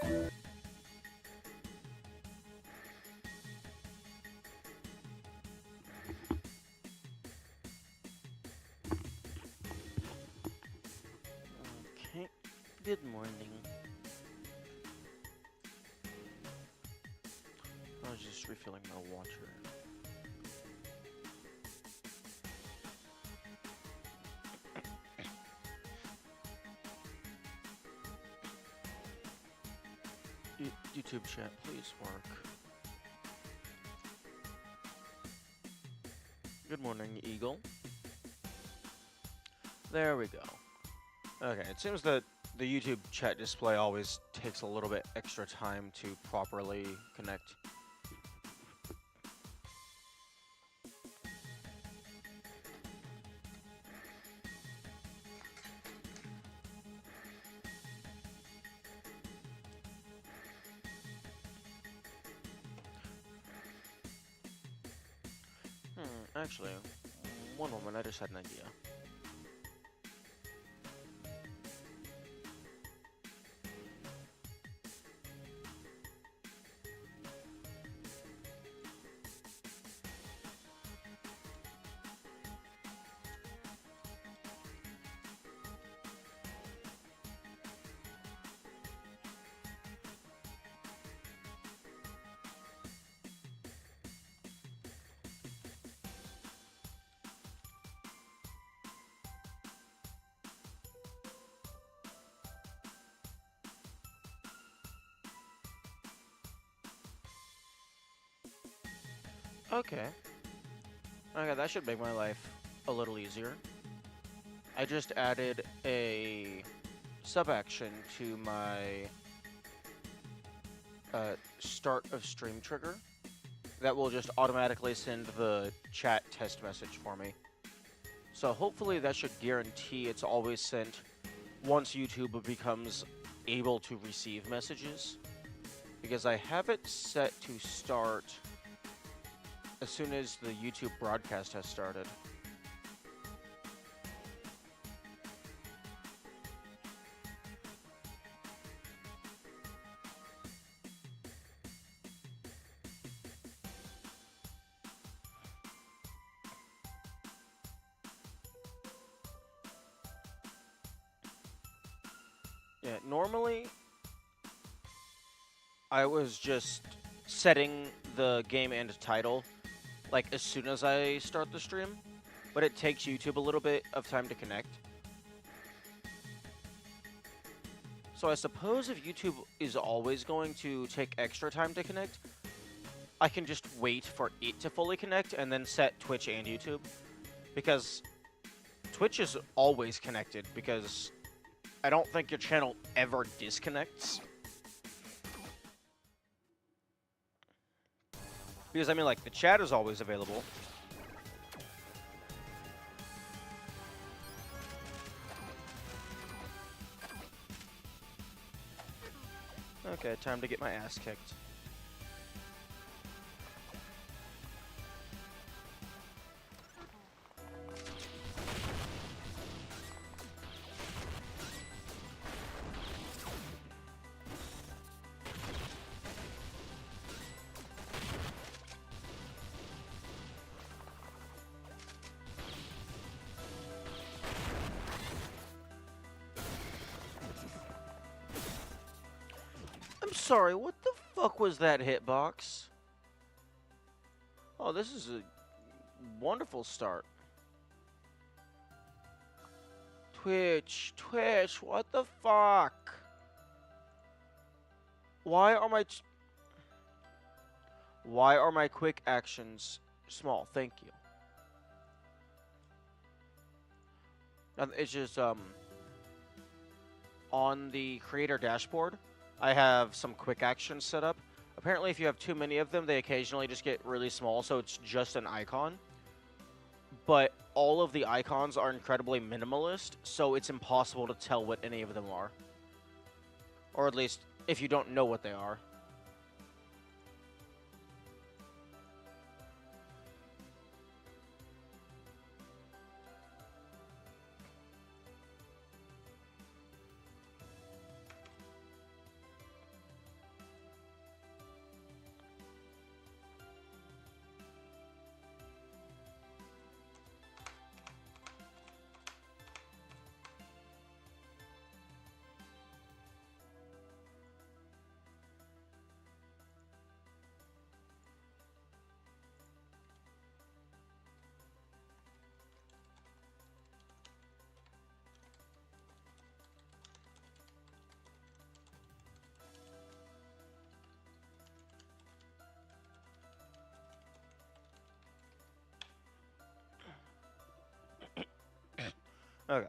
Okay, good morning. I was just refilling my water. YouTube chat, please work. Good morning, Eagle. There we go. Okay, it seems that the YouTube chat display always takes a little bit extra time to properly connect. Actually, one moment, I just had an idea. Okay. Okay, that should make my life a little easier. I just added a sub-action to my start of stream trigger that will just automatically send the chat test message for me. So hopefully that should guarantee it's always sent once YouTube becomes able to receive messages. Because I have it set to start as soon as the YouTube broadcast has started. Yeah, normally I was just setting the game and title like as soon as I start the stream, but it takes YouTube a little bit of time to connect. So I suppose if YouTube is always going to take extra time to connect, I can just wait for it to fully connect and then set Twitch and YouTube. Because Twitch is always connected, because I don't think your channel ever disconnects. Because, I mean, like, the chat is always available. Okay, time to get my ass kicked. I'm sorry, what the fuck was that hitbox? Oh, this is a wonderful start. Twitch, what the fuck? Why are my quick actions small? Thank you. And it's just on the creator dashboard, I have some quick actions set up. Apparently, if you have too many of them, they occasionally just get really small, so it's just an icon. But all of the icons are incredibly minimalist, so it's impossible to tell what any of them are. Or at least, if you don't know what they are. Okay.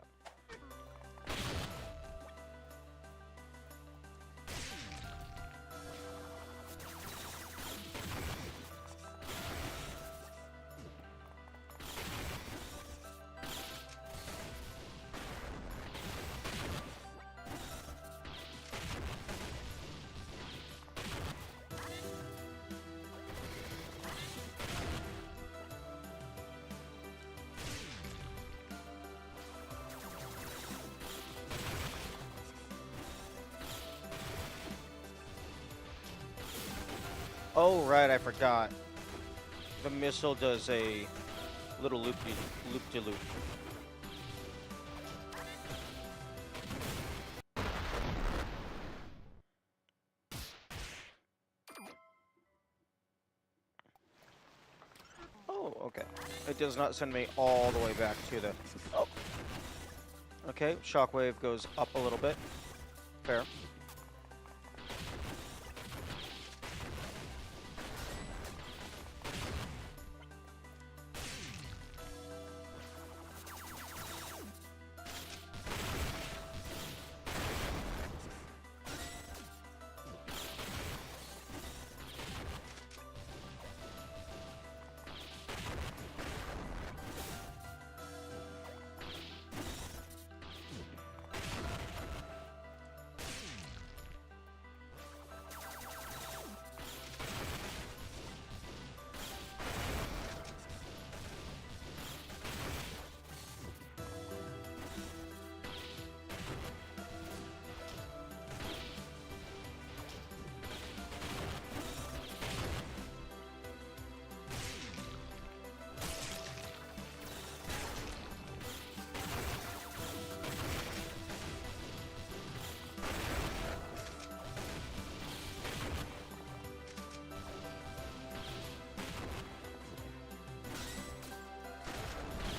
Oh, right, I forgot. The missile does a little loop-de-loop. Oh, okay. It does not send me all the way back to the... Oh. Okay, shockwave goes up a little bit. Fair.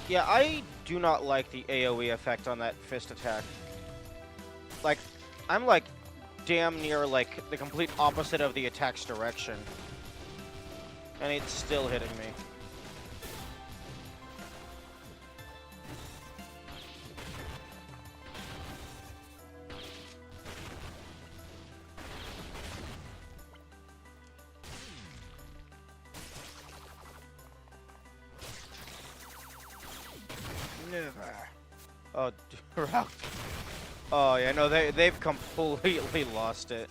Yeah, I do not like the AoE effect on that fist attack. Like, I'm like damn near like the complete opposite of the attack's direction. And it's still hitting me. Never. Oh, Rock. Oh yeah, no, they've completely lost it.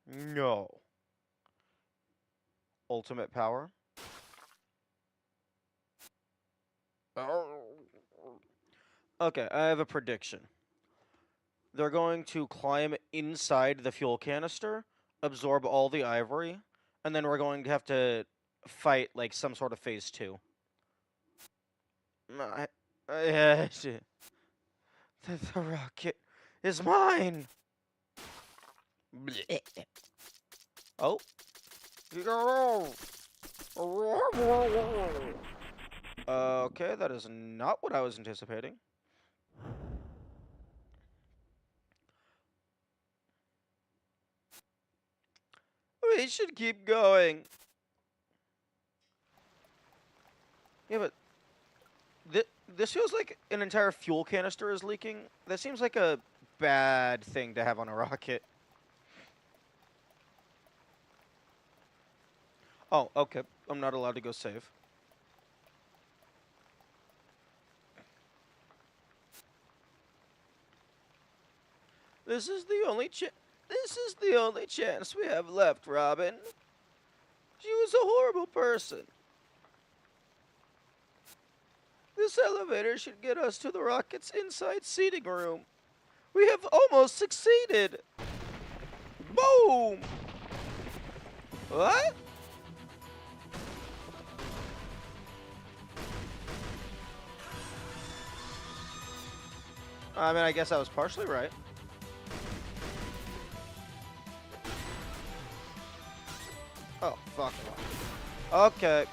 No. Ultimate power. Okay, I have a prediction. They're going to climb inside the fuel canister, absorb all the ivory, and then we're going to have to fight like some sort of phase 2. The rocket is mine. Oh. Okay, that is not what I was anticipating. We should keep going. Yeah, but this feels like an entire fuel canister is leaking. That seems like a bad thing to have on a rocket. Oh, okay. I'm not allowed to go save. This is the only chance we have left, Robin. She was a horrible person. This elevator should get us to the rocket's inside seating room. We have almost succeeded. Boom! What? I mean, I guess I was partially right. Oh, fuck. Okay.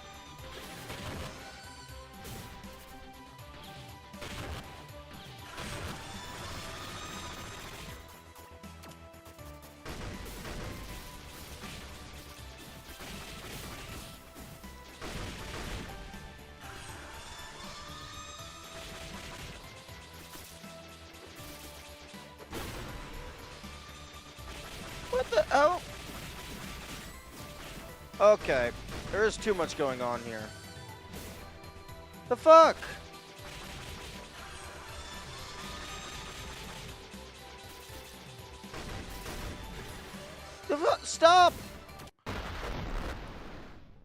What the hell? Okay. There is too much going on here. The fuck? The fuck? Stop!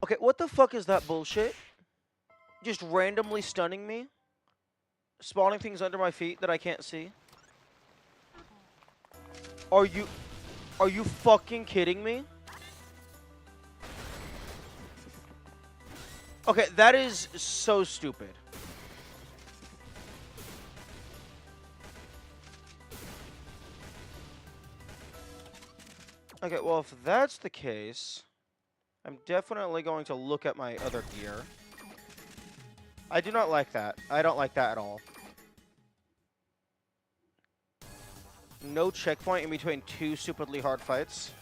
Okay, what the fuck is that bullshit? Just randomly stunning me? Spawning things under my feet that I can't see? Are you fucking kidding me? Okay, that is so stupid. Okay, well, if that's the case, I'm definitely going to look at my other gear. I do not like that. I don't like that at all. No checkpoint in between two stupidly hard fights.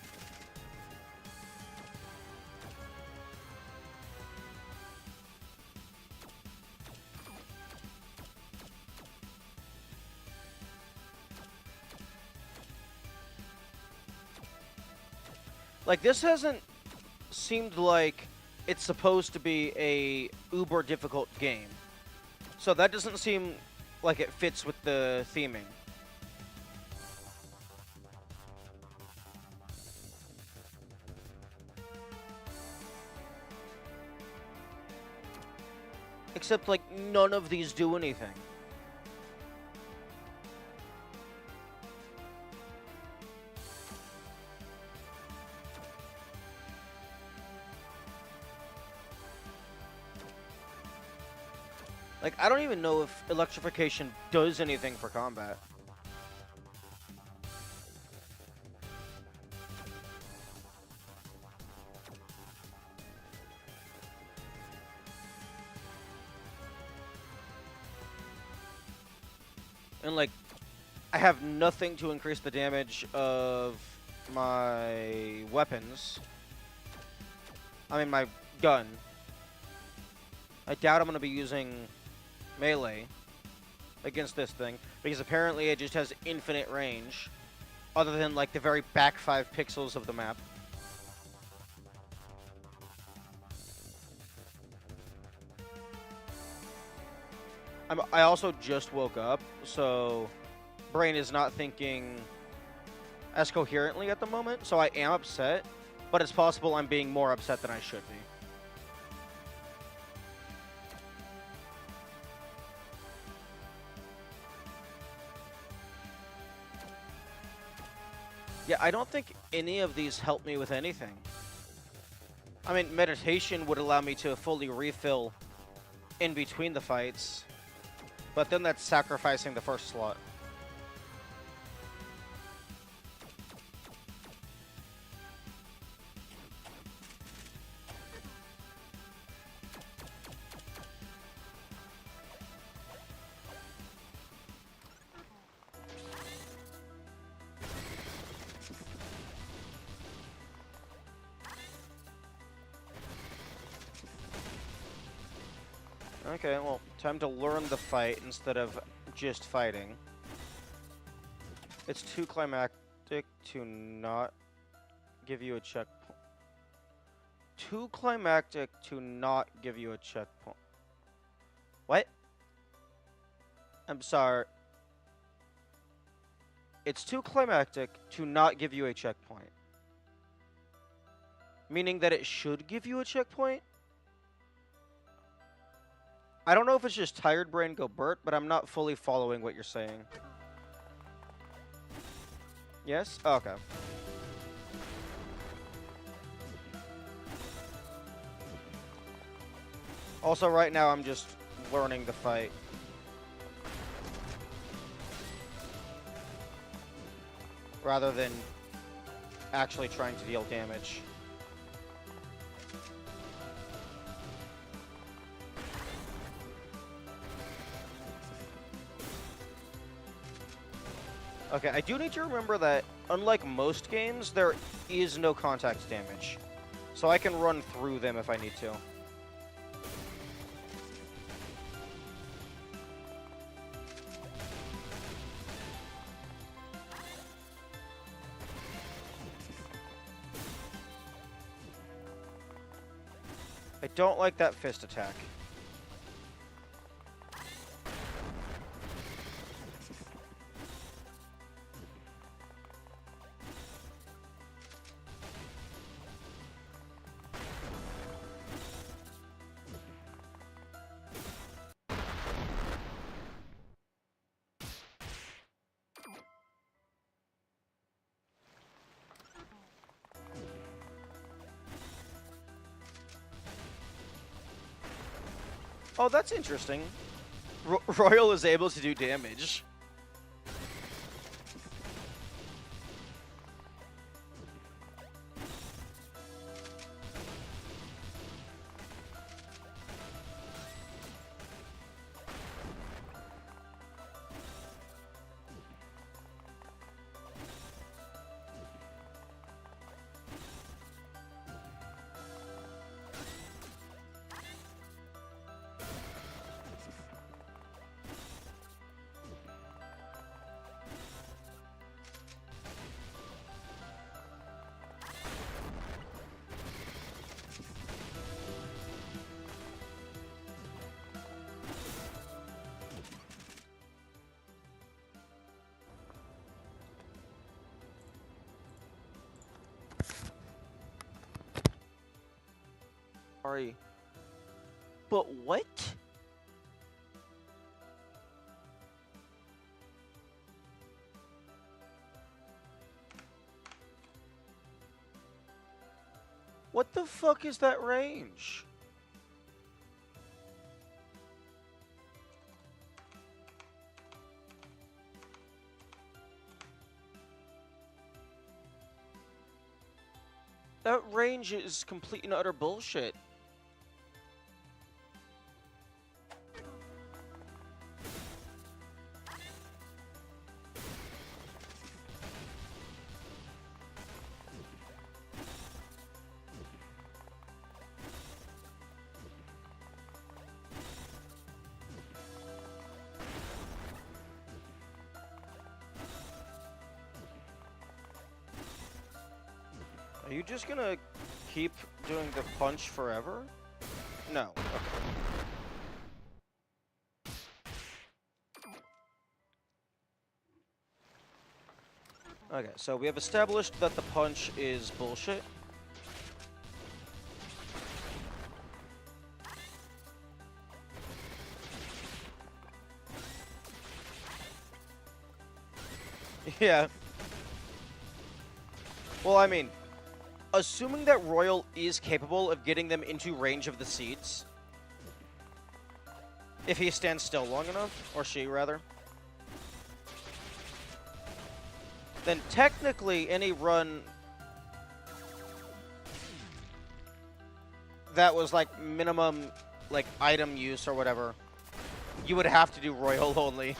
Like, this hasn't seemed like it's supposed to be a uber difficult game. So that doesn't seem like it fits with the theming. Except, like, none of these do anything. Like, I don't even know if electrification does anything for combat. And, like, I have nothing to increase the damage of my weapons. I mean, my gun. I doubt I'm going to be using melee against this thing, because apparently it just has infinite range, other than, like, the very back 5 pixels of the map. I also just woke up, so brain is not thinking as coherently at the moment, so I am upset, but it's possible I'm being more upset than I should be. Yeah, I don't think any of these help me with anything. I mean, meditation would allow me to fully refill in between the fights, but then that's sacrificing the first slot. Okay, well, time to learn the fight instead of just fighting. It's too climactic to not give you a checkpoint. Too climactic to not give you a checkpoint. What? I'm sorry. It's too climactic to not give you a checkpoint. Meaning that it should give you a checkpoint? I don't know if it's just tired brain go Bert, but I'm not fully following what you're saying. Yes? Oh, okay. Also, right now, I'm just learning the fight. Rather than actually trying to deal damage. Okay, I do need to remember that, unlike most games, there is no contact damage. So I can run through them if I need to. I don't like that fist attack. Oh, that's interesting. Royal is able to do damage. Sorry. But what? What the fuck is that range? That range is complete and utter bullshit. Are you just gonna keep doing the punch forever? No. Okay, so we have established that the punch is bullshit. Yeah. Well, I mean, assuming that Royal is capable of getting them into range of the seeds, if he stands still long enough, or she rather, then technically any run that was like minimum like item use or whatever, you would have to do Royal only.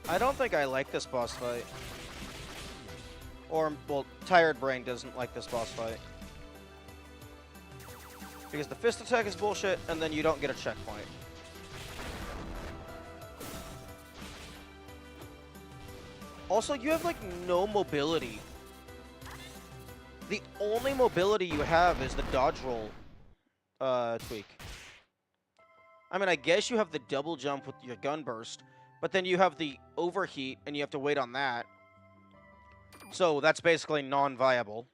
I don't think I like this boss fight. Or, well, Tired Brain doesn't like this boss fight. Because the fist attack is bullshit, and then you don't get a checkpoint. Also, you have, like, no mobility. The only mobility you have is the dodge roll tweak. I mean, I guess you have the double jump with your gun burst, but then you have the overheat, and you have to wait on that. So that's basically non-viable.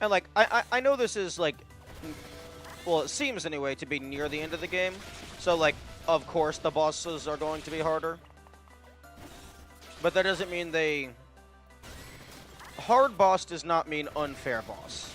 And, like, I know this is, like, well, it seems anyway to be near the end of the game. So, like, of course the bosses are going to be harder. But that doesn't mean they hard boss does not mean unfair boss.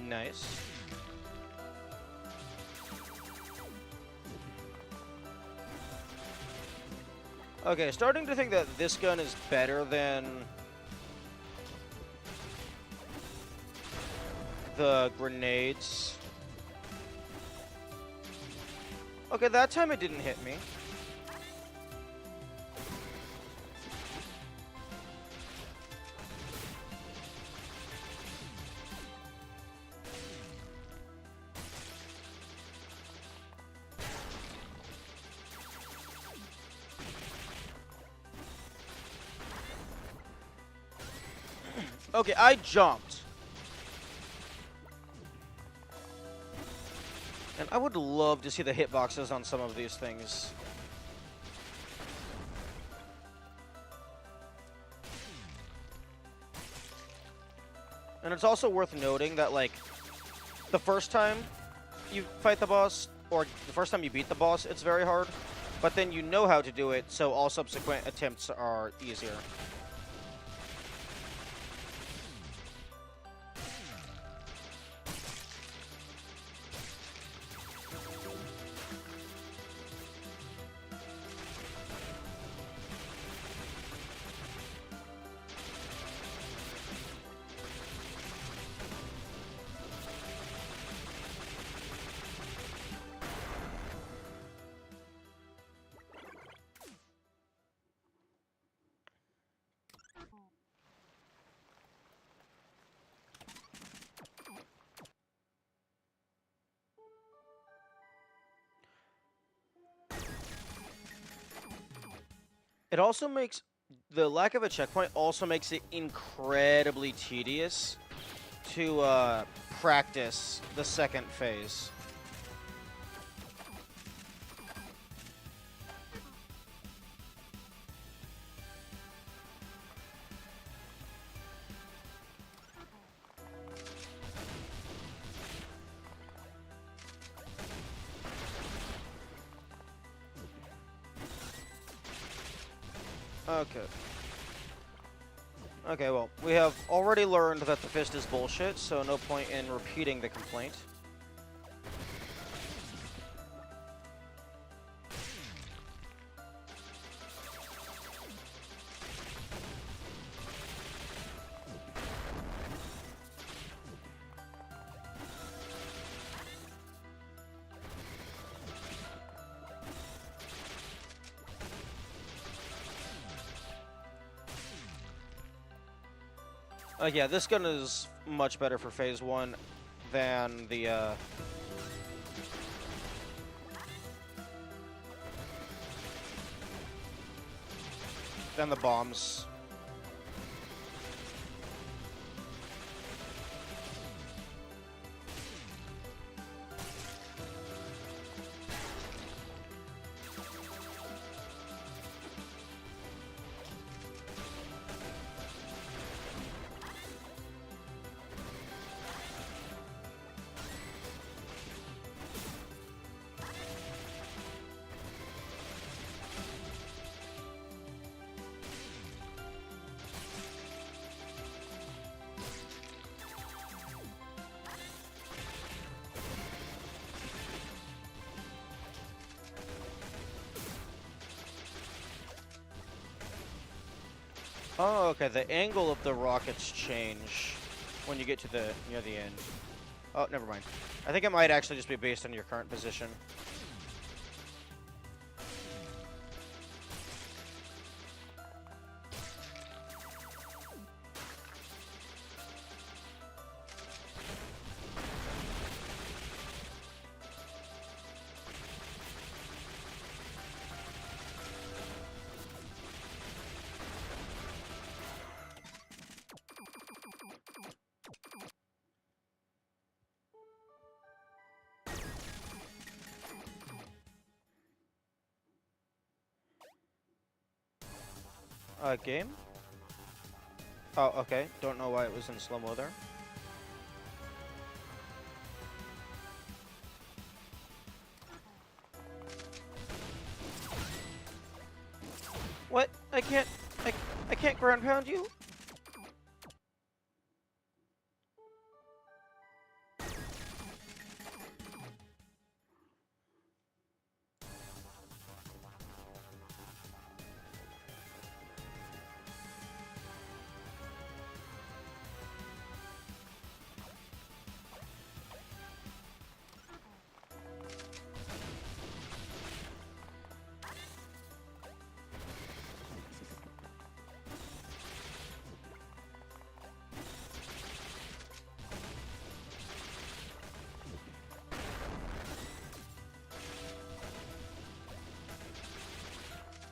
Nice. Okay, starting to think that this gun is better than the grenades. Okay, that time it didn't hit me. Okay, I jumped. And I would love to see the hitboxes on some of these things. And it's also worth noting that, like, the first time you fight the boss, or the first time you beat the boss, it's very hard. But then you know how to do it, so all subsequent attempts are easier. It also makes the lack of a checkpoint also makes it incredibly tedious to practice the second phase. Okay. Okay, well, we have already learned that the fist is bullshit, so no point in repeating the complaint. Yeah, this gun is much better for phase 1 than the bombs. Oh, okay, the angle of the rockets change when you get to near the end. Oh, never mind. I think it might actually just be based on your current position. Game? Oh, okay. Don't know why it was in slow-mo there. What? I can't ground pound you?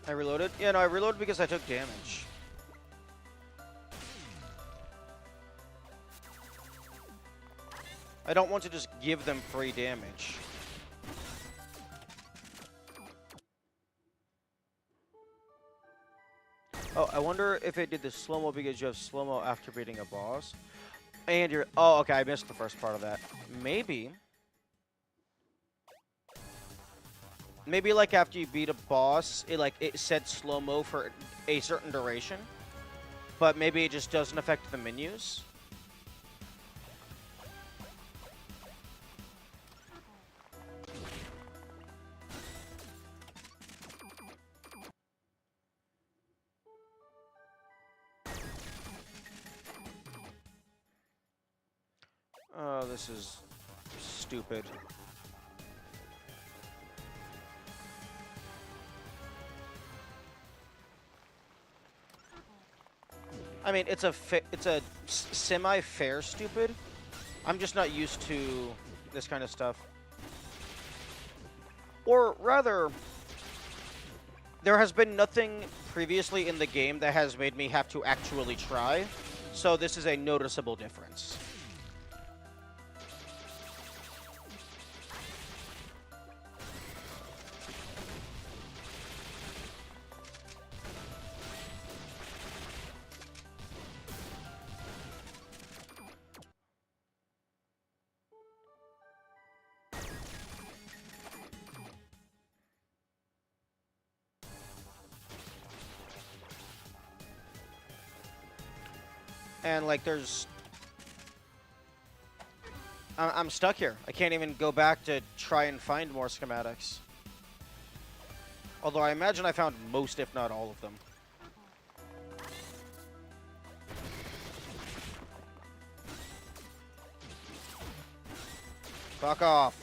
I reloaded? Yeah, no, I reloaded because I took damage. I don't want to just give them free damage. Oh, I wonder if it did the slow-mo because you have slow-mo after beating a boss. And you're... Oh, okay, I missed the first part of that. Maybe... Maybe, like, after you beat a boss, it said slow-mo for a certain duration. But maybe it just doesn't affect the menus. Oh, this is stupid. I mean, it's a semi-fair stupid. I'm just not used to this kind of stuff. Or rather, there has been nothing previously in the game that has made me have to actually try. So this is a noticeable difference. And, like, I'm stuck here. I can't even go back to try and find more schematics. Although I imagine I found most, if not all of them. Fuck off.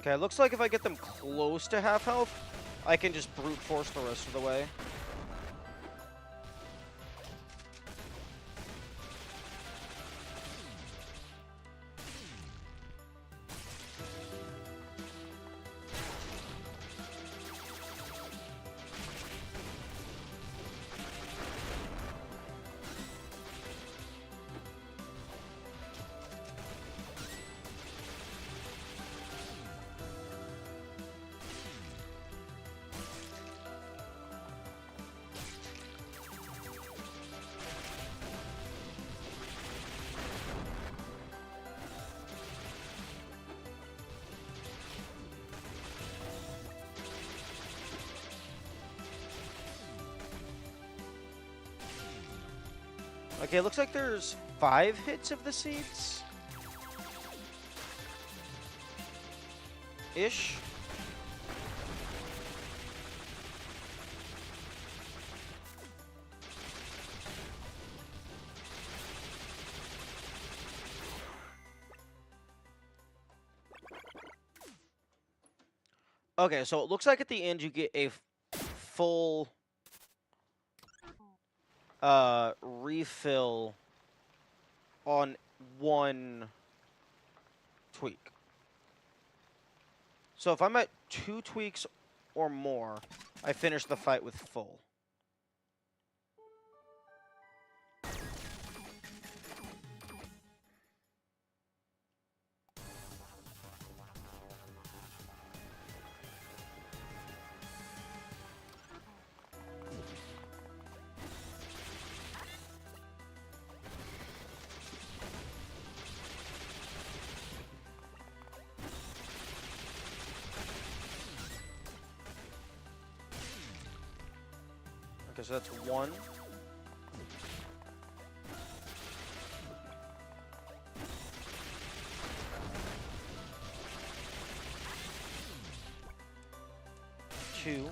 Okay, looks like if I get them close to half health, I can just brute force the rest of the way. Okay, looks like there's 5 hits of the seeds. Ish. Okay, so it looks like at the end you get a full refill on 1 tweak. So if I'm at 2 tweaks or more, I finish the fight with full. Okay, so that's 1. Two.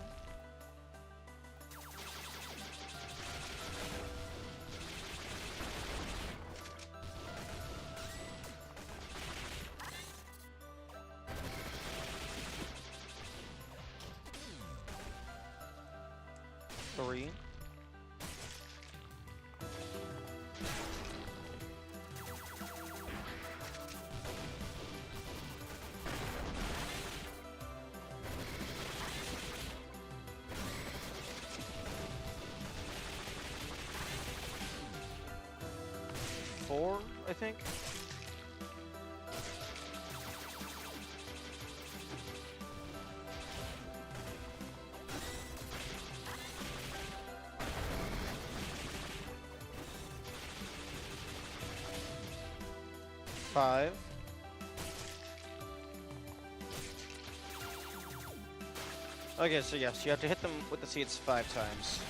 3. 4, I think. Five. Okay, so yes, you have to hit them with the seeds 5 times.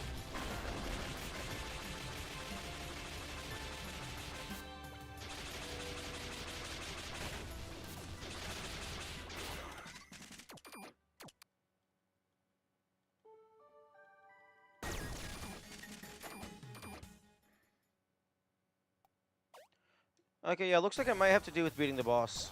Okay, yeah, looks like it might have to do with beating the boss.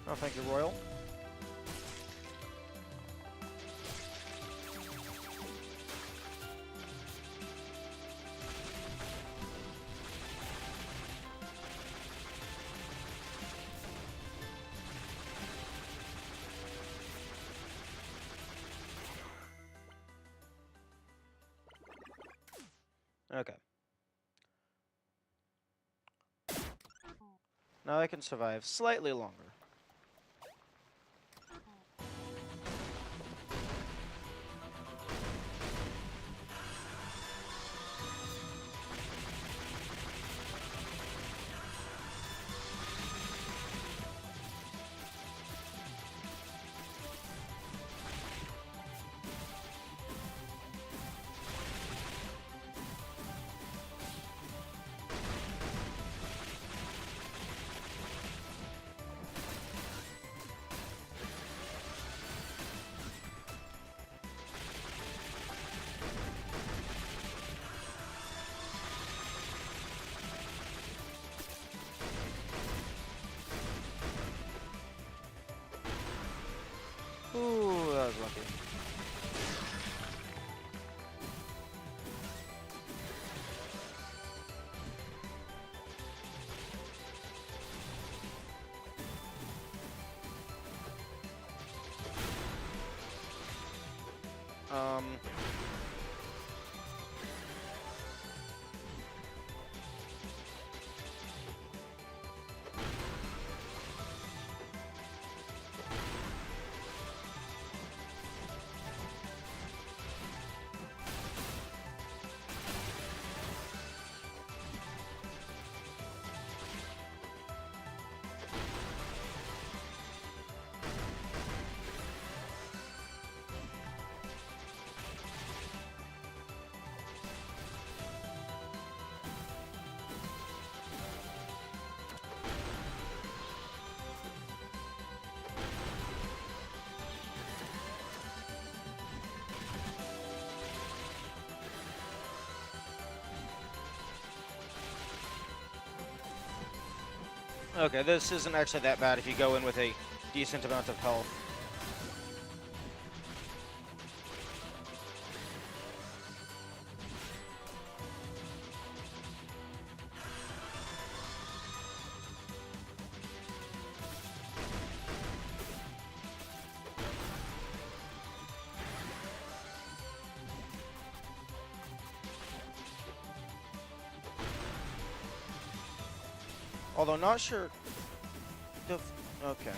Oh, thank you, Royal. Okay. Now I can survive slightly longer. Ooh, that was lucky. Um... Okay, this isn't actually that bad if you go in with a decent amount of health. Although not sure... Okay.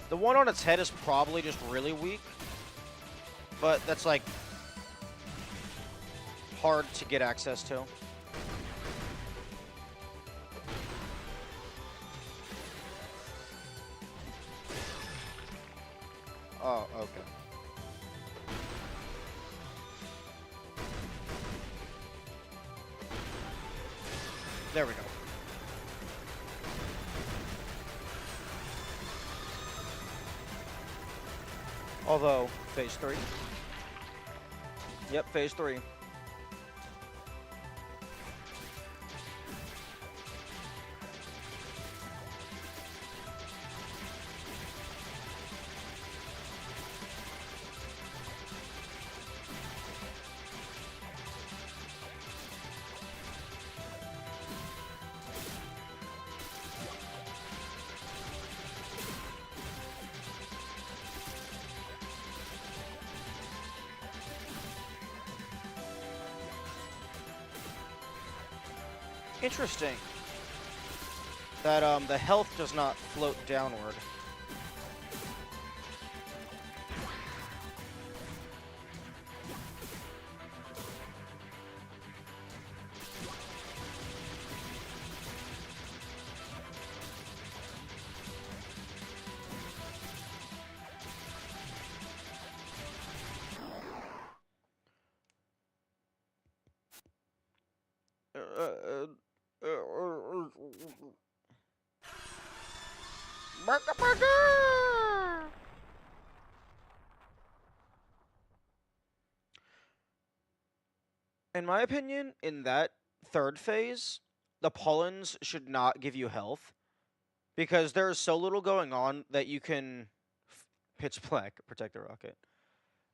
The one on its head is probably just really weak. But that's, like, hard to get access to. Oh, okay. There we go. Although, phase 3. Yep, phase 3. Interesting. That, the health does not float downward. In my opinion, in that third phase, the pollens should not give you health because there is so little going on that you can pitch black, protect the rocket.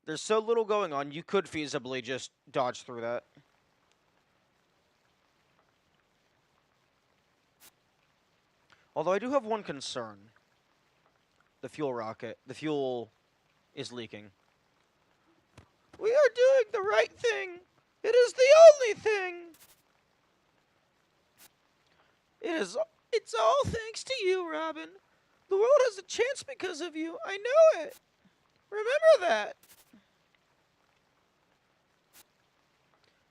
There's so little going on, you could feasibly just dodge through that. Although I do have one concern. The fuel rocket. The fuel is leaking. We are doing the right thing. It is the only thing. It's all thanks to you, Robin. The world has a chance because of you. I know it. Remember that.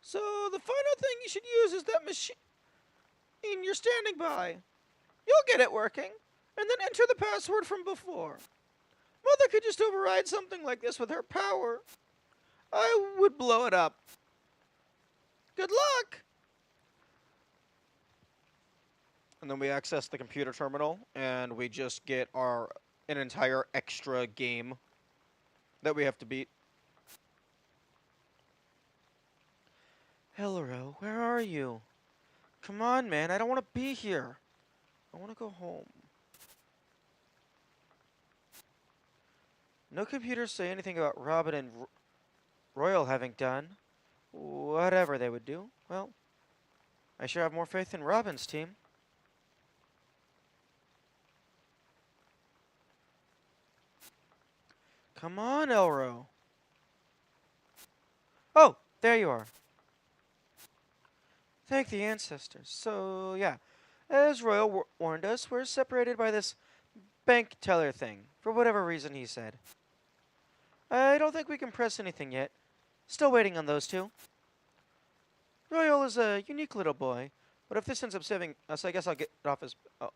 So the final thing you should use is that machine you're standing by. You'll get it working, and then enter the password from before. Mother could just override something like this with her power. I would blow it up. Good luck! And then we access the computer terminal, and we just get an entire extra game that we have to beat. Elro, where are you? Come on, man, I don't want to be here. I want to go home. No computers say anything about Robin and Royal having done whatever they would do. Well, I sure have more faith in Robin's team. Come on, Elro. Oh, there you are. Thank the ancestors. So, yeah. As Royal warned us, we're separated by this bank teller thing, for whatever reason he said. I don't think we can press anything yet. Still waiting on those two. Royal is a unique little boy, but if this ends up saving us, I guess I'll get off his... Oh.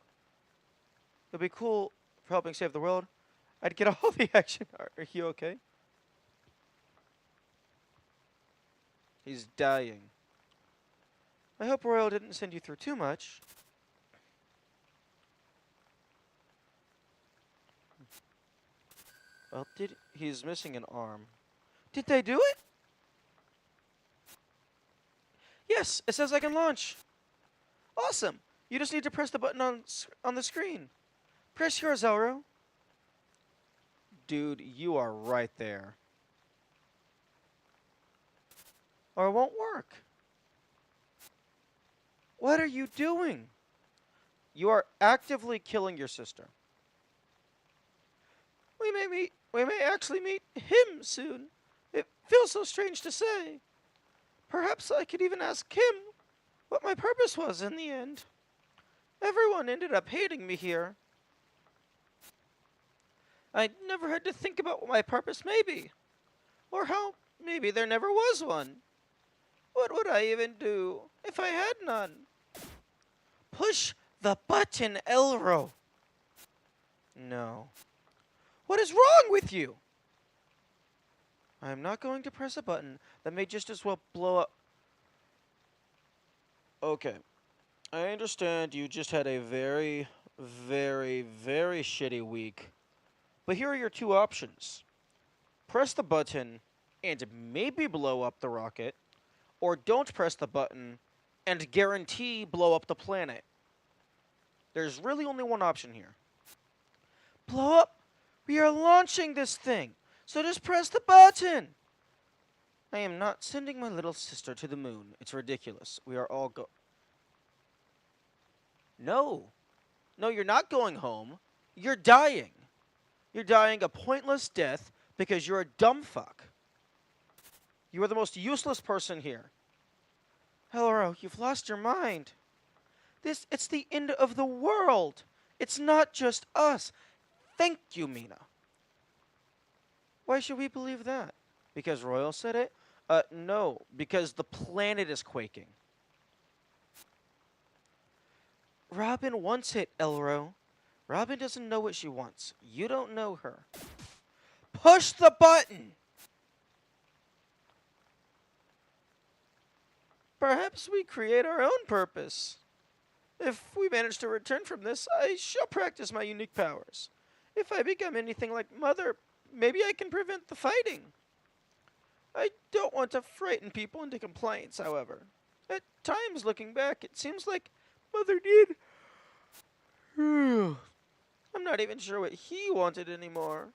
It'll be cool for helping save the world. I'd get all the action. Are you okay? He's dying. I hope Royal didn't send you through too much. Well, he's missing an arm. Did they do it? Yes, it says I can launch. Awesome. You just need to press the button on the screen. Press yours, Elro. Dude, you are right there. Or it won't work. What are you doing? You are actively killing your sister. We may actually meet him soon. It feels so strange to say. Perhaps I could even ask him what my purpose was in the end. Everyone ended up hating me here. I never had to think about what my purpose may be. Or how maybe there never was one. What would I even do if I had none? Push the button, Elro. No. What is wrong with you? I'm not going to press a button that may just as well blow up. Okay. I understand you just had a very, very, very shitty week. But here are your two options. Press the button and maybe blow up the rocket, or don't press the button and guarantee blow up the planet. There's really only one option here. Blow up? We are launching this thing, so just press the button. I am not sending my little sister to the moon. It's ridiculous. We are all No. No, you're not going home. You're dying. You're dying a pointless death because you're a dumb fuck. You are the most useless person here. Elro, you've lost your mind. It's the end of the world. It's not just us. Thank you, Mina. Why should we believe that? Because Royal said it? No, because the planet is quaking. Robin wants it, Elro. Robin doesn't know what she wants. You don't know her. Push the button! Perhaps we create our own purpose. If we manage to return from this, I shall practice my unique powers. If I become anything like Mother, maybe I can prevent the fighting. I don't want to frighten people into compliance, however. At times, looking back, it seems like Mother did. I'm not even sure what he wanted anymore.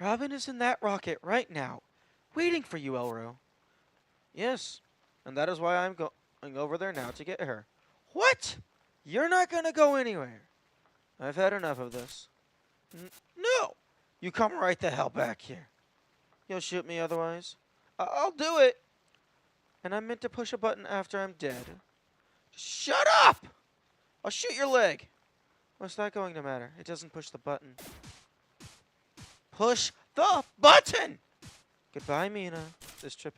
Robin is in that rocket right now, waiting for you, Elro. Yes, and that is why I'm going over there now to get her. What? You're not going to go anywhere. I've had enough of this. No! You come right the hell back here. You'll shoot me otherwise? I'll do it. And I meant to push a button after I'm dead. Shut up! I'll shoot your leg. What's that going to matter? It doesn't push the button. Push the button! Goodbye, Mina. This trip...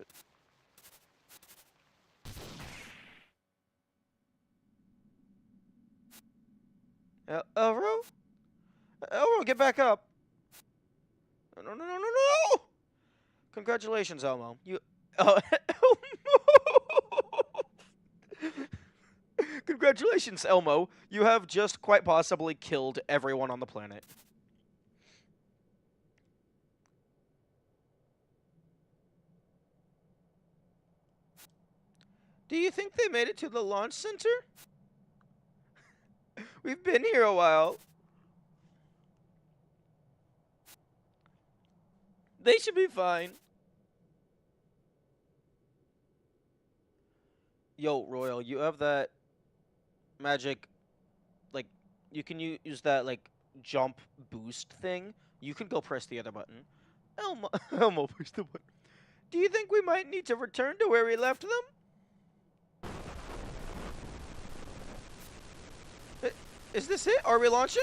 Elro? Elro, get back up. No, no, no, no, no! Congratulations, Elmo. You... Elmo! Congratulations, Elmo. You have just quite possibly killed everyone on the planet. Do you think they made it to the launch center? We've been here a while. They should be fine. Yo, Royal, you have that magic, like, you can use that, like, jump boost thing. You can go press the other button. Elmo, Elmo, push the button. Do you think we might need to return to where we left them? Is this it? Are we launching?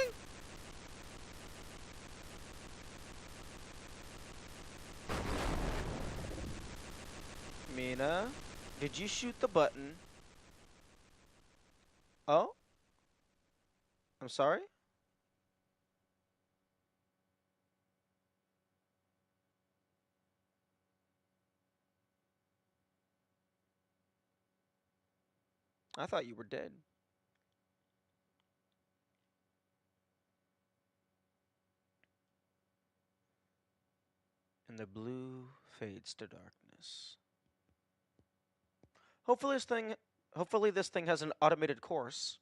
Mina, did you shoot the button? Oh? I'm sorry? I thought you were dead. And the blue fades to darkness. Hopefully this thing has an automated course.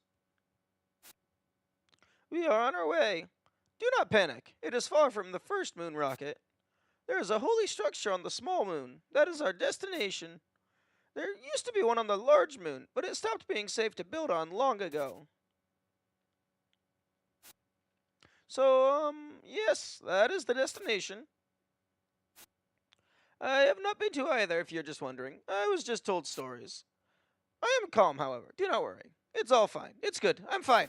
We are on our way. Do not panic. It is far from the first moon rocket. There is a holy structure on the small moon. That is our destination. There used to be one on the large moon, but it stopped being safe to build on long ago. So, yes, that is the destination. I have not been to either, if you're just wondering. I was just told stories. I am calm, however. Do not worry. It's all fine. It's good. I'm fine.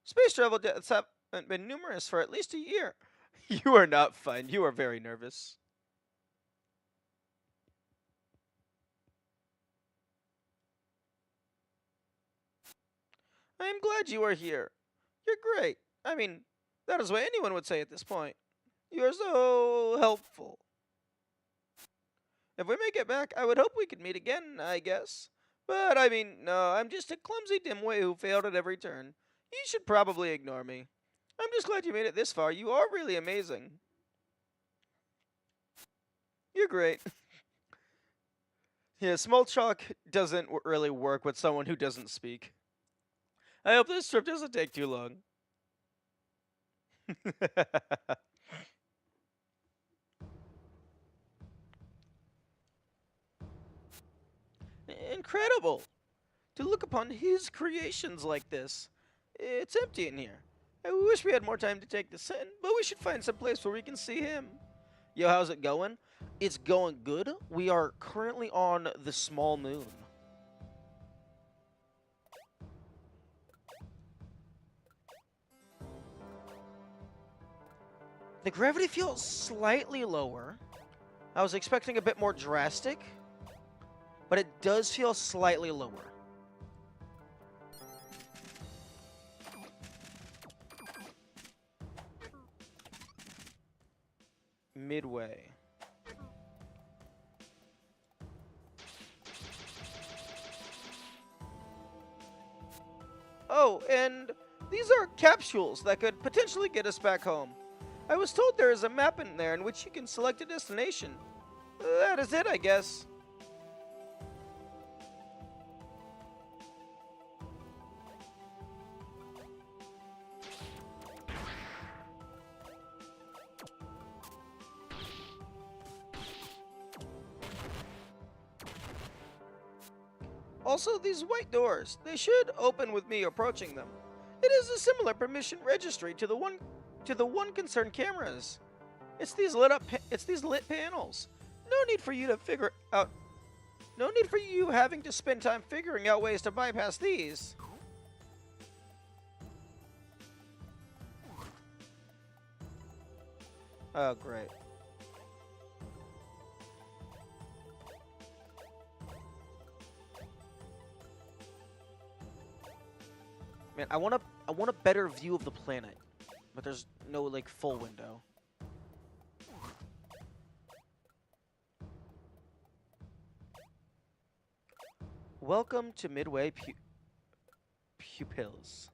Space travel deaths haven't been numerous for at least a year. You are not fine. You are very nervous. I am glad you are here. You're great. I mean, that is what anyone would say at this point. You are so helpful. If we make it back, I would hope we could meet again, I guess. But, I mean, no, I'm just a clumsy dimwit who failed at every turn. You should probably ignore me. I'm just glad you made it this far. You are really amazing. You're great. Yeah, small talk doesn't really work with someone who doesn't speak. I hope this trip doesn't take too long. Incredible! To look upon his creations like this. It's empty in here. I wish we had more time to take this in, but we should find some place where we can see him. Yo, how's it going? It's going good. We are currently on the small moon. The gravity feels slightly lower. I was expecting a bit more drastic, but it does feel slightly lower. Midway. Oh, and these are capsules that could potentially get us back home. I was told there is a map in there in which you can select a destination. That is it, I guess. Also, these white doors, they should open with me approaching them. It is a similar permission registry to the one concerned cameras. It's these lit panels. No need for you to figure out No need for you having to spend time figuring out ways to bypass these. Oh, great. Man, I want a better view of the planet, but there's no like full window. Welcome to Midway Pupils.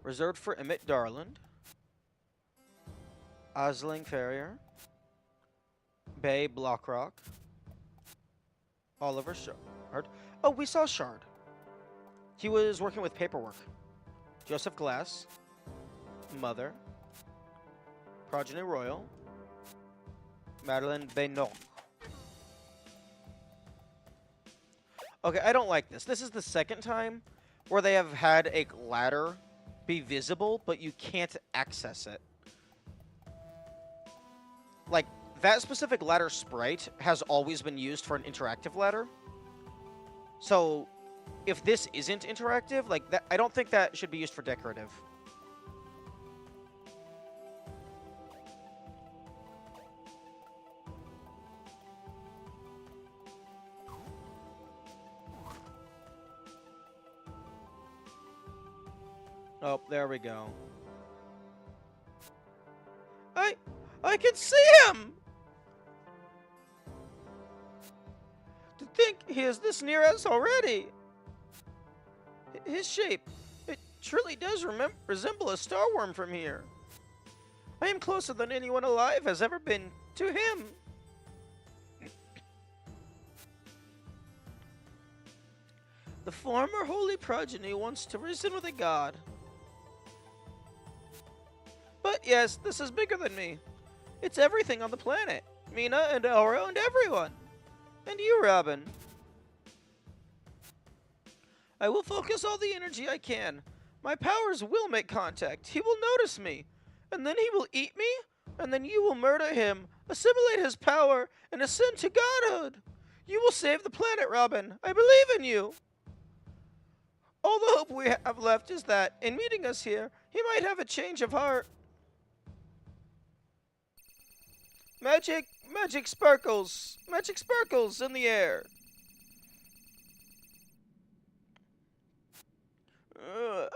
Reserved for Emmett Darland. Osling Farrier. Bay Blockrock. Oliver Shard. Oh, we saw Shard. He was working with paperwork. Joseph Glass. Mother. Progeny Royal. Madeleine Benoit. Okay, I don't like this. This is the second time where they have had a ladder be visible, but you can't access it. Like, that specific ladder sprite has always been used for an interactive ladder. So, if this isn't interactive, like, that, I don't think that should be used for decorative. Oh, there we go. I can see him! To think he is this near us already. His shape, it truly does resemble a star worm from here. I am closer than anyone alive has ever been to him. The former holy progeny wants to reason with a god. But yes, this is bigger than me. It's everything on the planet. Mina and Aura and everyone. And you, Robin. I will focus all the energy I can. My powers will make contact. He will notice me. And then he will eat me. And then you will murder him, assimilate his power, and ascend to godhood. You will save the planet, Robin. I believe in you. All the hope we have left is that, in meeting us here, he might have a change of heart. Magic sparkles in the air.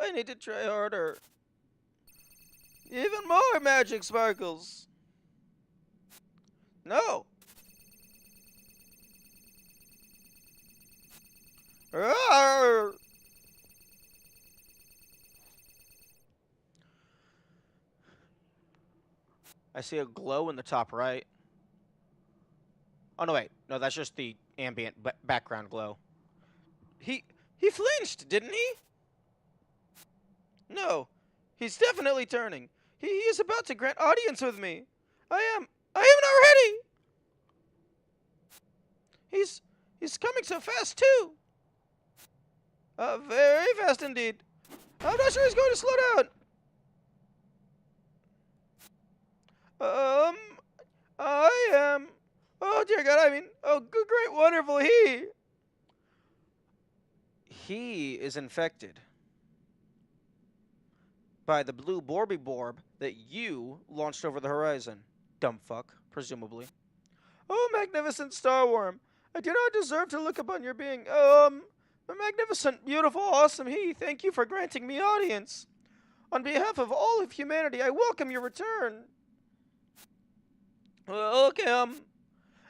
I need to try harder. Even more magic sparkles. No. Rawr. I see a glow in the top right. Oh, no, wait. No, that's just the ambient background glow. He flinched, didn't he? No. He's definitely turning. He is about to grant audience with me. I am not ready. He's coming so fast, too. Very fast indeed. I'm not sure he's going to slow down. I am. Oh, dear God, I mean, oh, good, great, wonderful, He is infected by the blue Borby Borb that you launched over the horizon. Dumb fuck, presumably. Oh, magnificent starworm. I do not deserve to look upon your being. A magnificent, beautiful, awesome thank you for granting me audience. On behalf of all of humanity, I welcome your return. Okay,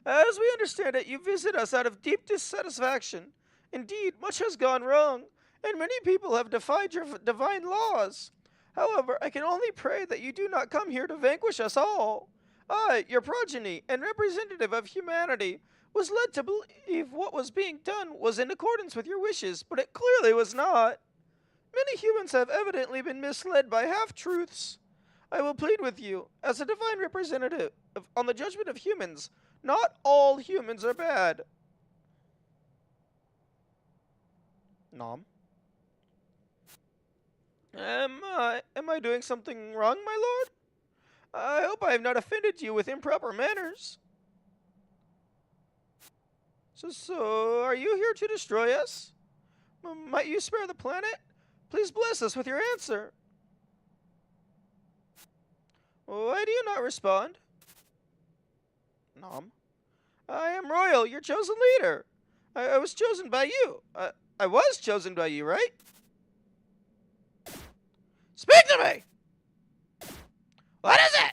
as we understand it, you visit us out of deep dissatisfaction. Indeed, much has gone wrong, and many people have defied your divine laws. However, I can only pray that you do not come here to vanquish us all. I, your progeny and representative of humanity, was led to believe what was being done was in accordance with your wishes, but it clearly was not. Many humans have evidently been misled by half-truths. I will plead with you, as a divine representative, on the judgment of humans. Not all humans are bad. Nom. Am I doing something wrong, my lord? I hope I have not offended you with improper manners. So are you here to destroy us? Might you spare the planet? Please bless us with your answer. Why do you not respond? Nom. I am royal, your chosen leader. I was chosen by you. I was chosen by you, right? Speak to me! What is it?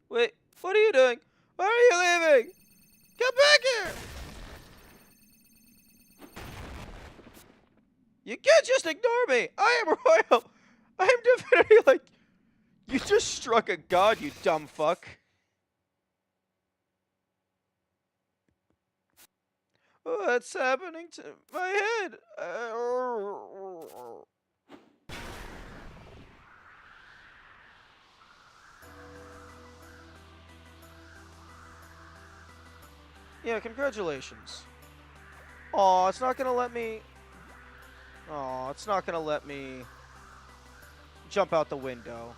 Wait, what are you doing? Why are you leaving? Come back here! You can't just ignore me! I am royal! I am divinity like... You just struck a god, you dumb fuck. What's happening to my head? Yeah, congratulations. Aw, it's not gonna let me... Aw, it's not gonna let me jump out the window.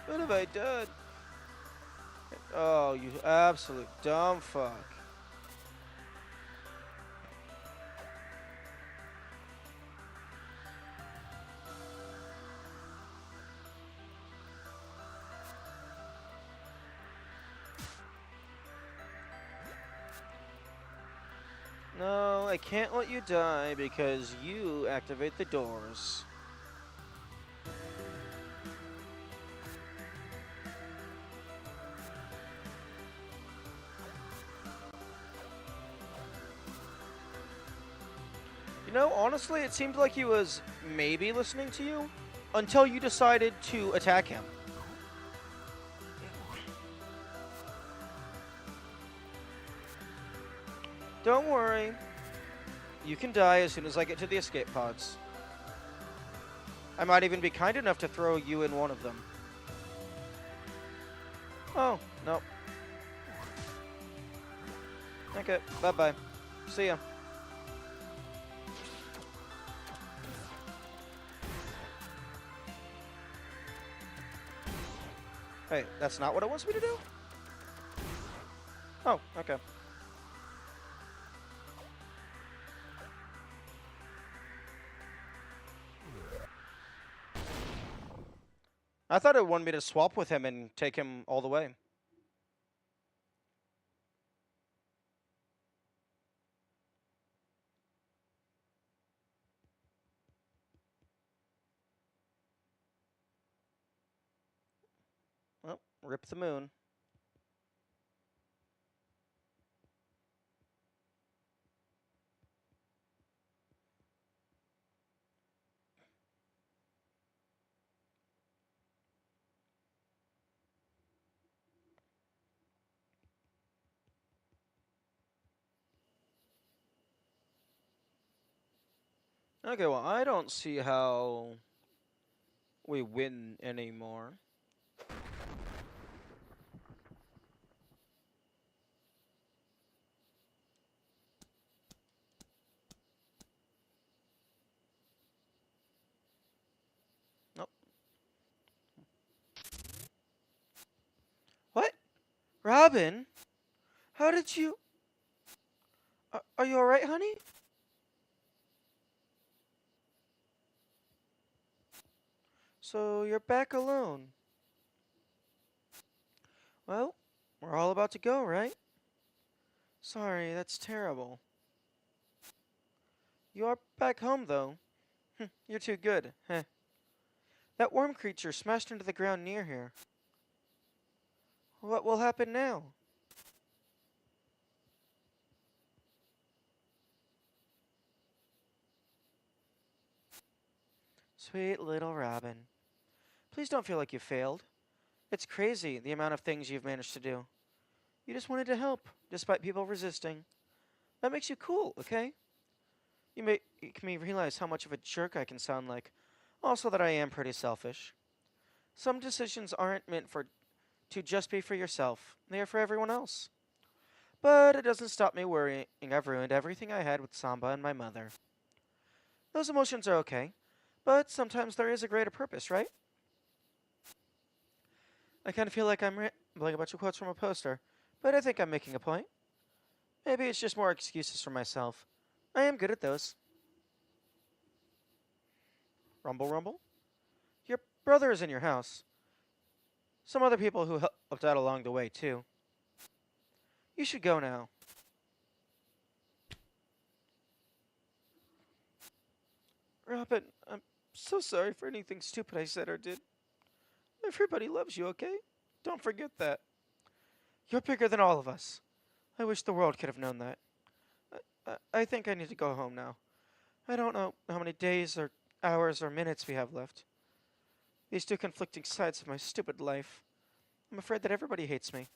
What have I done? Oh, you absolute dumb fuck. No, I can't let you die because you activate the doors. You know, honestly, it seemed like he was maybe listening to you until you decided to attack him. Don't worry. You can die as soon as I get to the escape pods. I might even be kind enough to throw you in one of them. Oh, no. Okay, bye-bye. See ya. Hey, that's not what it wants me to do? Oh, okay. I thought it wanted me to swap with him and take him all the way. Well, rip the moon. Okay, well, I don't see how we win anymore. Nope. What? Robin? How did you... Are you alright, honey? So you're back alone. Well, we're all about to go, right? Sorry, that's terrible. You are back home, though. You're too good. Heh. That worm creature smashed into the ground near here. What will happen now? Sweet little Robin. Please don't feel like you failed. It's crazy, the amount of things you've managed to do. You just wanted to help, despite people resisting. That makes you cool, okay? You make me realize how much of a jerk I can sound like. Also that I am pretty selfish. Some decisions aren't meant to just be for yourself. They are for everyone else. But it doesn't stop me worrying I've ruined everything I had with Samba and my mother. Those emotions are okay, but sometimes there is a greater purpose, right? I kind of feel like I'm rambling a bunch of quotes from a poster, but I think I'm making a point. Maybe it's just more excuses for myself. I am good at those. Rumble, rumble? Your brother is in your house. Some other people who helped out along the way, too. You should go now. Robin, I'm so sorry for anything stupid I said or did. Everybody loves you, okay? Don't forget that. You're bigger than all of us. I wish the world could have known that. I think I need to go home now. I don't know how many days or hours or minutes we have left. These two conflicting sides of my stupid life. I'm afraid that everybody hates me.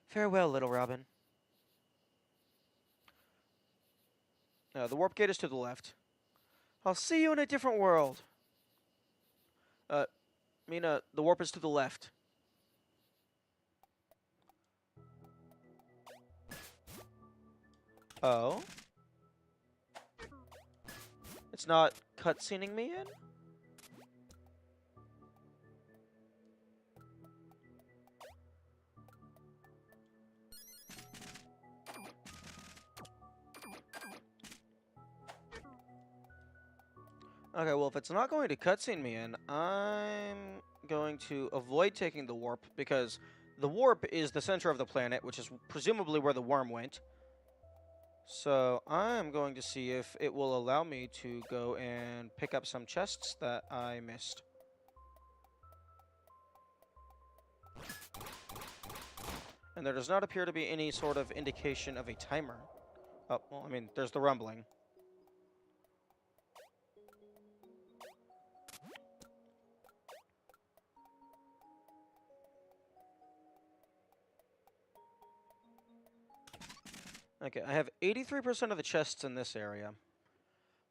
Farewell, little Robin. The warp gate is to the left. I'll see you in a different world. Mina, the warp is to the left. Oh? It's not cutscening me in? Okay, well, if it's not going to cutscene me in, I'm going to avoid taking the warp, because the warp is the center of the planet, which is presumably where the worm went. So I'm going to see if it will allow me to go and pick up some chests that I missed. And there does not appear to be any sort of indication of a timer. Oh, well, I mean, there's the rumbling. Okay, I have 83% of the chests in this area.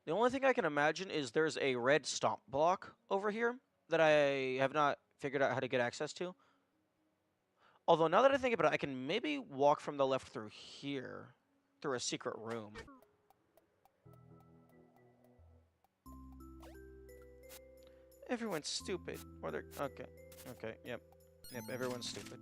The only thing I can imagine is there's a red stomp block over here that I have not figured out how to get access to. Although, now that I think about it, I can maybe walk from the left through here, through a secret room. Everyone's stupid. Or they're... Okay. Okay, yep. Yep, everyone's stupid.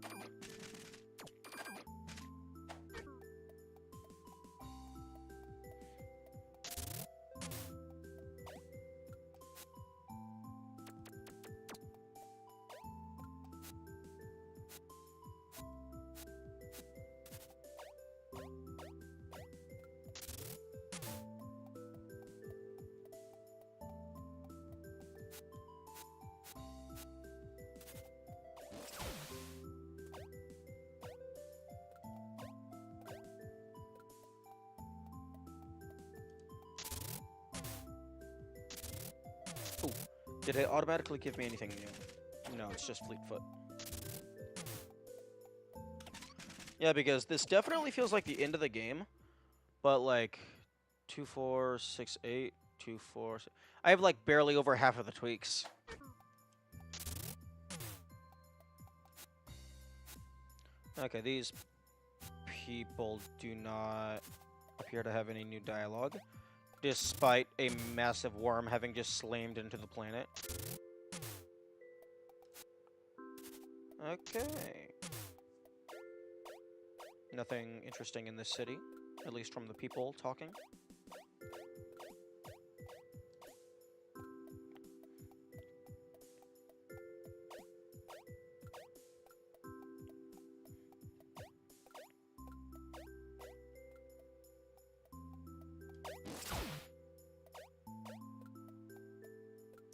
Ooh. Did it automatically give me anything new? No, it's just Fleetfoot. Yeah, because this definitely feels like the end of the game, but like 2, 4, 6, 8, 2, 4. I have like barely over half of the tweaks. Okay, these people do not appear to have any new dialogue, despite a massive worm having just slammed into the planet. Okay. Nothing interesting in this city, at least from the people talking.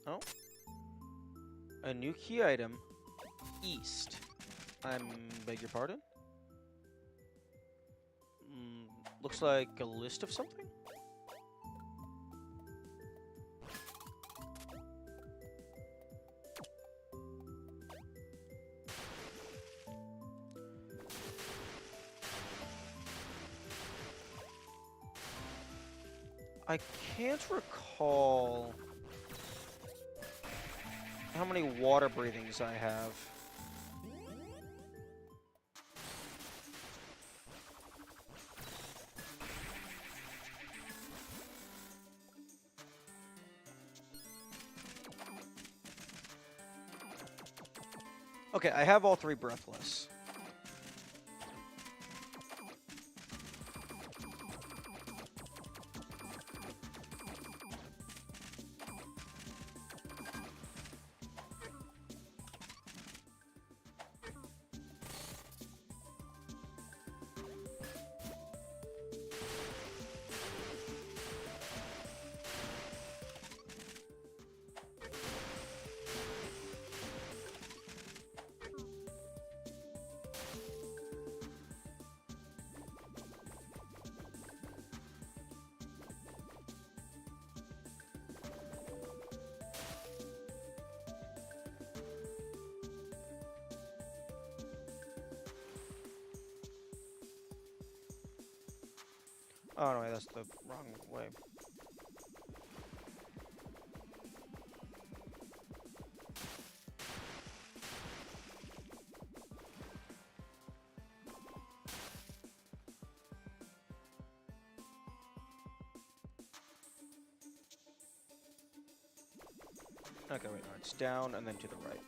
Oh. A new key item. East. Beg your pardon? Looks like a list of something? I can't recall how many water breathings I have. Okay, I have all 3 breathless. Oh, no, that's the wrong way. Okay, wait, no, it's down and then to the right.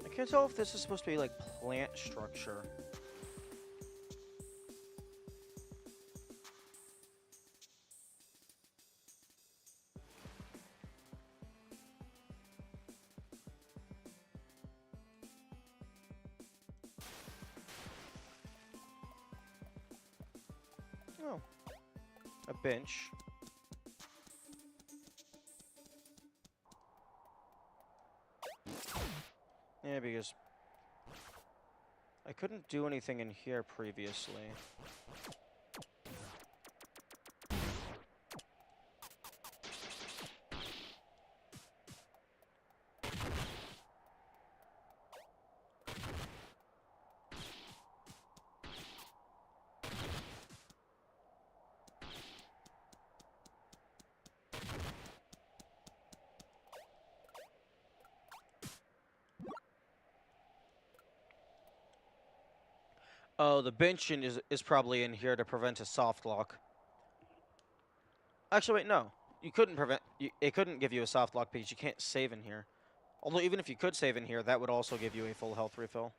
I can't tell if this is supposed to be like plant structure. Oh, a bench. Yeah, because I couldn't do anything in here previously. Oh, the bench is probably in here to prevent a soft lock. Actually, wait, no. You couldn't it couldn't give you a soft lock because you can't save in here. Although, even if you could save in here, that would also give you a full health refill.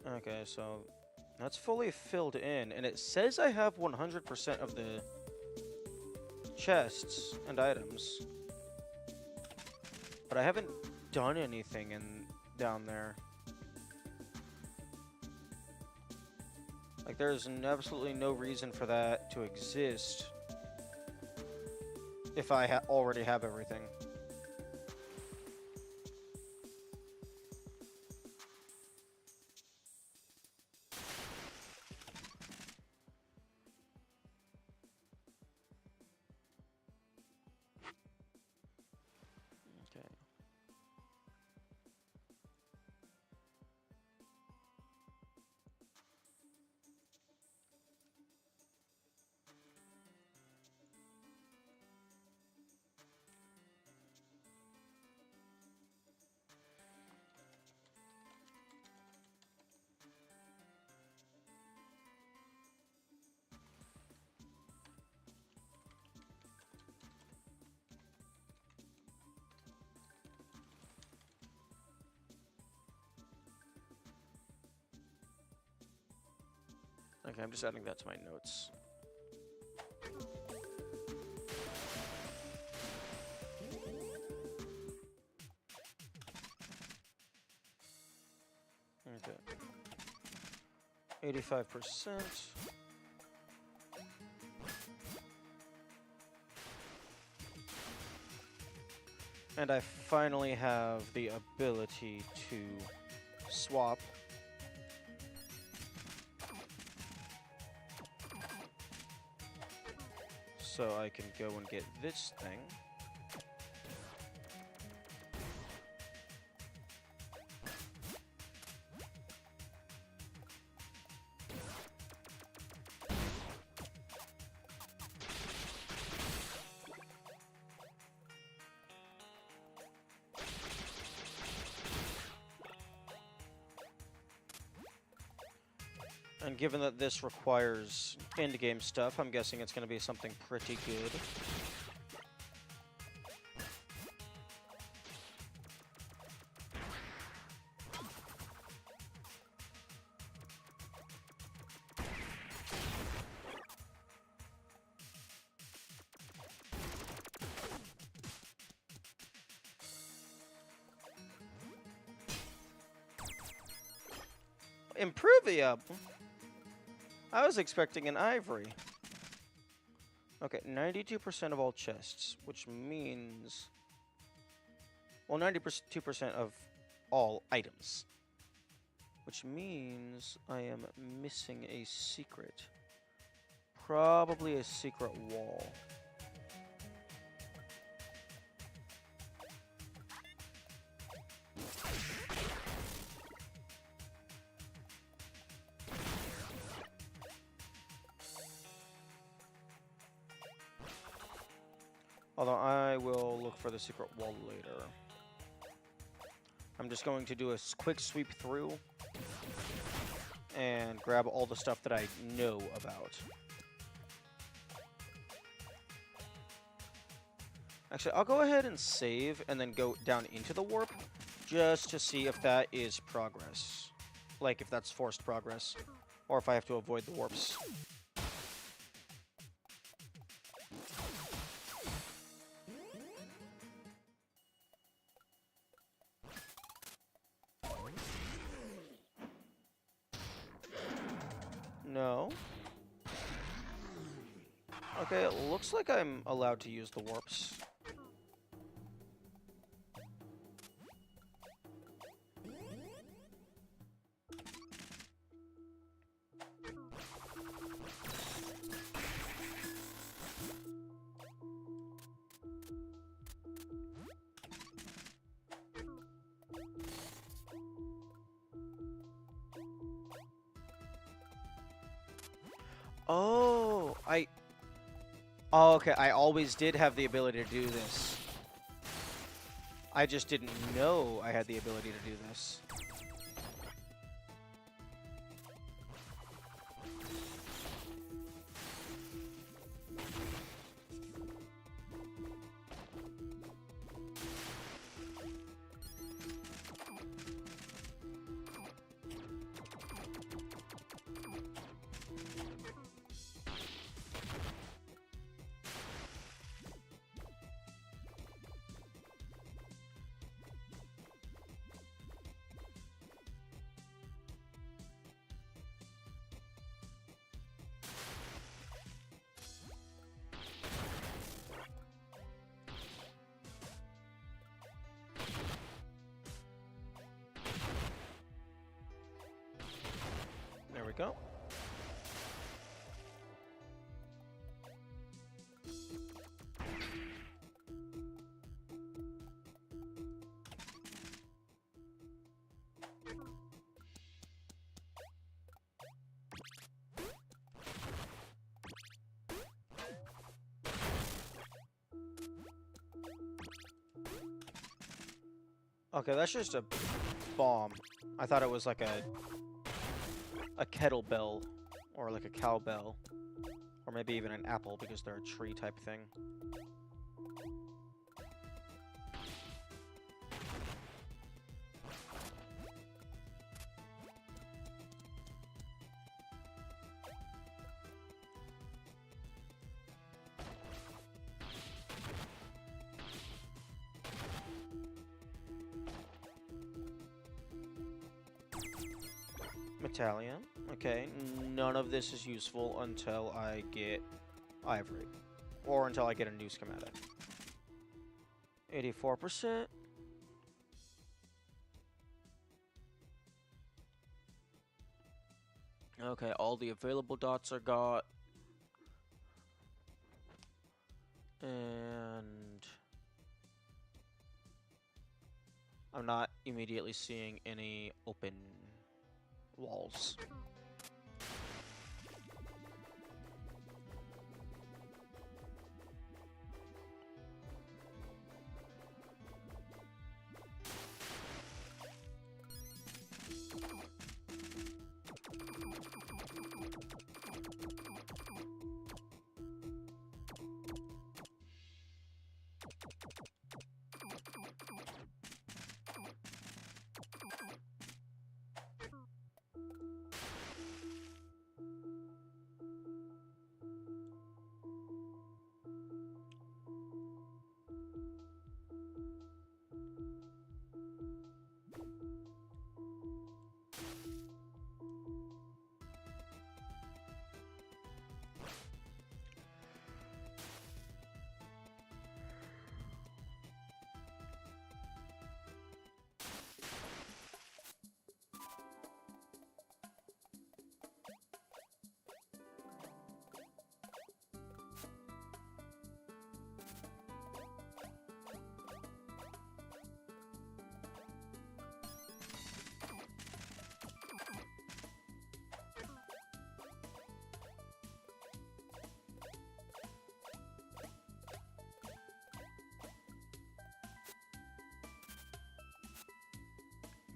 Okay, so that's fully filled in, and it says I have 100% of the chests and items, but I haven't done anything down there. Like, there's absolutely no reason for that to exist if I already have everything. Okay. Okay, I'm just adding that to my notes. Okay. 85%. And I finally have the ability to swap. So I can go and get this thing. And given that this requires end-game stuff, I'm guessing it's going to be something pretty good. Improvia! I was expecting an ivory. Okay, 92% of all chests, which means... Well, 92% of all items. Which means I am missing a secret. Probably a secret wall. Although I will look for the secret wall later. I'm just going to do a quick sweep through and grab all the stuff that I know about. Actually, I'll go ahead and save and then go down into the warp just to see if that is progress. Like, if that's forced progress, or if I have to avoid the warps. No. Okay, it looks like I'm allowed to use the warps. Oh, Oh, okay, I always did have the ability to do this. I just didn't know I had the ability to do this. There we go. Okay, that's just a bomb. I thought it was like a kettlebell, or like a cowbell, or maybe even an apple because they're a tree type thing. Battalion. Okay, none of this is useful until I get ivory. Or until I get a new schematic. 84%. Okay, all the available dots are got. And I'm not immediately seeing any open walls.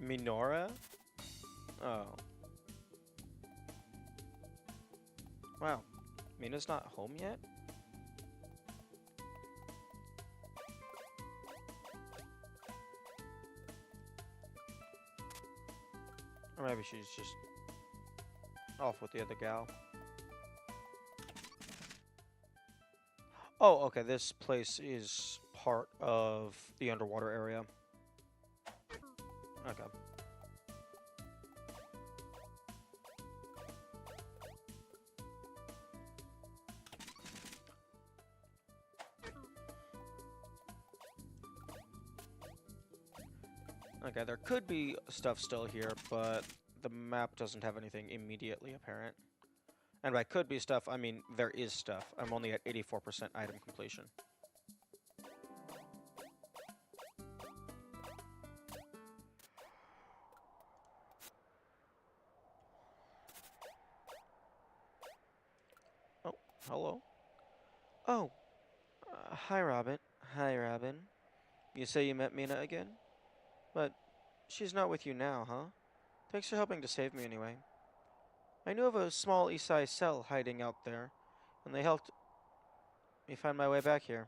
Minora? Oh. Wow. Mina's not home yet? Or maybe she's just off with the other gal. Oh, okay, this place is part of the underwater area. Okay. Okay, there could be stuff still here, but the map doesn't have anything immediately apparent. And by could be stuff, I mean there is stuff. I'm only at 84% item completion. Oh, hello. Oh, hi Robin. Hi Robin. You say you met Mina again? But she's not with you now, huh? Thanks for helping to save me anyway. I knew of a small Isai cell hiding out there, and they helped me find my way back here.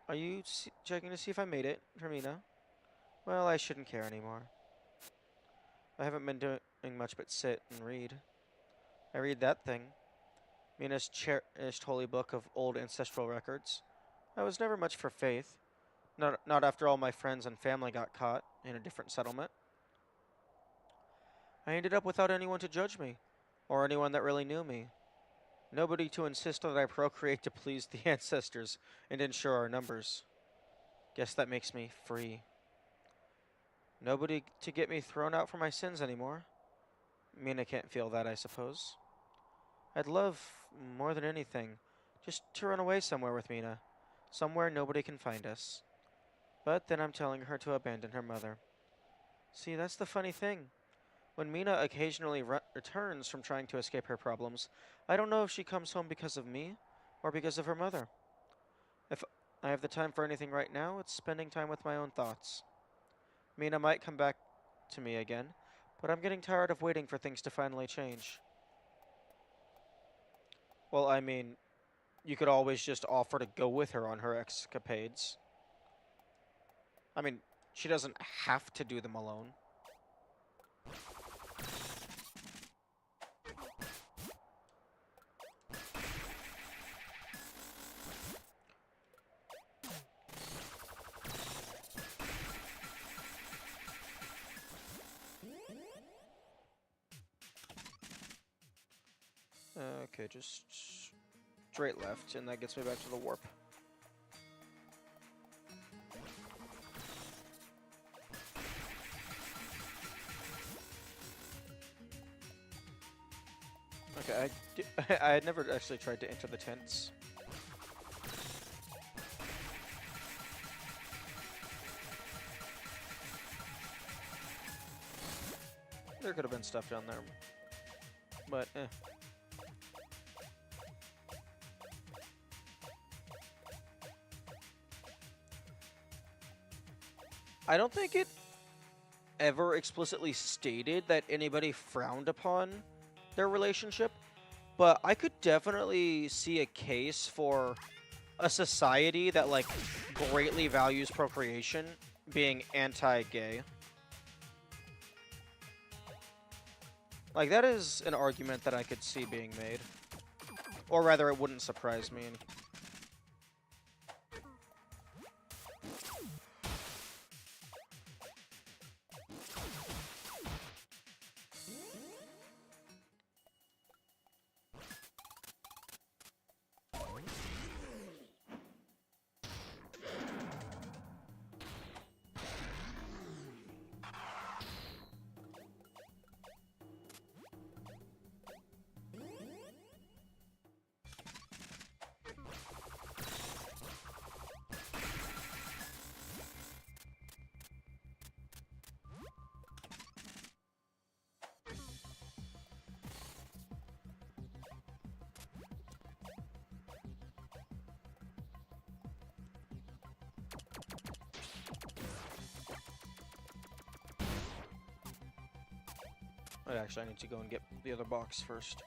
Are you checking to see if I made it, Hermina? Well, I shouldn't care anymore. I haven't been doing much but sit and read. I read that thing. Mina's cherished holy book of old ancestral records. I was never much for faith. Not after all my friends and family got caught in a different settlement. I ended up without anyone to judge me, or anyone that really knew me. Nobody to insist that I procreate to please the ancestors and ensure our numbers. Guess that makes me free. Nobody to get me thrown out for my sins anymore. Mina can't feel that, I suppose. I'd love, more than anything, just to run away somewhere with Mina. Somewhere nobody can find us. But then I'm telling her to abandon her mother. See, that's the funny thing. When Mina occasionally returns from trying to escape her problems, I don't know if she comes home because of me or because of her mother. If I have the time for anything right now, it's spending time with my own thoughts. Mina might come back to me again, but I'm getting tired of waiting for things to finally change. Well, I mean, you could always just offer to go with her on her escapades. I mean, she doesn't have to do them alone. Okay, just straight left, and that gets me back to the warp. Okay, I had never actually tried to enter the tents. There could have been stuff down there, but eh. I don't think it ever explicitly stated that anybody frowned upon their relationship, but I could definitely see a case for a society that, like, greatly values procreation being anti-gay. Like, that is an argument that I could see being made. Or rather, it wouldn't surprise me. Actually, I need to go and get the other box first.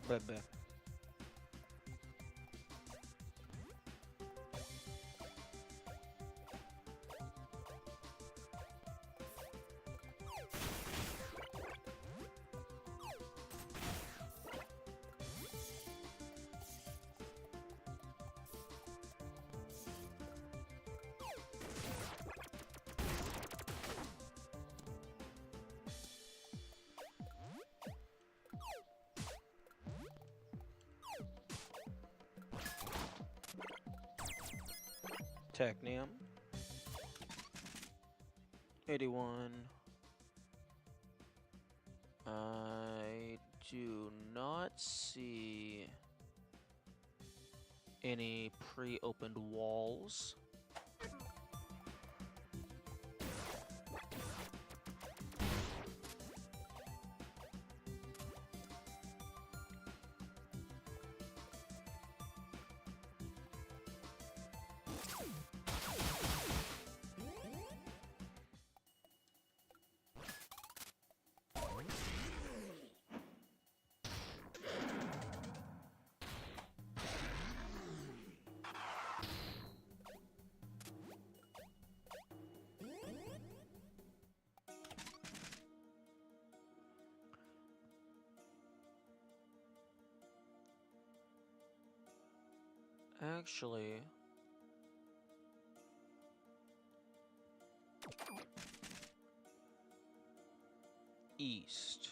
Bebe. Technium. 81. I do not see any pre-opened walls. Actually, east.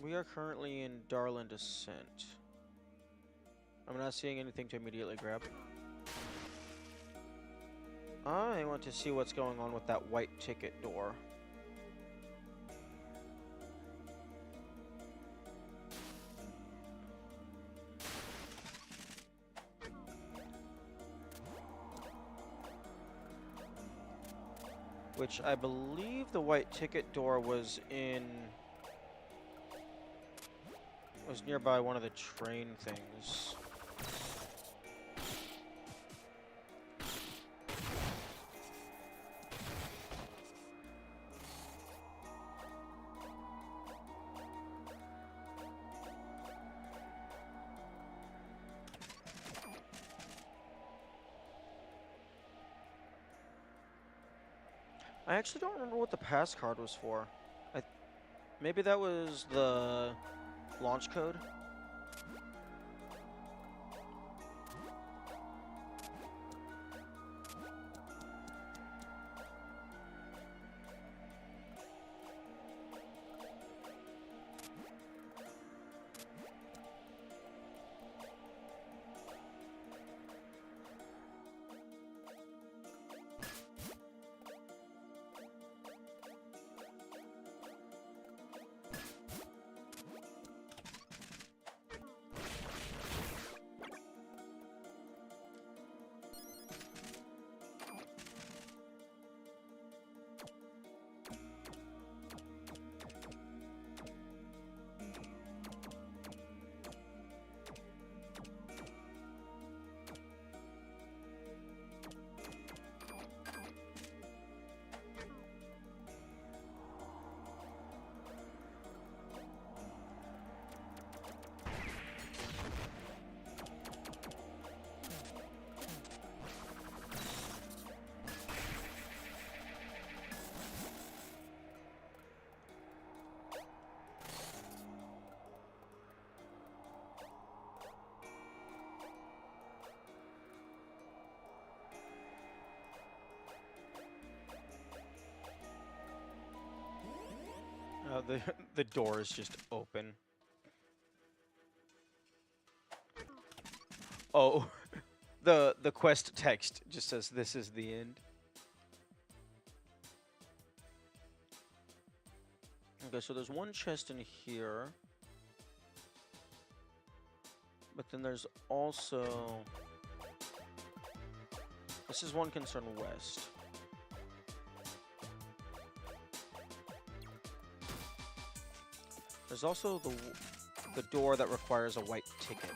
We are currently in Darland Ascent. I'm not seeing anything to immediately grab. I want to see what's going on with that white ticket door. Which I believe the white ticket door was nearby one of the train things. I actually don't remember what the pass card was for. Maybe that was the launch code? The door is just open. Oh, the quest text just says this is the end. Okay, so there's one chest in here. But then there's also This is one concern west. There's also the door that requires a white ticket.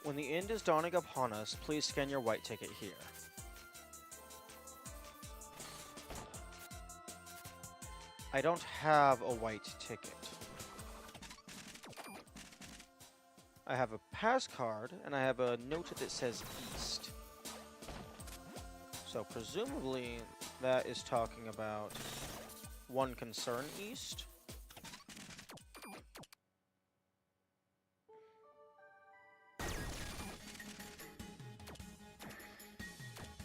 When the end is dawning upon us, please scan your white ticket here. I don't have a white ticket. I have a pass card, and I have a note that says East. So presumably that is talking about one concern East.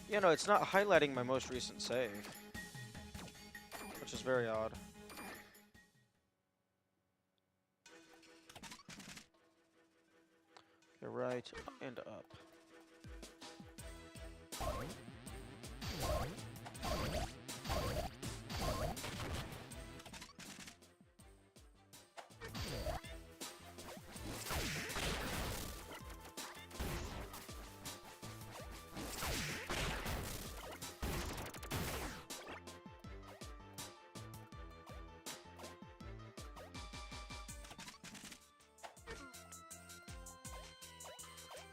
You know, it's not highlighting my most recent save, which is very odd. Okay, right and up.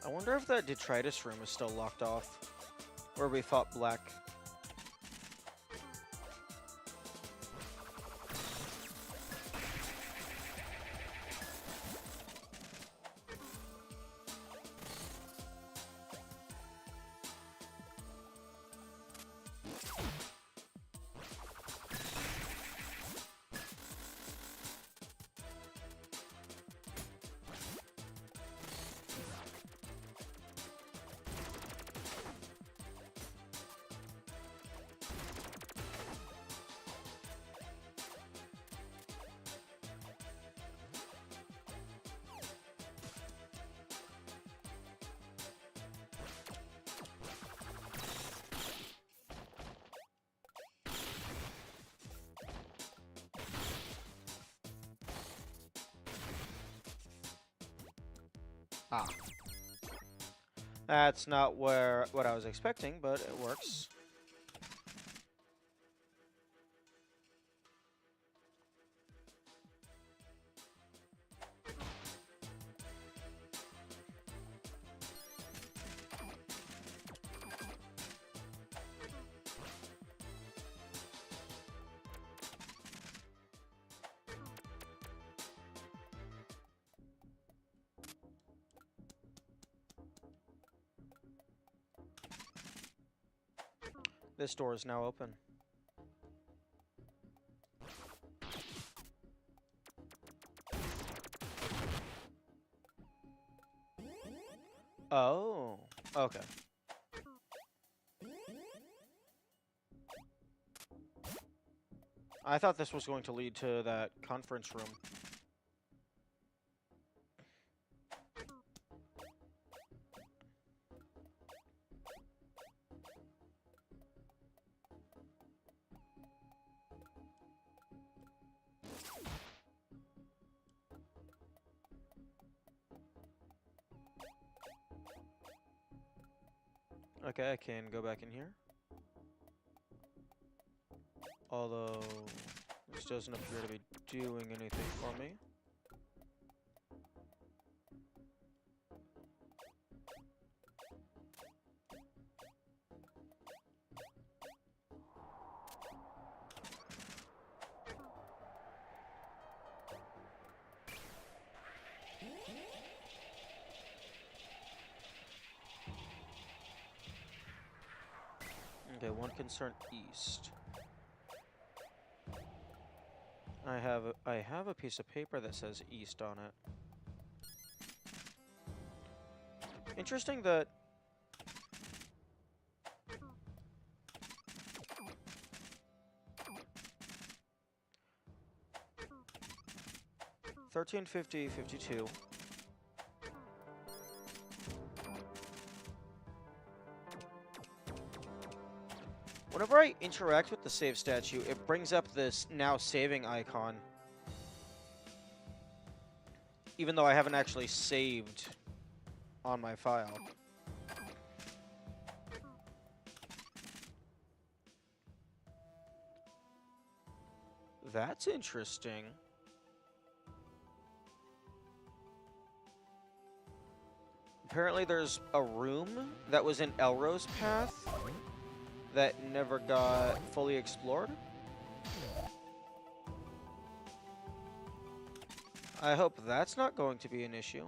I wonder if that detritus room is still locked off, where we fought Black. Ah. That's not what I was expecting, but it works. This door is now open. Oh, okay. I thought this was going to lead to that conference room. Okay, I can go back in here. Although, this doesn't appear to be doing anything for me. Okay, one concern east. I have a piece of paper that says east on it. Interesting that 1350-52. Whenever I interact with the save statue, it brings up this now saving icon. Even though I haven't actually saved on my file. That's interesting. Apparently there's a room that was in Elro's path that never got fully explored. I hope that's not going to be an issue.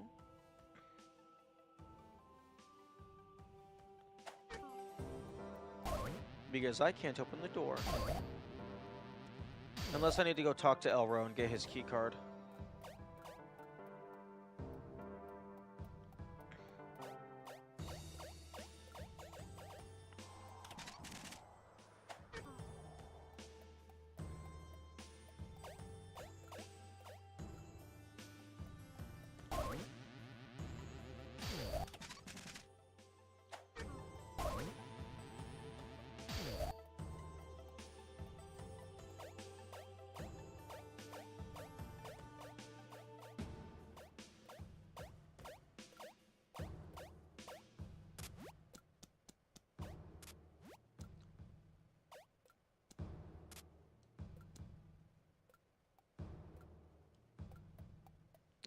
Because I can't open the door. Unless I need to go talk to Elro and get his key card.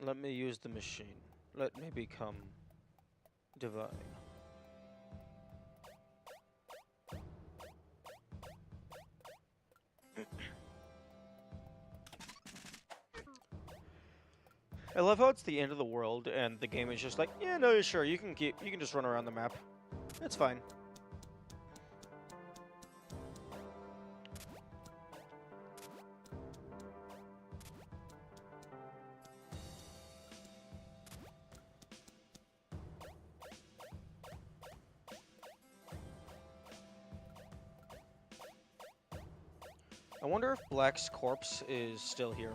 Let me use the machine. Let me become divine. I love how it's the end of the world and the game is just like, yeah, no, sure, you can just run around the map. It's fine. I wonder if Black's corpse is still here.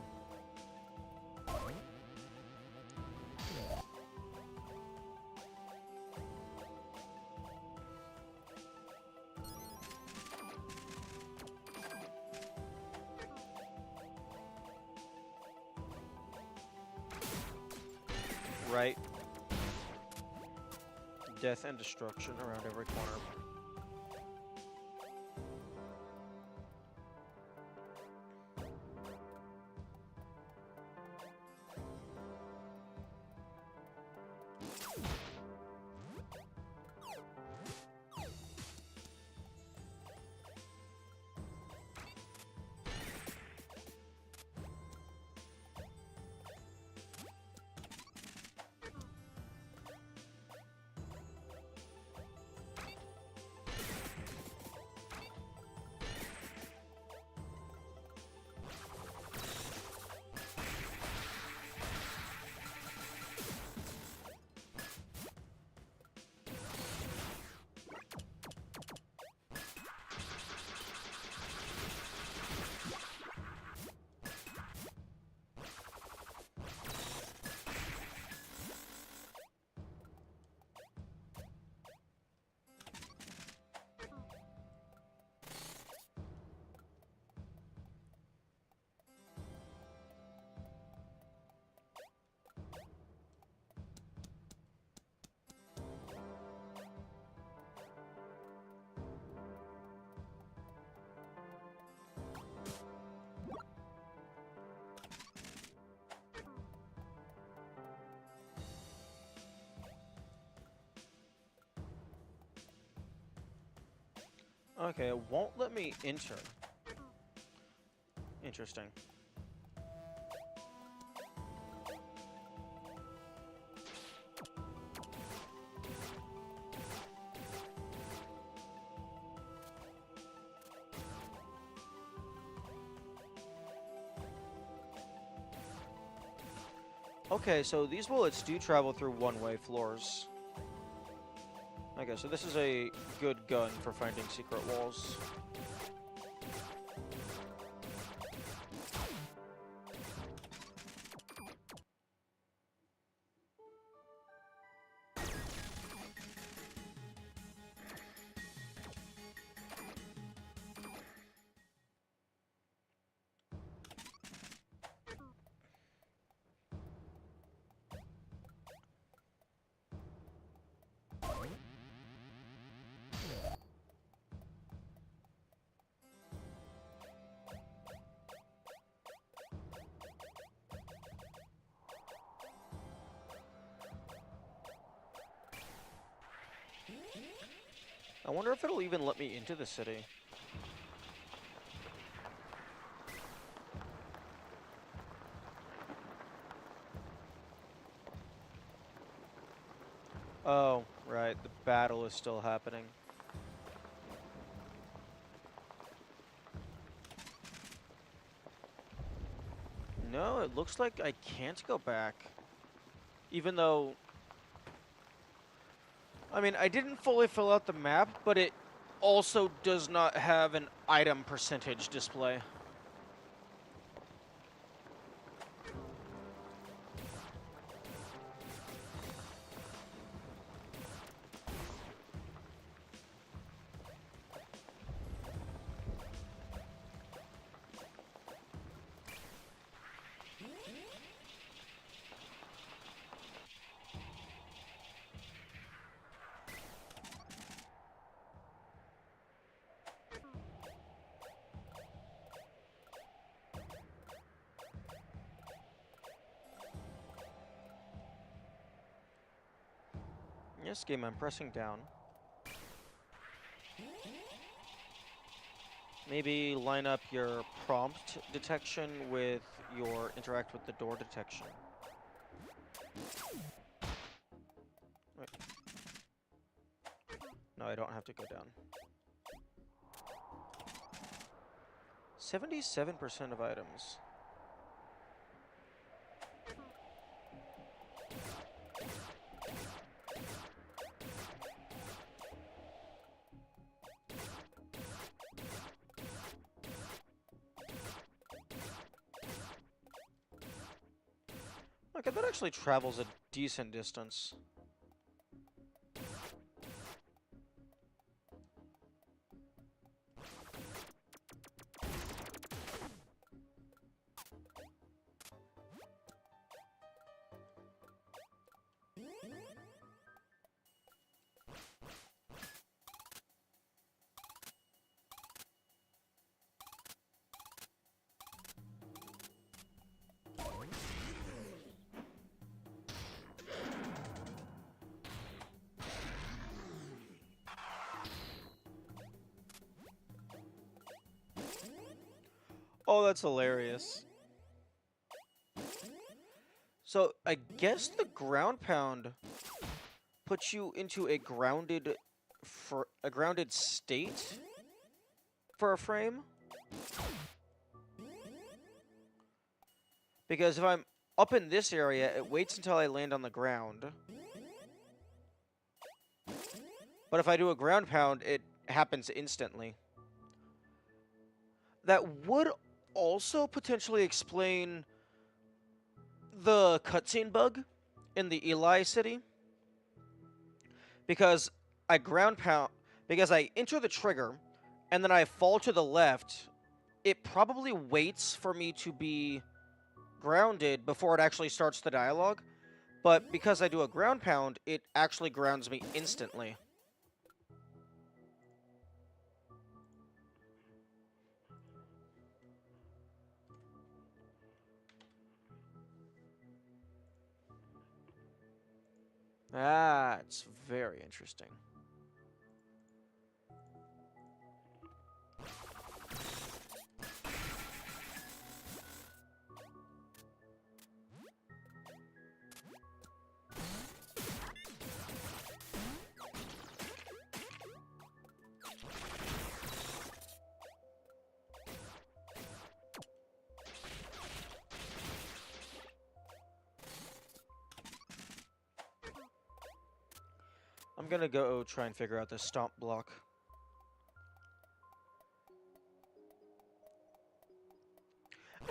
Right. death and destruction around every corner. Okay, it won't let me enter. Interesting. Okay, so these bullets do travel through one-way floors. Okay, so this is a good gun for finding secret walls. I wonder if it'll even let me into the city. Oh, right, the battle is still happening. No, it looks like I can't go back. Even though... I mean, I didn't fully fill out the map, but it also does not have an item percentage display. Yes, game, I'm pressing down. Maybe line up your prompt detection with your interact with the door detection. Wait. No, I don't have to go down. 77% of items. Okay, that actually travels a decent distance. Oh, that's hilarious. So, I guess the ground pound puts you into a grounded state for a frame. Because if I'm up in this area, it waits until I land on the ground. But if I do a ground pound, it happens instantly. That would also potentially explain the cutscene bug in the Eli city. Because I ground pound, because I enter the trigger, and then I fall to the left, it probably waits for me to be grounded before it actually starts the dialogue. But because I do a ground pound, it actually grounds me instantly. That's very interesting. I'm gonna go try and figure out this stomp block.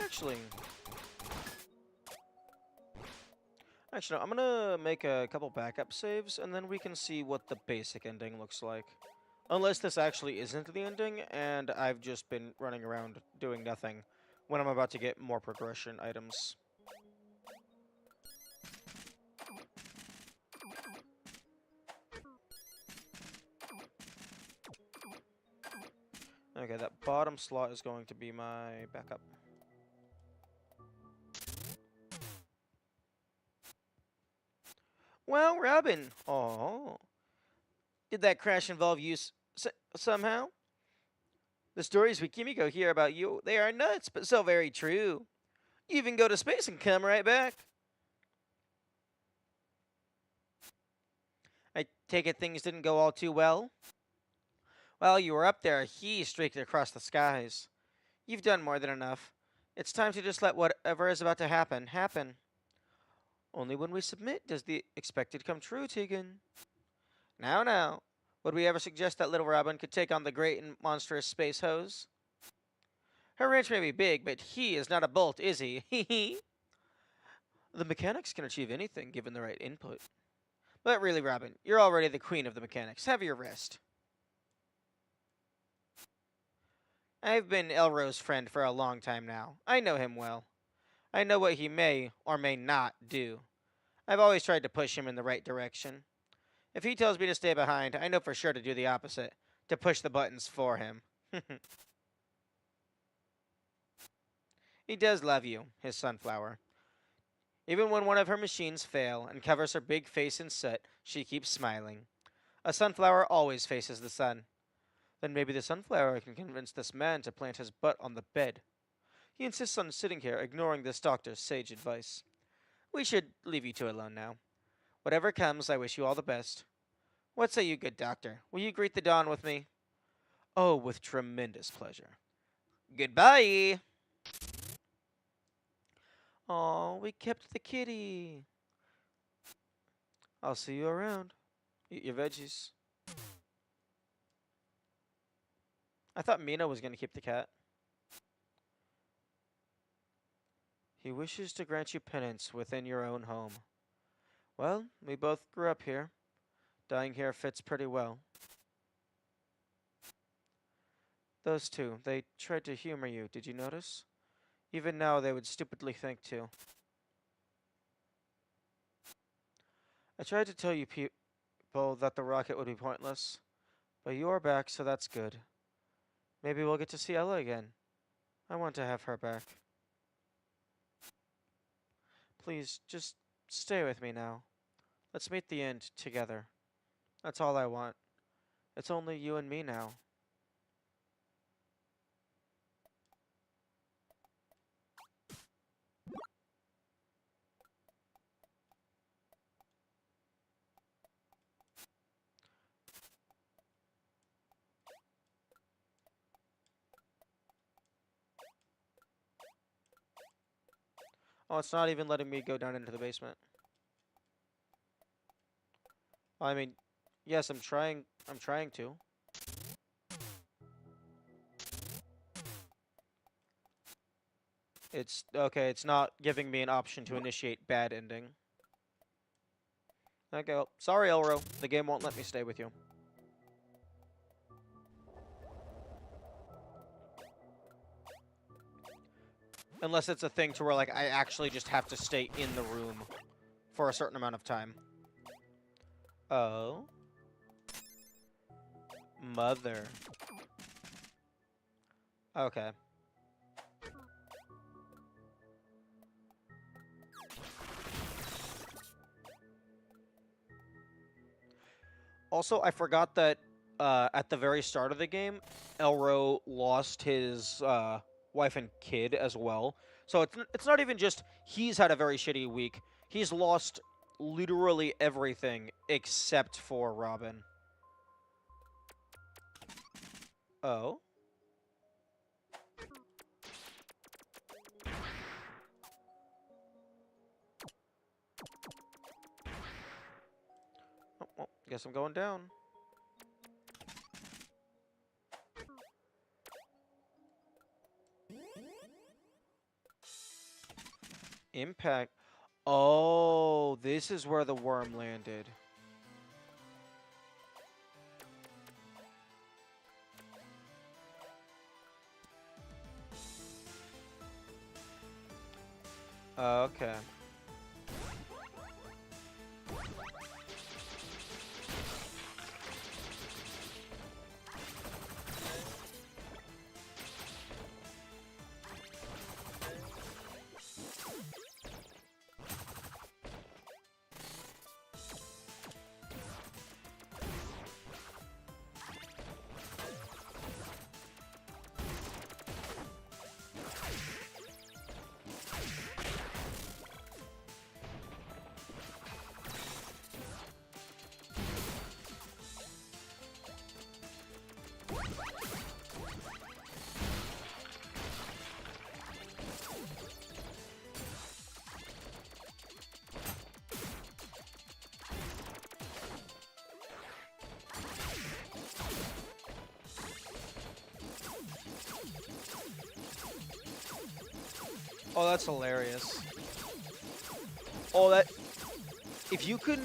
Actually, no, I'm gonna make a couple backup saves, and then we can see what the basic ending looks like. Unless this actually isn't the ending, and I've just been running around doing nothing when I'm about to get more progression items. Okay, that bottom slot is going to be my backup. Well, Robin. Oh. Did that crash involve you somehow? The stories we Kimiko hear about you, they are nuts, but so very true. You even go to space and come right back. I take it things didn't go all too well? While you were up there, he streaked across the skies. You've done more than enough. It's time to just let whatever is about to happen, happen. Only when we submit does the expected come true, Tegan. Now. Would we ever suggest that little Robin could take on the great and monstrous space hose? Her wrench may be big, but he is not a bolt, is he? Hee. The mechanics can achieve anything given the right input. But really, Robin, you're already the queen of the mechanics. Have your rest. I've been Elro's friend for a long time now. I know him well. I know what he may or may not do. I've always tried to push him in the right direction. If he tells me to stay behind, I know for sure to do the opposite, to push the buttons for him. He does love you, his sunflower. Even when one of her machines fail and covers her big face in soot, she keeps smiling. A sunflower always faces the sun. Then maybe the sunflower can convince this man to plant his butt on the bed. He insists on sitting here, ignoring this doctor's sage advice. We should leave you two alone now. Whatever comes, I wish you all the best. What say you, good doctor? Will you greet the dawn with me? Oh, with tremendous pleasure. Goodbye! Oh, we kept the kitty. I'll see you around. Eat your veggies. I thought Mina was going to keep the cat. He wishes to grant you penance within your own home. Well, we both grew up here. Dying here fits pretty well. Those two, they tried to humor you, did you notice? Even now they would stupidly think to. I tried to tell you people that the rocket would be pointless, but you are back, so that's good. Maybe we'll get to see Ella again. I want to have her back. Please, just stay with me now. Let's meet the end together. That's all I want. It's only you and me now. Oh, it's not even letting me go down into the basement. I mean, yes, I'm trying to. It's okay, it's not giving me an option to initiate bad ending. Okay, well, sorry, Elro. The game won't let me stay with you. Unless it's a thing to where, like, I actually just have to stay in the room for a certain amount of time. Oh. Mother. Okay. Also, I forgot that at the very start of the game, Elro lost his wife and kid as well. So it's not even just he's had a very shitty week. He's lost literally everything except for Robin. Oh. Oh, well, guess I'm going down. Impact. Oh, this is where the worm landed. Okay. Oh, that's hilarious. Oh, that... If you can...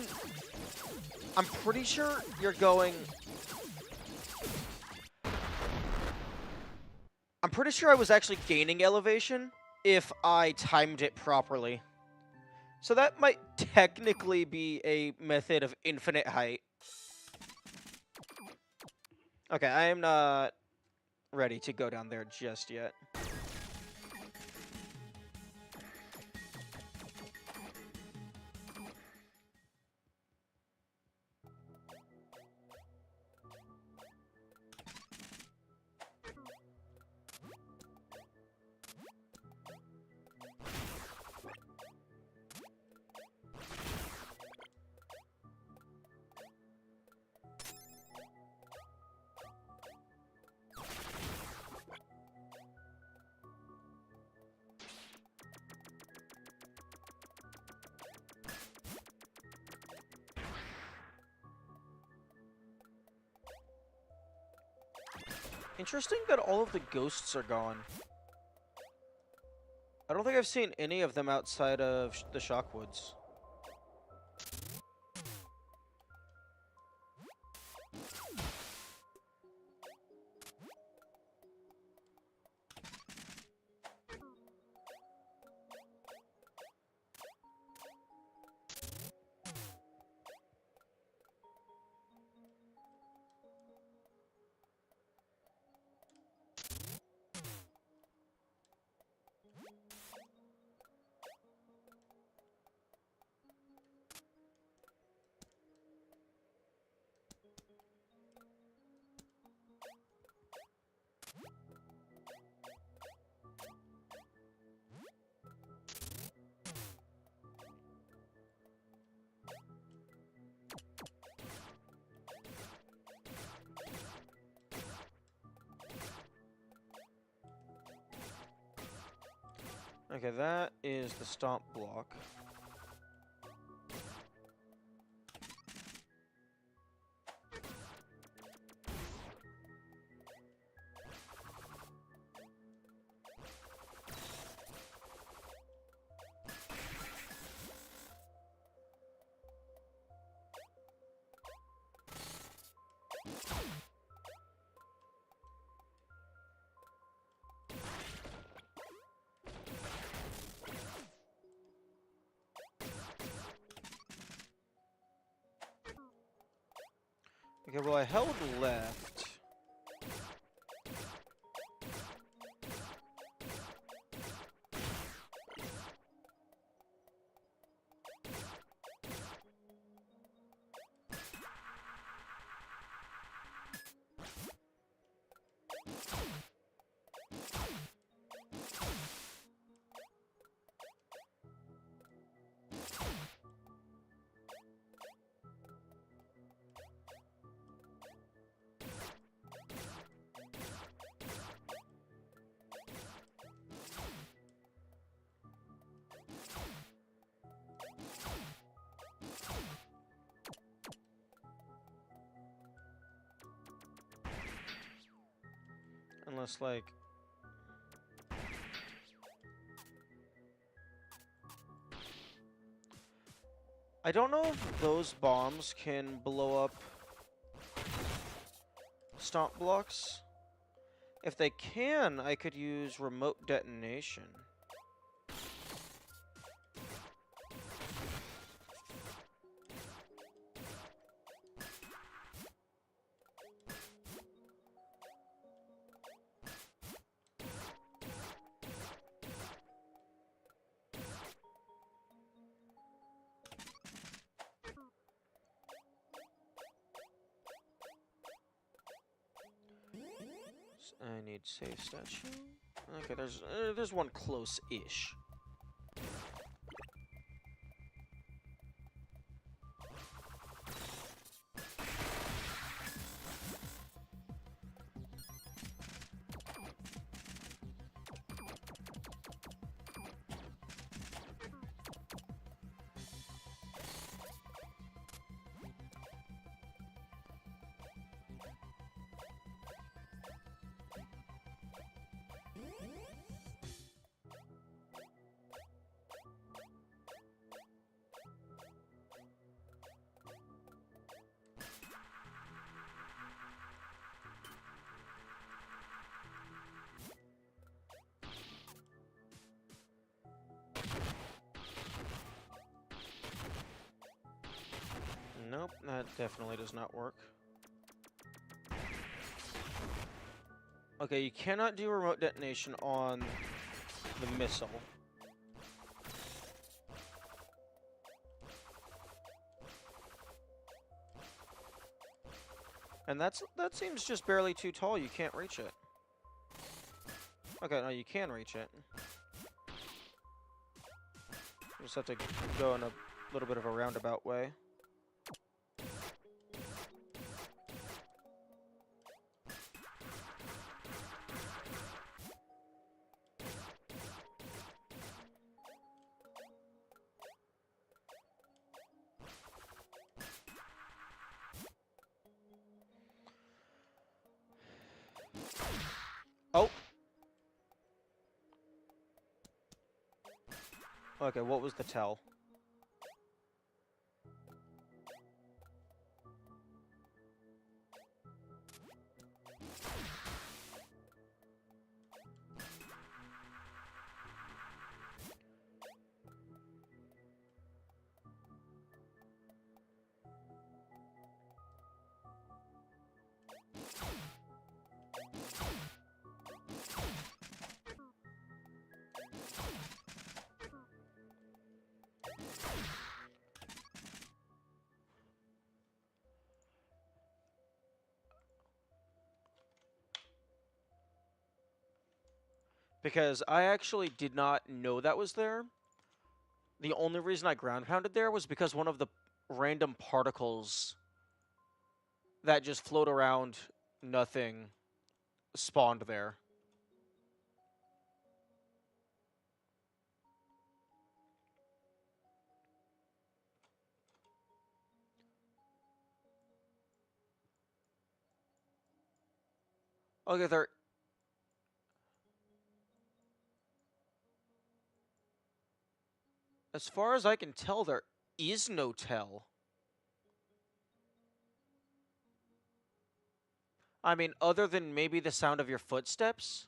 I'm pretty sure you're going... I'm pretty sure I was actually gaining elevation if I timed it properly. So that might technically be a method of infinite height. Okay, I am not ready to go down there just yet. Interesting that all of the ghosts are gone. I don't think I've seen any of them outside of the Shockwoods. Okay, that is the stomp block. Okay, well, I held left. Unless, like... I don't know if those bombs can blow up stomp blocks. If they can, I could use remote detonation. I need save statue. Okay, there's one close-ish. Nope, that definitely does not work. Okay, you cannot do remote detonation on the missile. And that seems just barely too tall. You can't reach it. Okay, no, you can reach it. You just have to go in a little bit of a roundabout way. Oh! Okay, what was the tell? Because I actually did not know that was there. The only reason I ground pounded there was because one of the random particles that just float around nothing, spawned there. Okay, there... As far as I can tell, there is no tell. I mean, other than maybe the sound of your footsteps?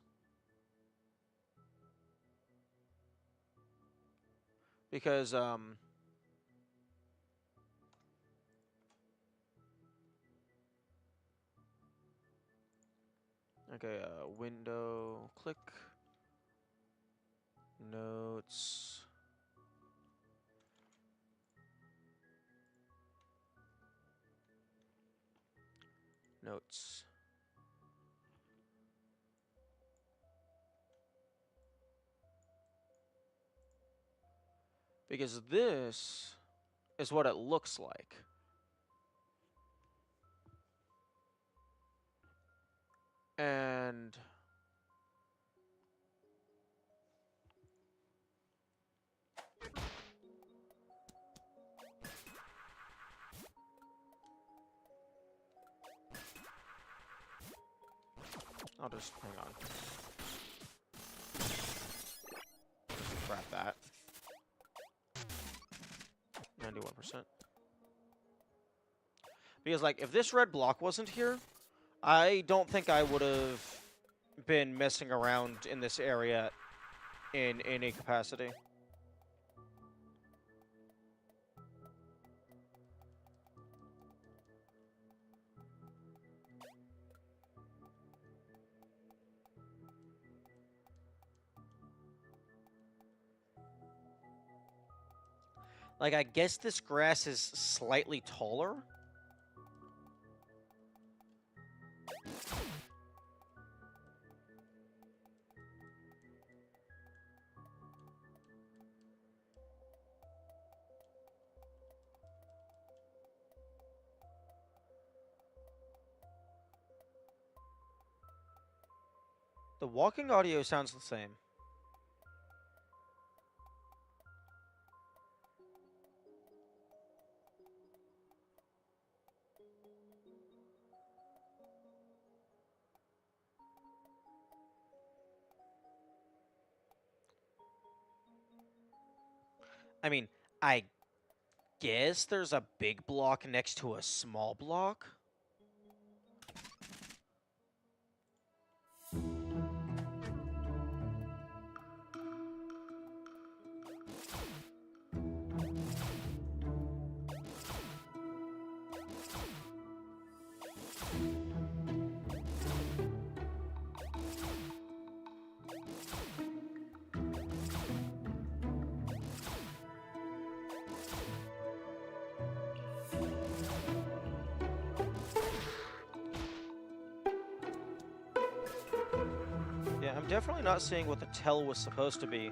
Because, okay, window, click. Notes. Notes. Because this is what it looks like. And... I'll just, hang on. Grab that. 91%. Because, like, if this red block wasn't here, I don't think I would have been messing around in this area in any capacity. Like, I guess this grass is slightly taller. The walking audio sounds the same. I mean, I guess there's a big block next to a small block. Yeah, I'm definitely not seeing what the tell was supposed to be,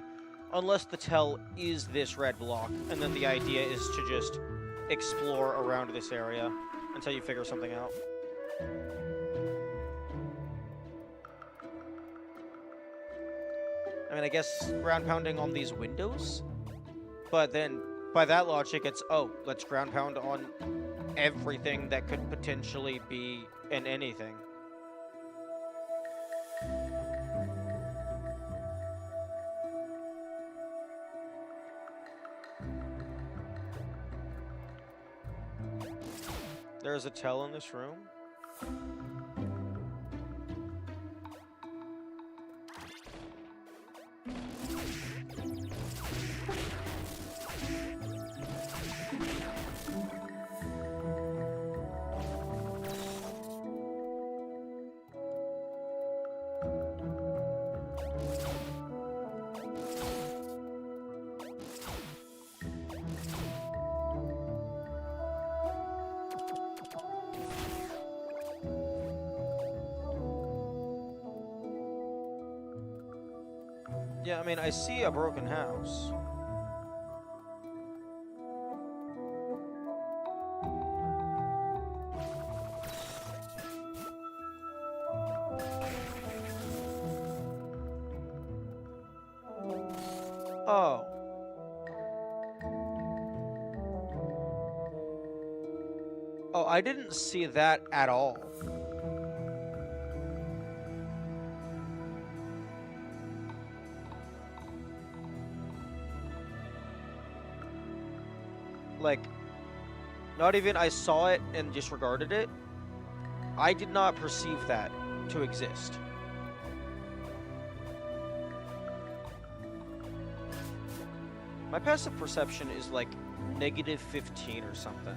unless the tell is this red block, and then the idea is to just explore around this area until you figure something out. I mean, I guess ground pounding on these windows, but then by that logic, it's, oh, let's ground pound on everything that could potentially be in anything. There's a tell in this room. Yeah, I mean, I see a broken house. Oh. Oh, I didn't see that at all. Like, not even I saw it and disregarded it. I did not perceive that to exist. My passive perception is like -15 or something.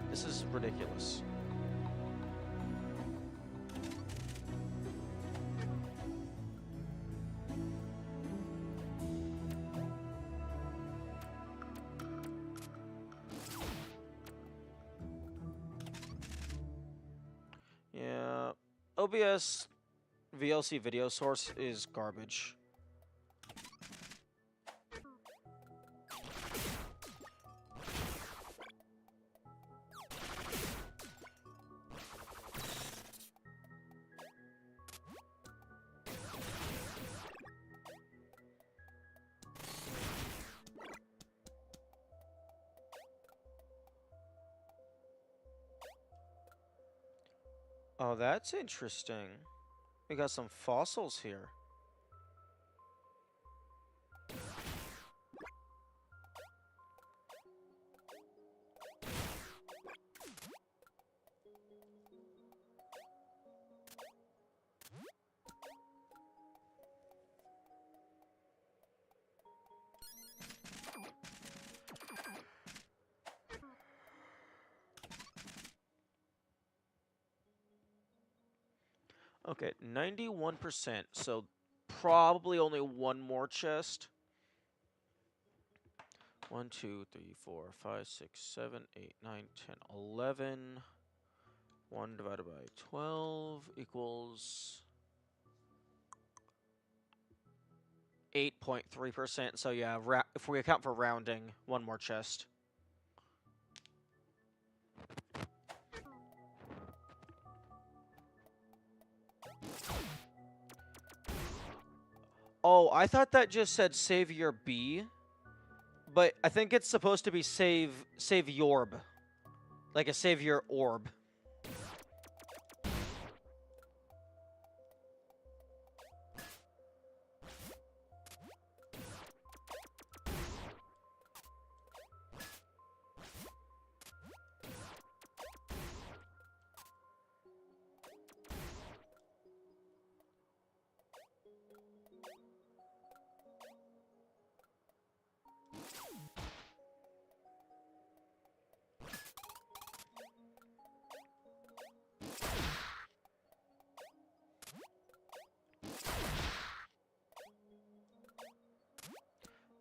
This is ridiculous. Yeah, OBS VLC video source is garbage. Oh, that's interesting. We got some fossils here. Okay, 91%, so probably only one more chest. 1, 2, 3, 4, 5, 6, 7, 8, 9, 10, 11. 1 divided by 12 equals 8.3%. So yeah, if we account for rounding, one more chest. Oh, I thought that just said Savior B, but I think it's supposed to be save Yorb, like a Savior Orb.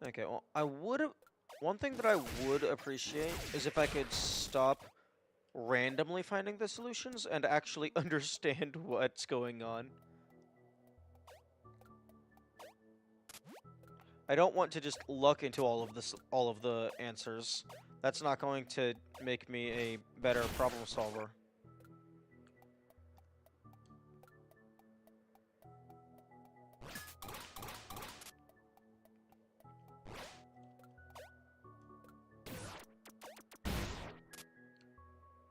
Okay, well, one thing that I would appreciate is if I could stop randomly finding the solutions and actually understand what's going on. I don't want to just luck into all of the answers. That's not going to make me a better problem solver.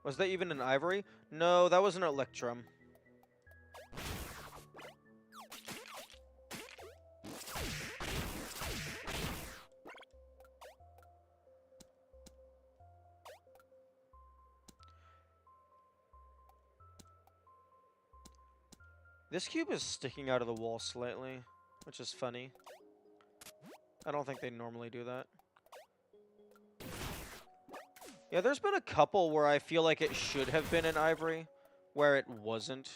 Was that even an ivory? No, that was an electrum. This cube is sticking out of the wall slightly, which is funny. I don't think they normally do that. Yeah, there's been a couple where I feel like it should have been an ivory, where it wasn't.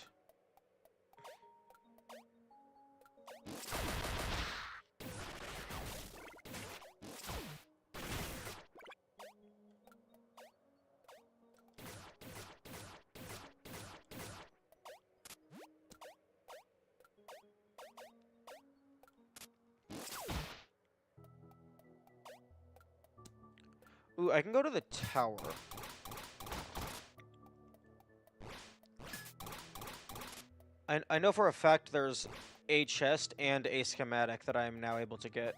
Ooh, I can go to the tower. I know for a fact there's a chest and a schematic that I am now able to get.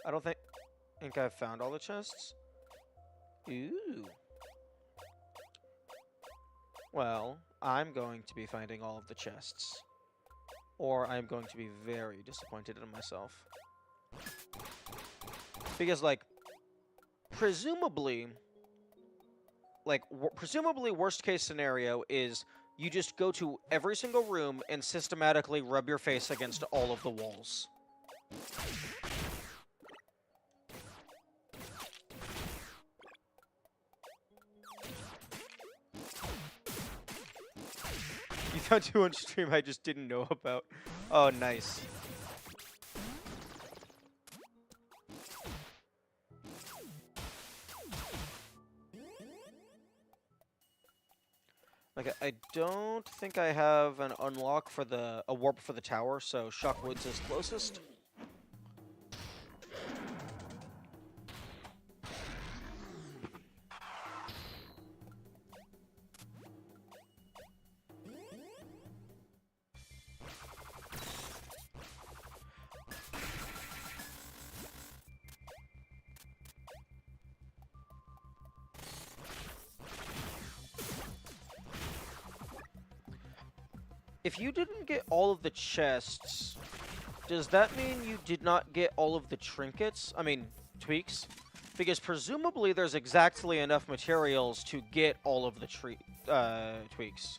I don't think I've found all the chests. Ooh. Well, I'm going to be finding all of the chests. Or I'm going to be very disappointed in myself. Because, like, presumably, worst case scenario is you just go to every single room and systematically rub your face against all of the walls. You found two on stream I just didn't know about. Oh, nice. Okay, I don't think I have an unlock for a warp for the tower, so Shockwoods is closest. If you didn't get all of the chests, does that mean you did not get all of the trinkets? I mean, tweaks? Because presumably there's exactly enough materials to get all of the tweaks.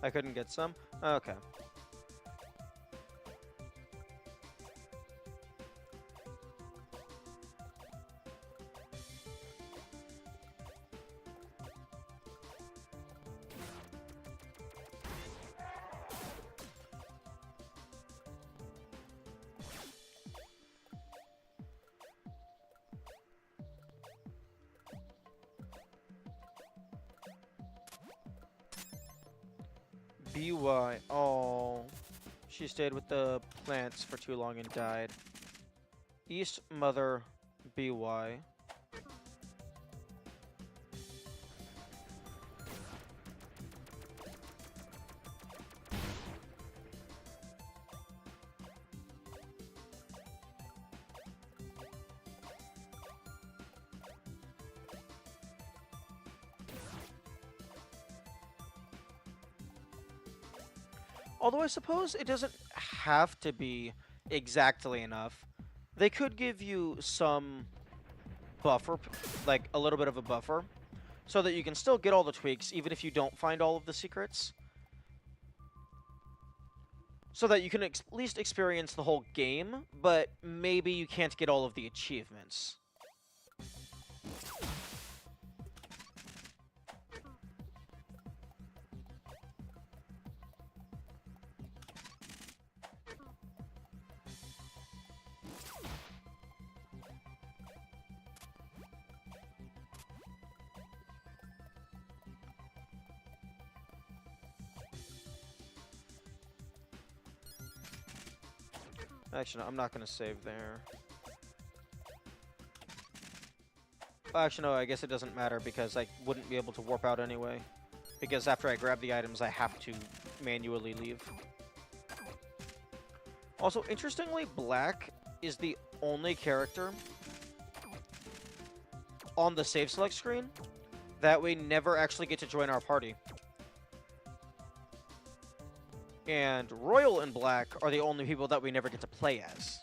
I couldn't get some? Okay. BY. Oh. She stayed with the plants for too long and died. East Mother BY. Although I suppose it doesn't have to be exactly enough. They could give you some buffer, like a little bit of a buffer, so that you can still get all the tweaks even if you don't find all of the secrets. So that you can at least experience the whole game, but maybe you can't get all of the achievements. Actually, no, I'm not going to save there. Actually, no, I guess it doesn't matter because I wouldn't be able to warp out anyway. Because after I grab the items, I have to manually leave. Also, interestingly, Black is the only character on the save select screen that we never actually get to join our party. And Royal and Black are the only people that we never get to play as.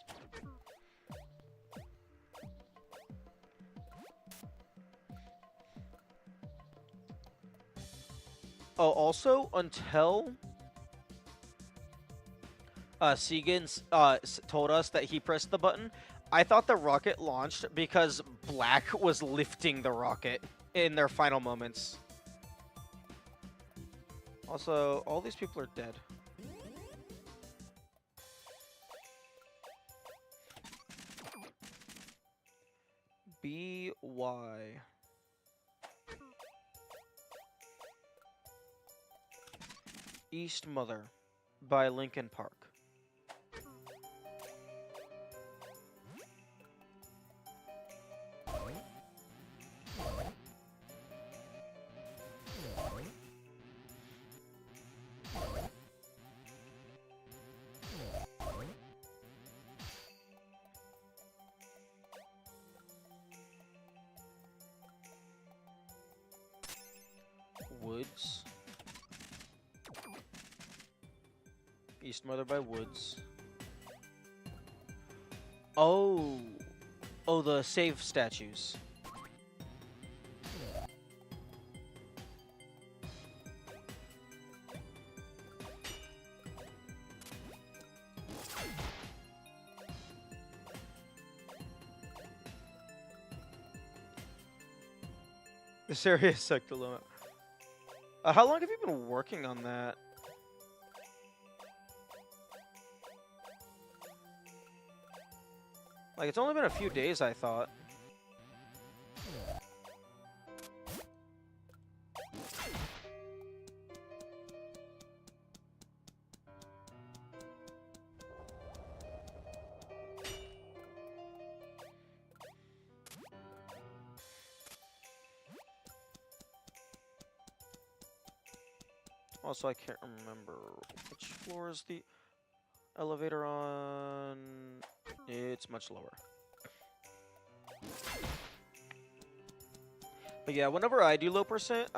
Oh, also, until Segan told us that he pressed the button, I thought the rocket launched because Black was lifting the rocket in their final moments. Also, all these people are dead. BY. East Mother by Lincoln Park. woods. East Mother by woods. Oh. Oh, the save statues. This area is sector limit. How long have you been working on that? Like, it's only been a few days, I thought. Also, I can't remember which floor is the elevator on. It's much lower. But yeah, whenever I do low percent,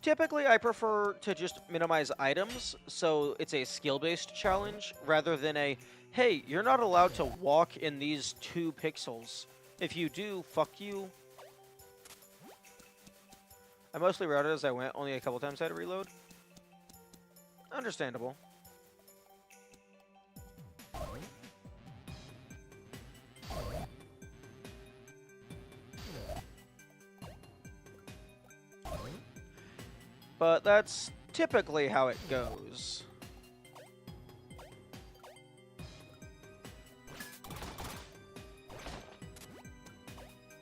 typically I prefer to just minimize items, so it's a skill-based challenge rather than a, hey, you're not allowed to walk in these 2 pixels. If you do, fuck you. I mostly routed as I went, only a couple times I had to reload. Understandable. But that's typically how it goes.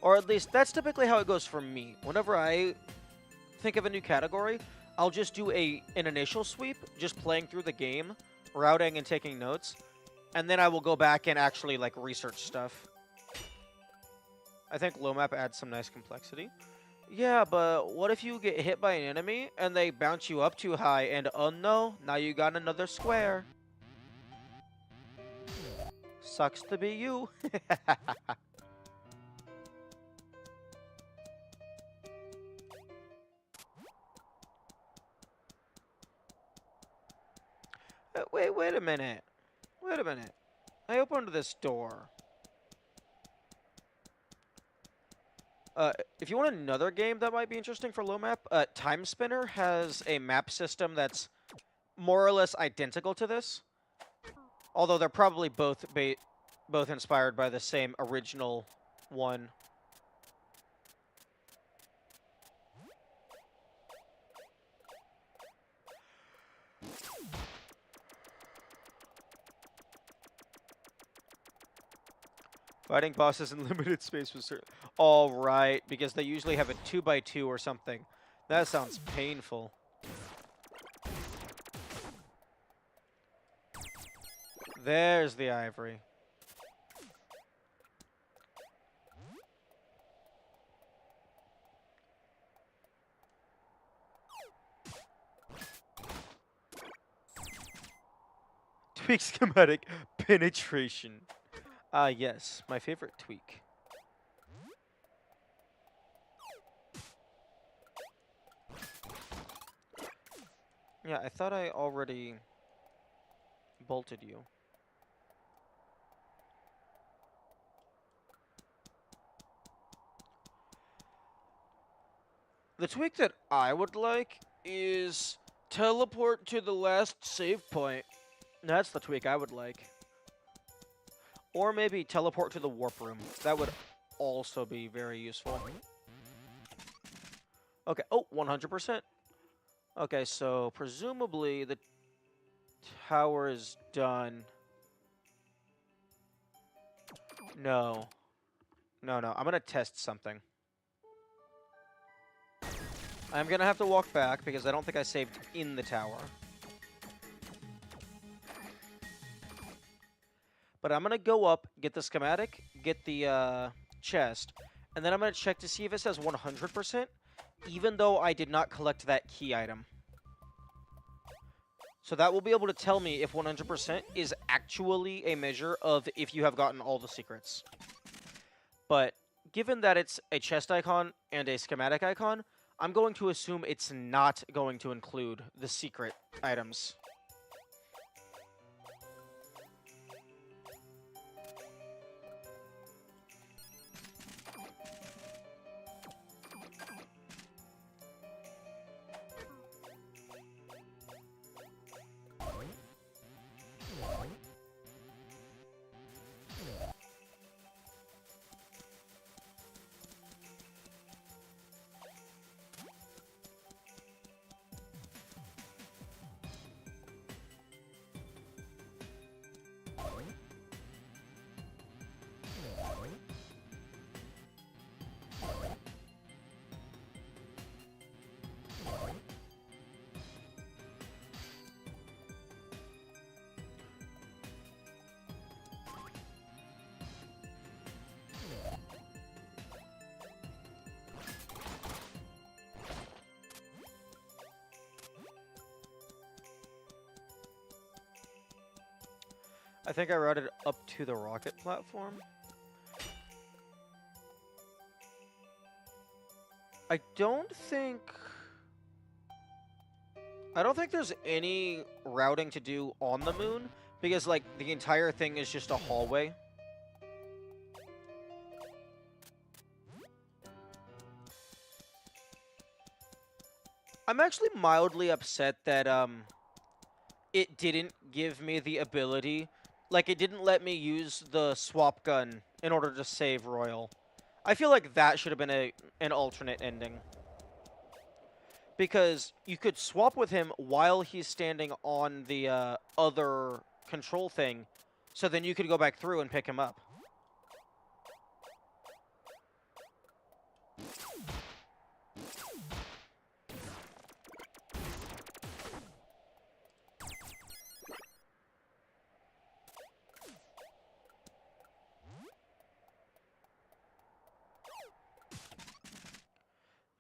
Or at least, that's typically how it goes for me. Whenever I think of a new category, I'll just do an initial sweep, just playing through the game, routing and taking notes, and then I will go back and actually, like, research stuff. I think low map adds some nice complexity. Yeah, but what if you get hit by an enemy and they bounce you up too high and oh no, now you got another square. Sucks to be you. Wait a minute. Wait a minute. I opened this door. If you want another game that might be interesting for low map, Time Spinner has a map system that's more or less identical to this. Although they're probably both inspired by the same original one. Fighting bosses in limited space was certain. All right, because they usually have a 2x2 or something. That sounds painful. There's the ivory. Tweak schematic penetration. Yes, my favorite tweak. Yeah, I thought I already bolted you. The tweak that I would like is teleport to the last save point. That's the tweak I would like. Or maybe teleport to the warp room. That would also be very useful. Okay, oh, 100%. Okay, so presumably the tower is done. No. No, I'm going to test something. I'm going to have to walk back because I don't think I saved in the tower. But I'm going to go up, get the schematic, get the chest, and then I'm going to check to see if it says 100%, even though I did not collect that key item. So that will be able to tell me if 100% is actually a measure of if you have gotten all the secrets. But given that it's a chest icon and a schematic icon, I'm going to assume it's not going to include the secret items. I think I routed up to the rocket platform. I don't think there's any routing to do on the moon, because, like, the entire thing is just a hallway. I'm actually mildly upset that, it didn't give me the ability. Like, it didn't let me use the swap gun in order to save Royal. I feel like that should have been an alternate ending. Because you could swap with him while he's standing on the other control thing, so then you could go back through and pick him up.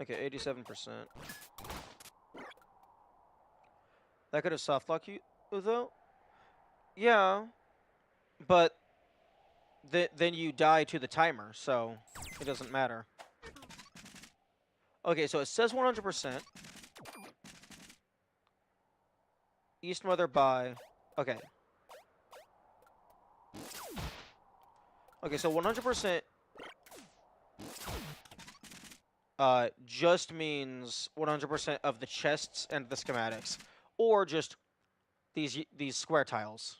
Okay, 87%. That could have softlocked you, though? Yeah, but then you die to the timer, so it doesn't matter. Okay, so it says 100%. East Mother by... Okay. Okay, so 100% just means 100% of the chests and the schematics, or just these square tiles.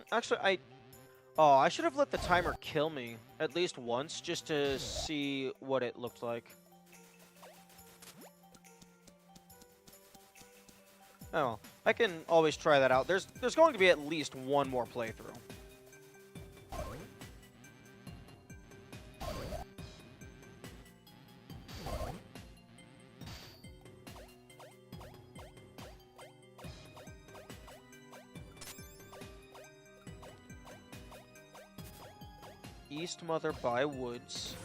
Actually, I should have let the timer kill me at least once just to see what it looked like. Oh, well, I can always try that out. There's going to be at least one more playthrough. East Mother by Woods.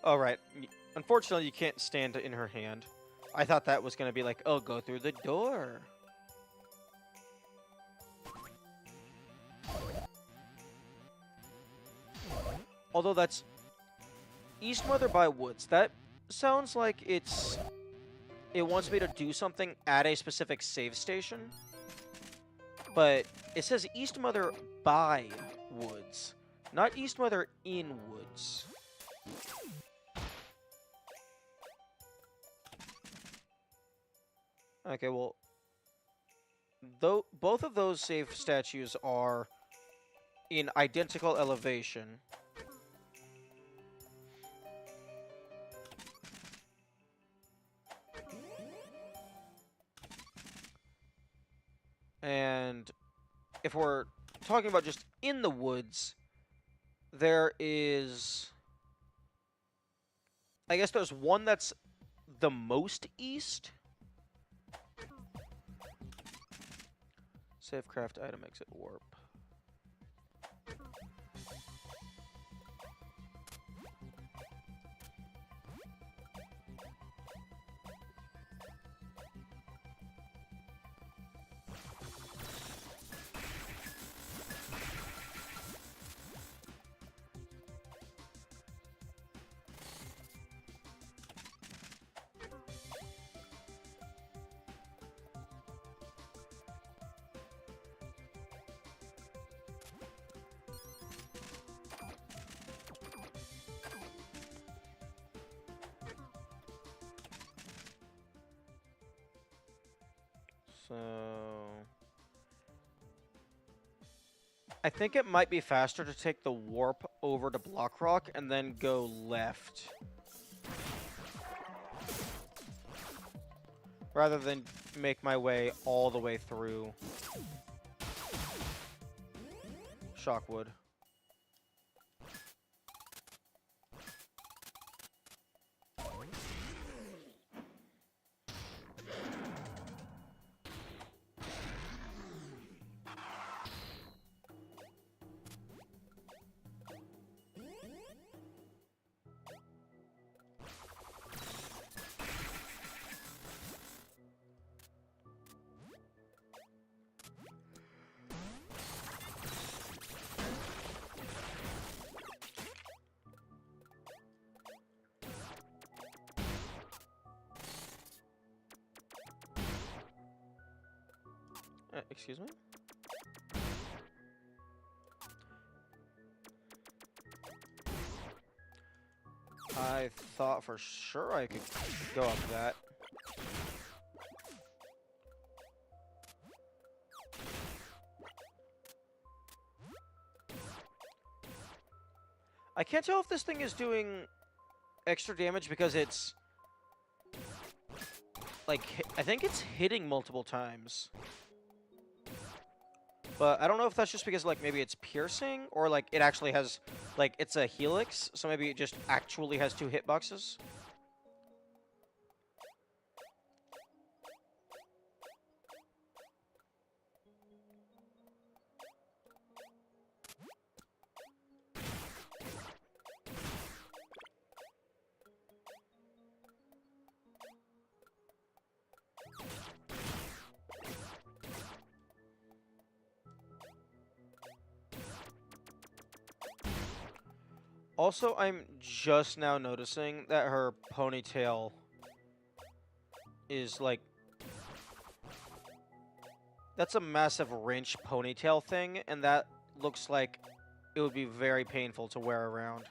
Oh, right. Unfortunately, you can't stand in her hand. I thought that was going to be like, oh, go through the door. Although that's East Mother by Woods. That sounds like it wants me to do something at a specific save station. But it says East Mother by Woods, not East Mother in Woods. Okay, well, both of those save statues are in identical elevation. And if we're talking about just in the woods, there is... I guess there's one that's the most east. Save craft item, exit warp. So... I think it might be faster to take the warp over to Block Rock and then go left. Rather than make my way all the way through Shockwood. Excuse me? I thought for sure I could go up that. I can't tell if this thing is doing extra damage because it's... like, I think it's hitting multiple times. But I don't know if that's just because, like, maybe it's piercing, or, like, it actually has, like, it's a helix, so maybe it just actually has 2 hitboxes. Also, I'm just now noticing that her ponytail is, like... that's a massive wrench ponytail thing, and that looks like it would be very painful to wear around.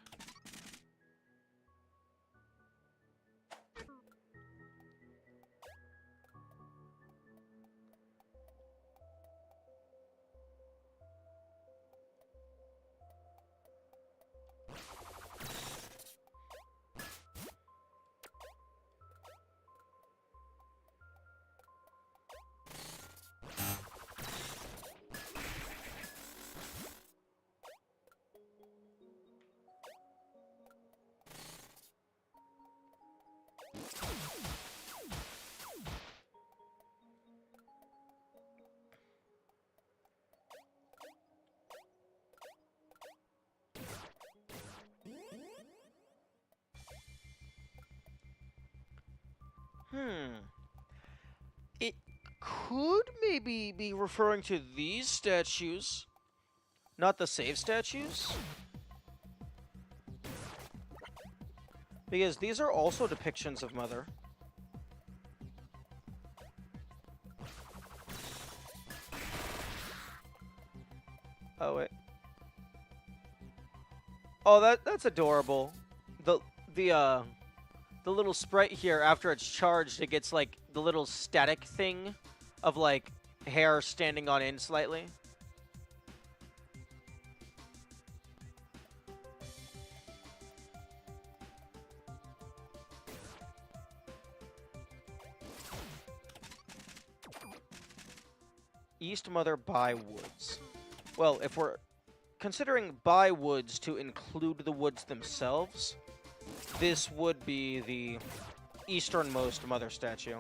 It could maybe be referring to these statues, not the save statues. Because these are also depictions of Mother. Oh, wait. Oh, that's adorable. The little sprite here, after it's charged, it gets, like, the little static thing of, like, hair standing on end slightly. East Mother by woods. Well, if we're considering by woods to include the woods themselves, this would be the easternmost mother statue.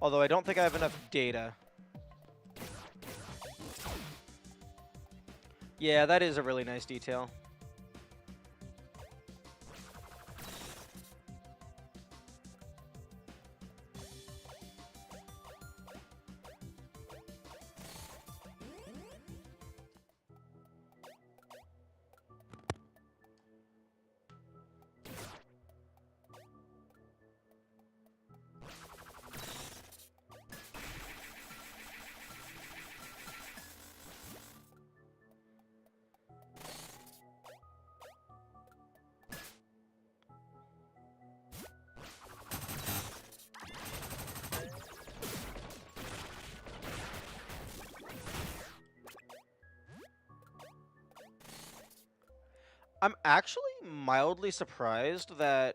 Although I don't think I have enough data. Yeah, that is a really nice detail. I'm actually mildly surprised that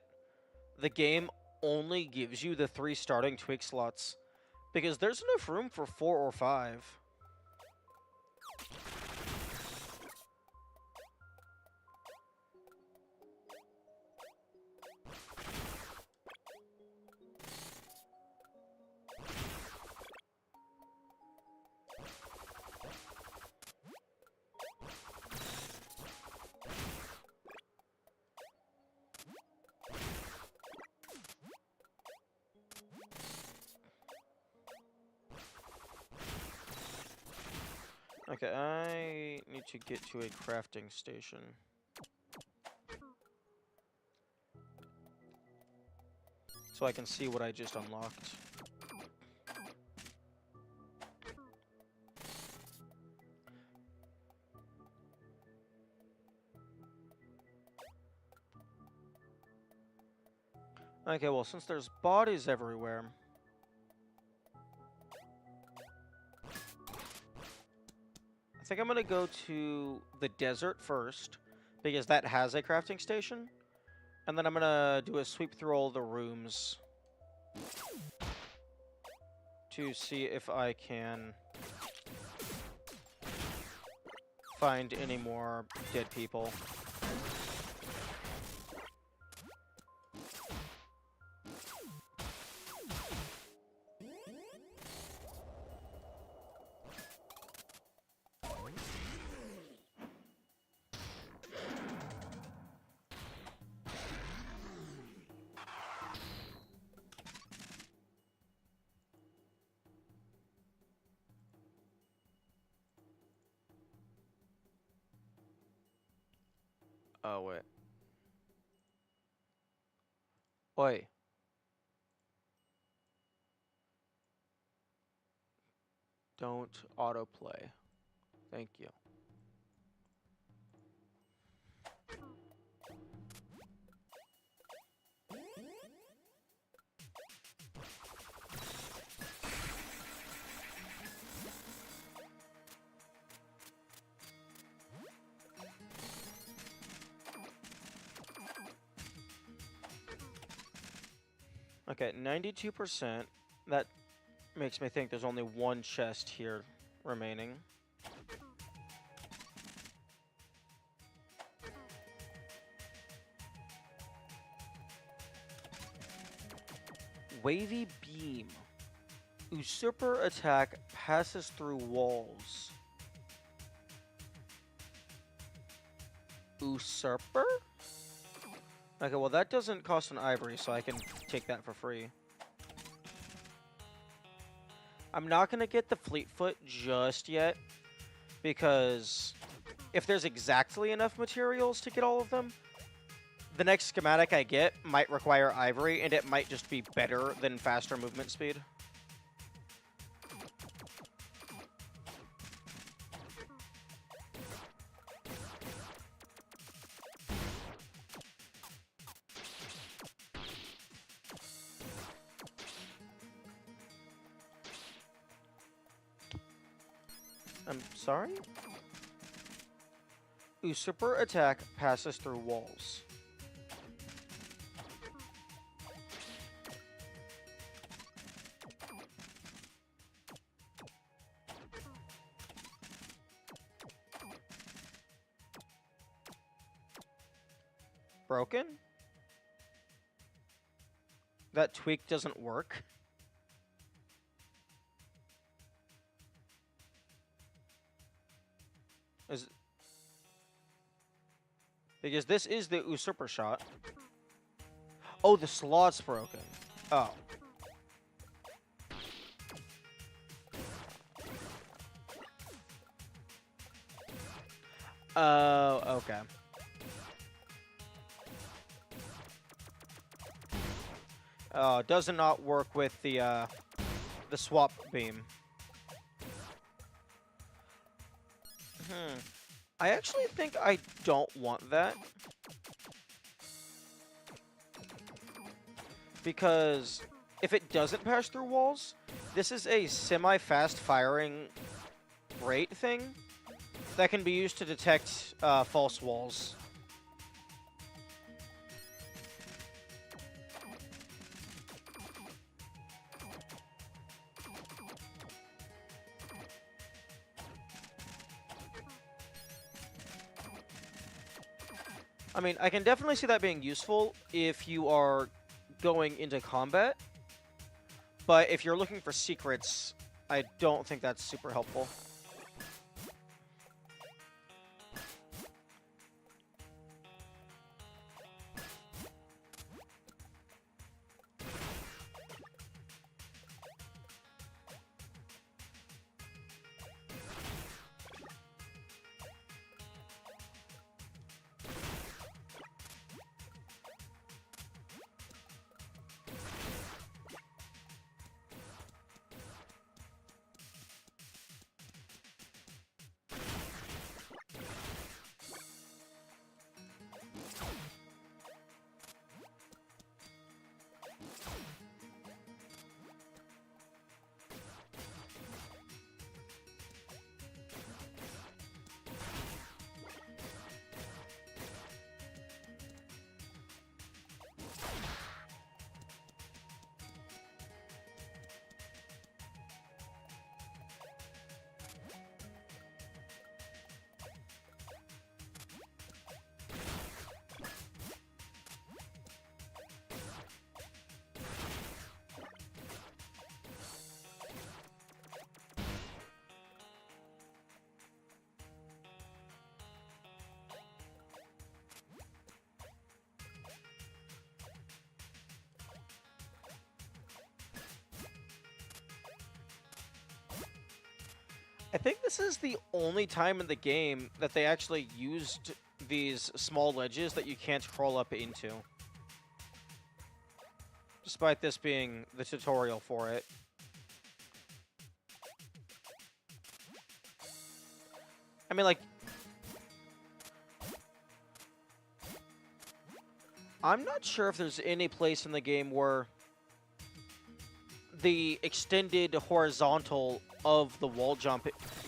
the game only gives you the 3 starting twig slots, because there's enough room for 4 or 5. Okay, I need to get to a crafting station. So I can see what I just unlocked. Okay, well, since there's bodies everywhere, I think I'm gonna go to the desert first, because that has a crafting station. And then I'm gonna do a sweep through all the rooms to see if I can find any more dead people. Oh, wait. Oi. Don't autoplay. Thank you. Okay, 92%. That makes me think there's only one chest here remaining. Wavy beam. Usurper attack passes through walls. Usurper? Okay, well that doesn't cost an ivory, so I can take that for free. I'm not going to get the Fleetfoot just yet, because if there's exactly enough materials to get all of them, the next schematic I get might require ivory, and it might just be better than faster movement speed. I'm sorry? Usurper attack passes through walls. broken? That tweak doesn't work? Because this is the usurper shot. Oh, the slot's broken. Oh. Okay. Oh, does not work with the swap beam. I actually think I don't want that. Because if it doesn't pass through walls, this is a semi-fast firing rate thing that can be used to detect false walls. I mean, I can definitely see that being useful if you are going into combat, but if you're looking for secrets, I don't think that's super helpful. I think this is the only time in the game that they actually used these small ledges that you can't crawl up into. Despite this being the tutorial for it. I mean, like... I'm not sure if there's any place in the game where the extended horizontal of the wall jump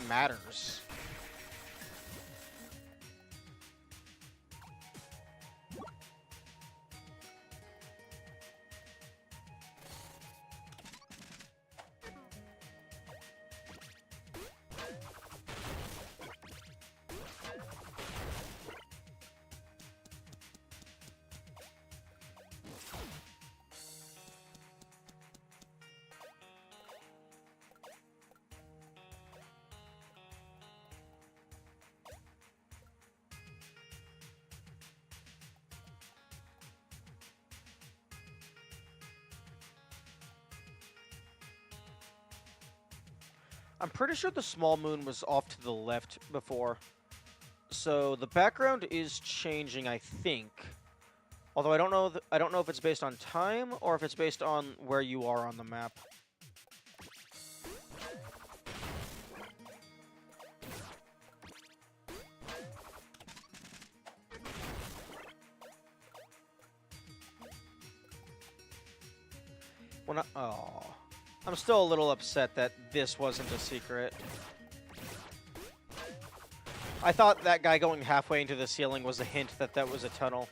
matters. I'm pretty sure the small moon was off to the left before. So the background is changing, I think. Although I don't know I don't know if it's based on time or if it's based on where you are on the map. Oh. I'm still a little upset that this wasn't a secret. I thought that guy going halfway into the ceiling was a hint that that was a tunnel.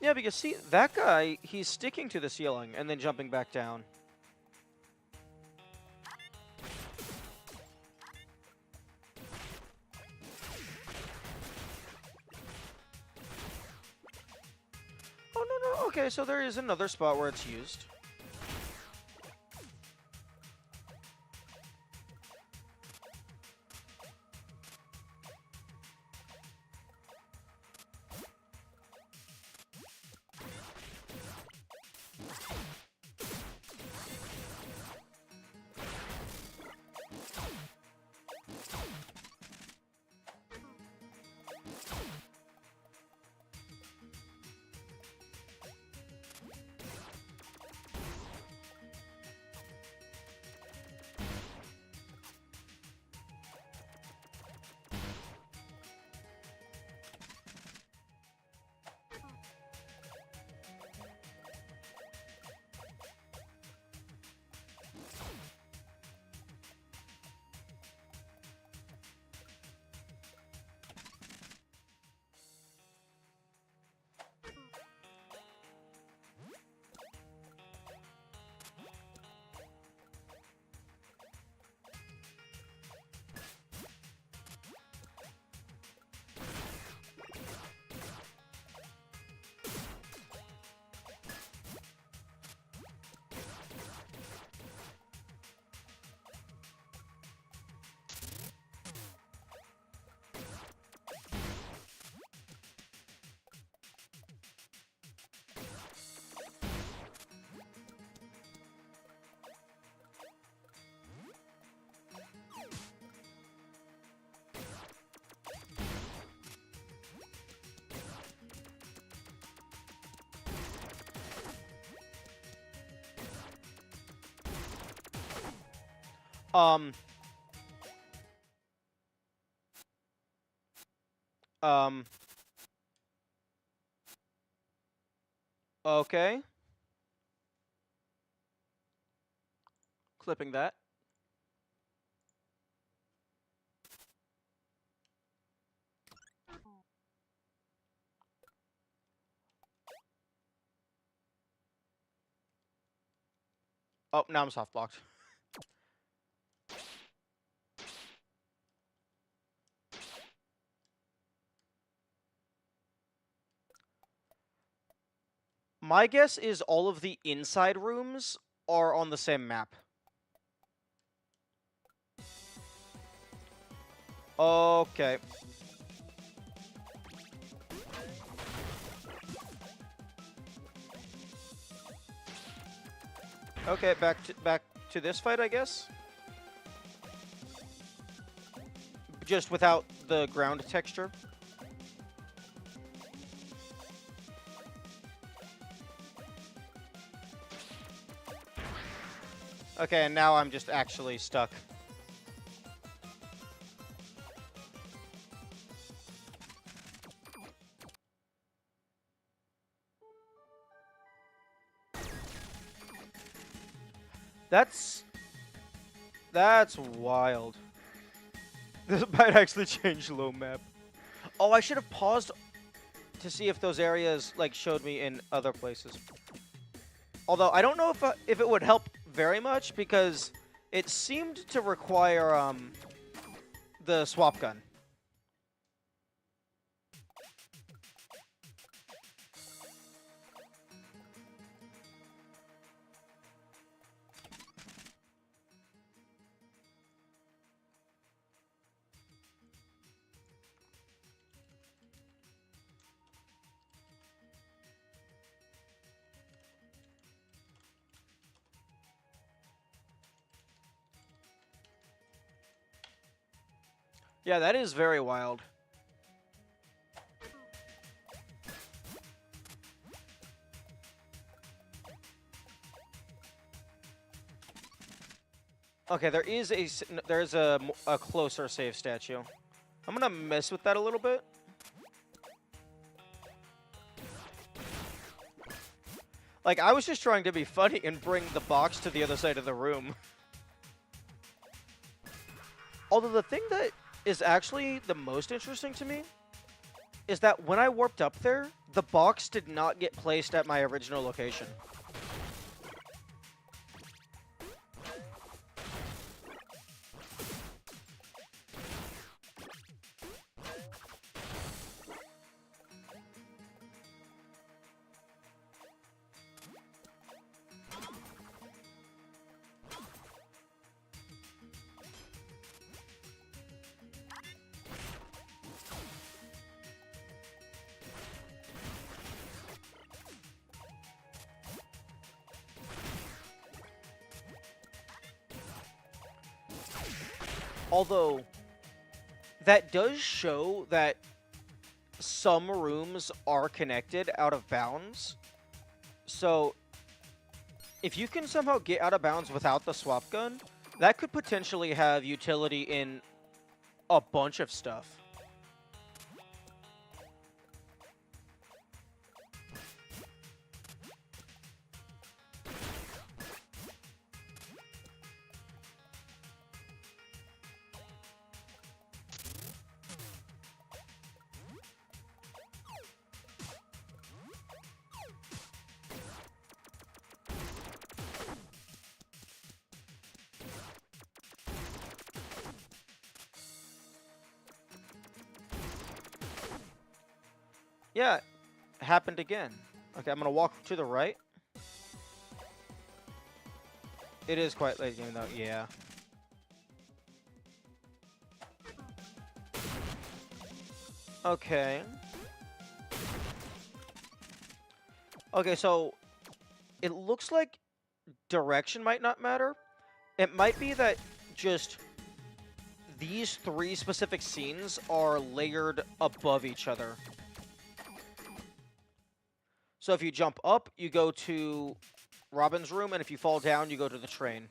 Yeah, because see, that guy, he's sticking to the ceiling and then jumping back down. Oh, no, no, okay, so there is another spot where it's used. Um, um, okay. Clipping that. Oh, now I'm soft blocked. My guess is all of the inside rooms are on the same map. Okay. Okay, back to this fight, I guess. Just without the ground texture. Okay, and now I'm just actually stuck. That's wild. This might actually change low map. Oh, I should have paused to see if those areas like showed me in other places. Although I don't know if it would help very much because it seemed to require the swap gun. Yeah, that is very wild. Okay, there's a closer save statue. I'm gonna mess with that a little bit. Like, I was just trying to be funny and bring the box to the other side of the room. Although the thing that is actually the most interesting to me is that when I warped up there, the box did not get placed at my original location. Although, that does show that some rooms are connected out of bounds. So, if you can somehow get out of bounds without the swap gun, that could potentially have utility in a bunch of stuff. Yeah, it happened again. Okay, I'm gonna walk to the right. It is quite late game though, yeah. Okay. Okay, so it looks like direction might not matter. It might be that just these 3 specific scenes are layered above each other. So if you jump up, you go to Robin's room, and if you fall down, you go to the train.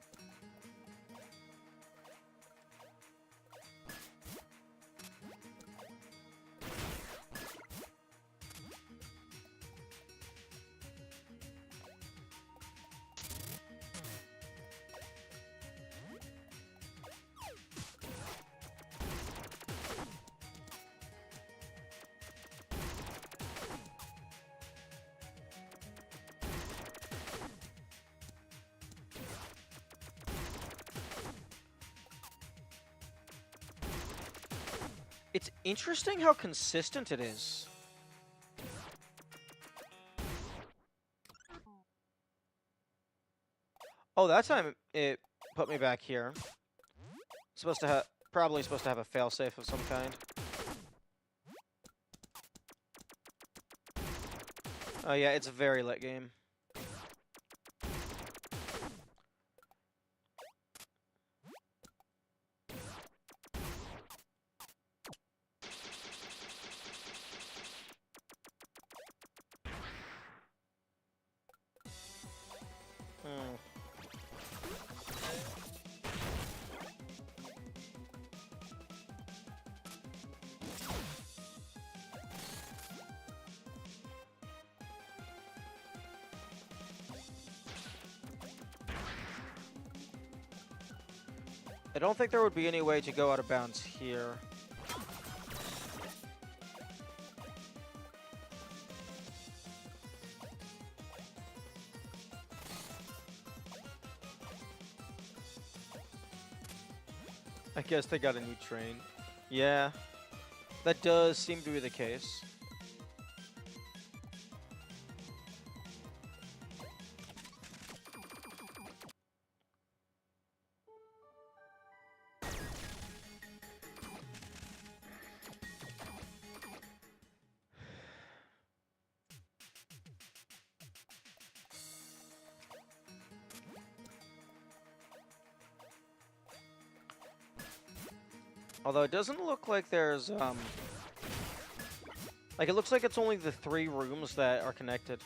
It's interesting how consistent it is. Oh, that time it put me back here. Probably supposed to have a failsafe of some kind. Oh yeah, it's a very late game. I don't think there would be any way to go out of bounds here. I guess they got a new train. Yeah, that does seem to be the case. Although it doesn't look like there's, like, it looks like it's only the 3 rooms that are connected.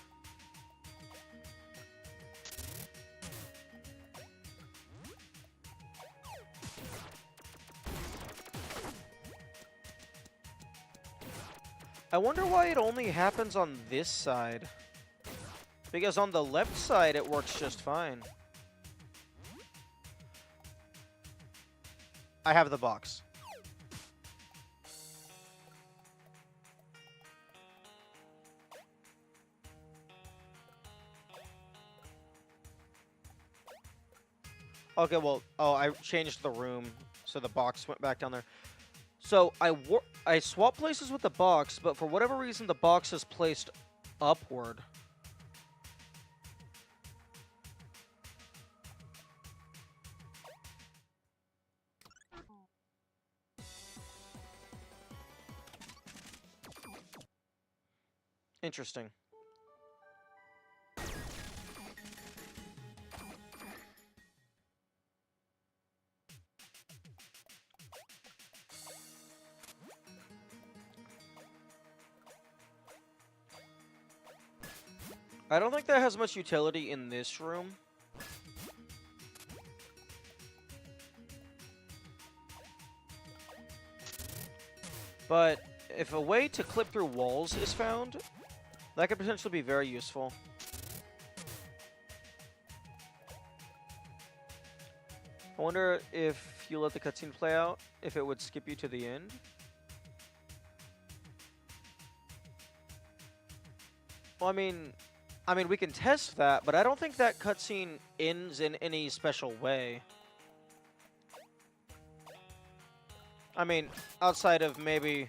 I wonder why it only happens on this side. Because on the left side, it works just fine. I have the box. Okay, well, oh, I changed the room, so the box went back down there. So I swapped places with the box, but for whatever reason, the box is placed upward. Interesting. I don't think that has much utility in this room. But if a way to clip through walls is found, that could potentially be very useful. I wonder if you let the cutscene play out, if it would skip you to the end. Well, I mean, we can test that, but I don't think that cutscene ends in any special way. I mean, outside of maybe,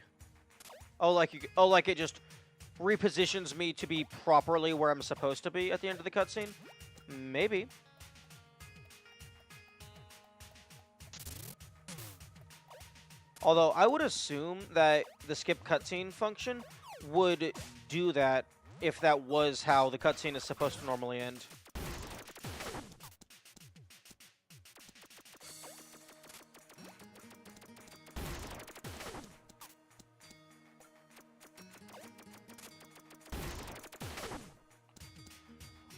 like it just repositions me to be properly where I'm supposed to be at the end of the cutscene. Maybe. Although I would assume that the skip cutscene function would do that if that was how the cutscene is supposed to normally end.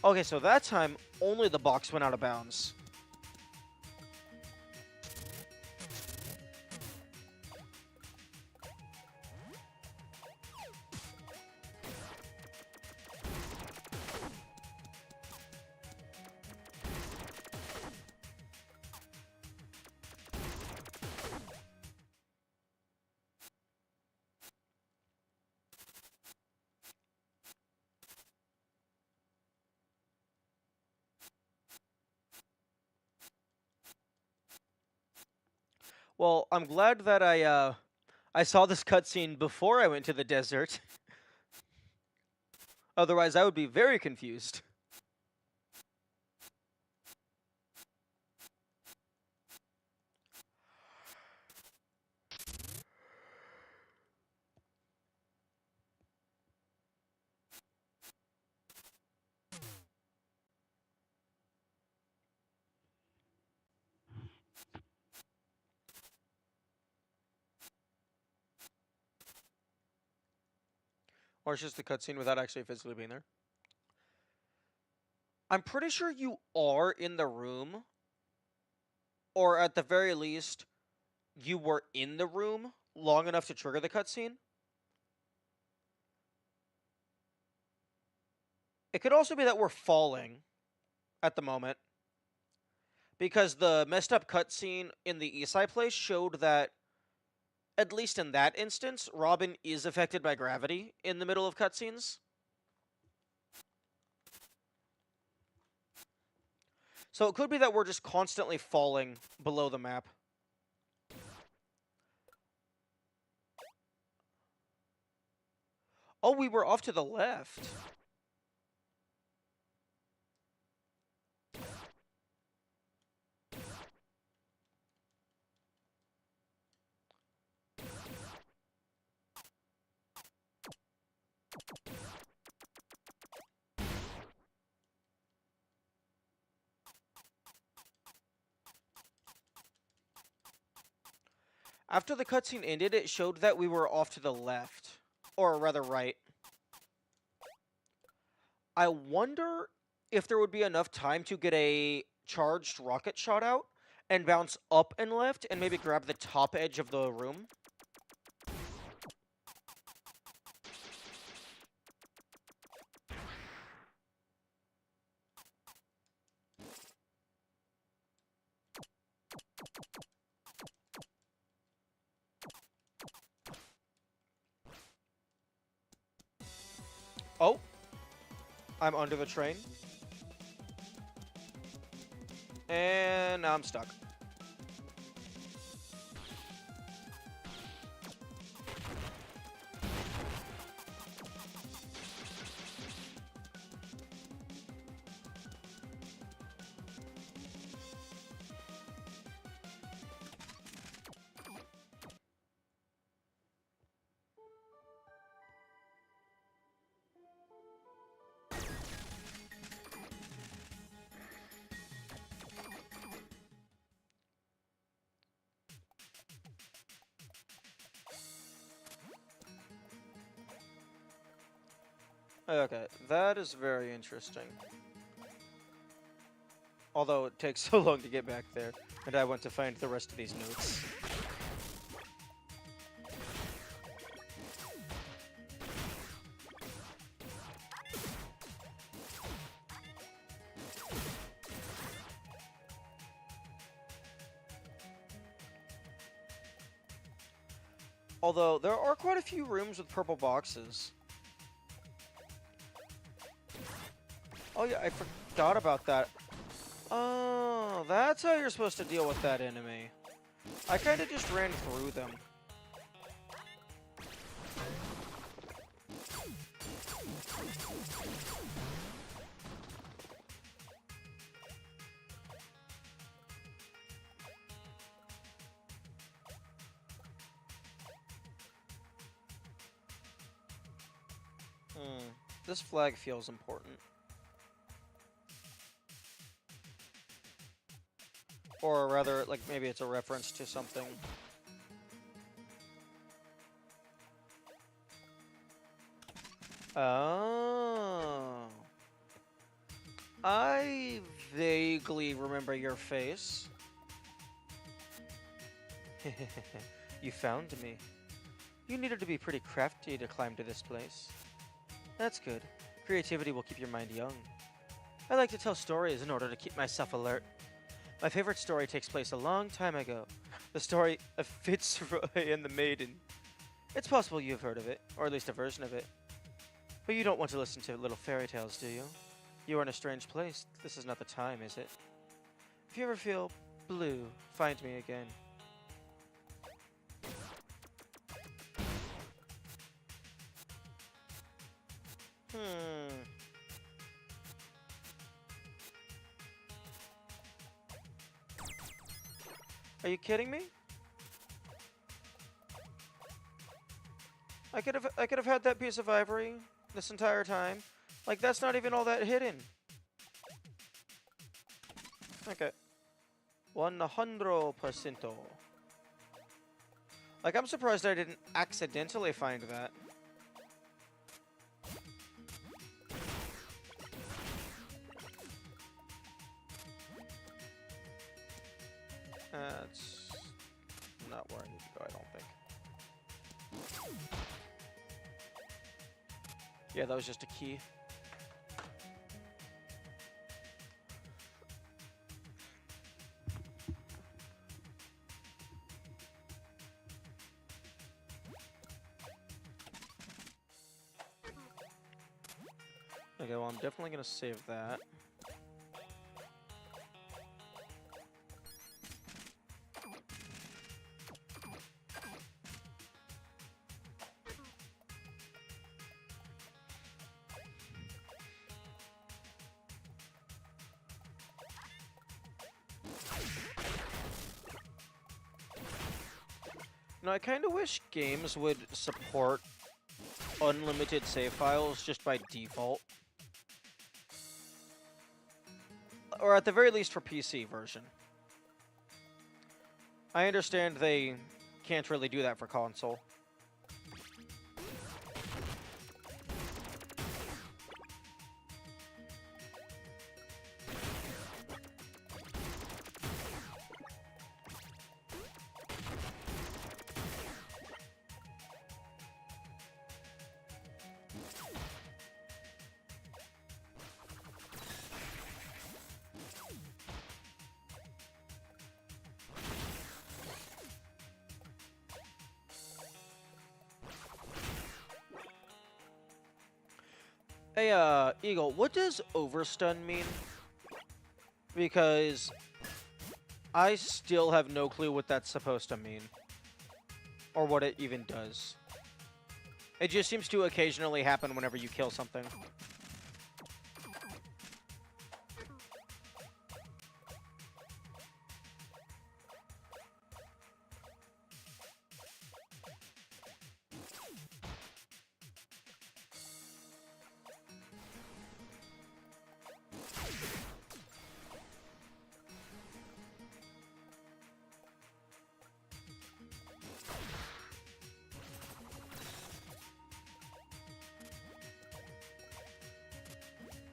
Okay, so that time, only the box went out of bounds. Well, I'm glad that I saw this cutscene before I went to the desert. Otherwise, I would be very confused. Or it's just a cutscene without actually physically being there. I'm pretty sure you are in the room. Or at the very least, you were in the room long enough to trigger the cutscene. It could also be that we're falling at the moment. Because the messed up cutscene in the Isai place showed that, at least in that instance, Robin is affected by gravity in the middle of cutscenes. So it could be that we're just constantly falling below the map. Oh, we were off to the left. After the cutscene ended, it showed that we were off to the left. Or rather, right. I wonder if there would be enough time to get a charged rocket shot out and bounce up and left and maybe grab the top edge of the room. Oh, I'm under the train. And now I'm stuck. Okay, that is very interesting. Although it takes so long to get back there, and I want to find the rest of these notes. Although, there are quite a few rooms with purple boxes. Oh yeah, I forgot about that. Oh, that's how you're supposed to deal with that enemy. I kind of just ran through them. This flag feels important. Or rather, like, maybe it's a reference to something. Oh. I vaguely remember your face. You found me. You needed to be pretty crafty to climb to this place. That's good. Creativity will keep your mind young. I like to tell stories in order to keep myself alert. My favorite story takes place a long time ago. The story of Fitzroy and the Maiden. It's possible you've heard of it, or at least a version of it. But you don't want to listen to little fairy tales, do you? You are in a strange place. This is not the time, is it? If you ever feel blue, find me again. Are you kidding me? I could have had that piece of ivory this entire time. Like, that's not even all that hidden. Okay. 100%. Like, I'm surprised I didn't accidentally find that. That's not where I need to go, I don't think. Yeah, that was just a key. Okay, well, I'm definitely gonna save that. Now, I kind of wish games would support unlimited save files just by default. Or at the very least for PC version. I understand they can't really do that for console. Hey, Eagle, what does overstun mean? Because I still have no clue what that's supposed to mean. Or what it even does. It just seems to occasionally happen whenever you kill something.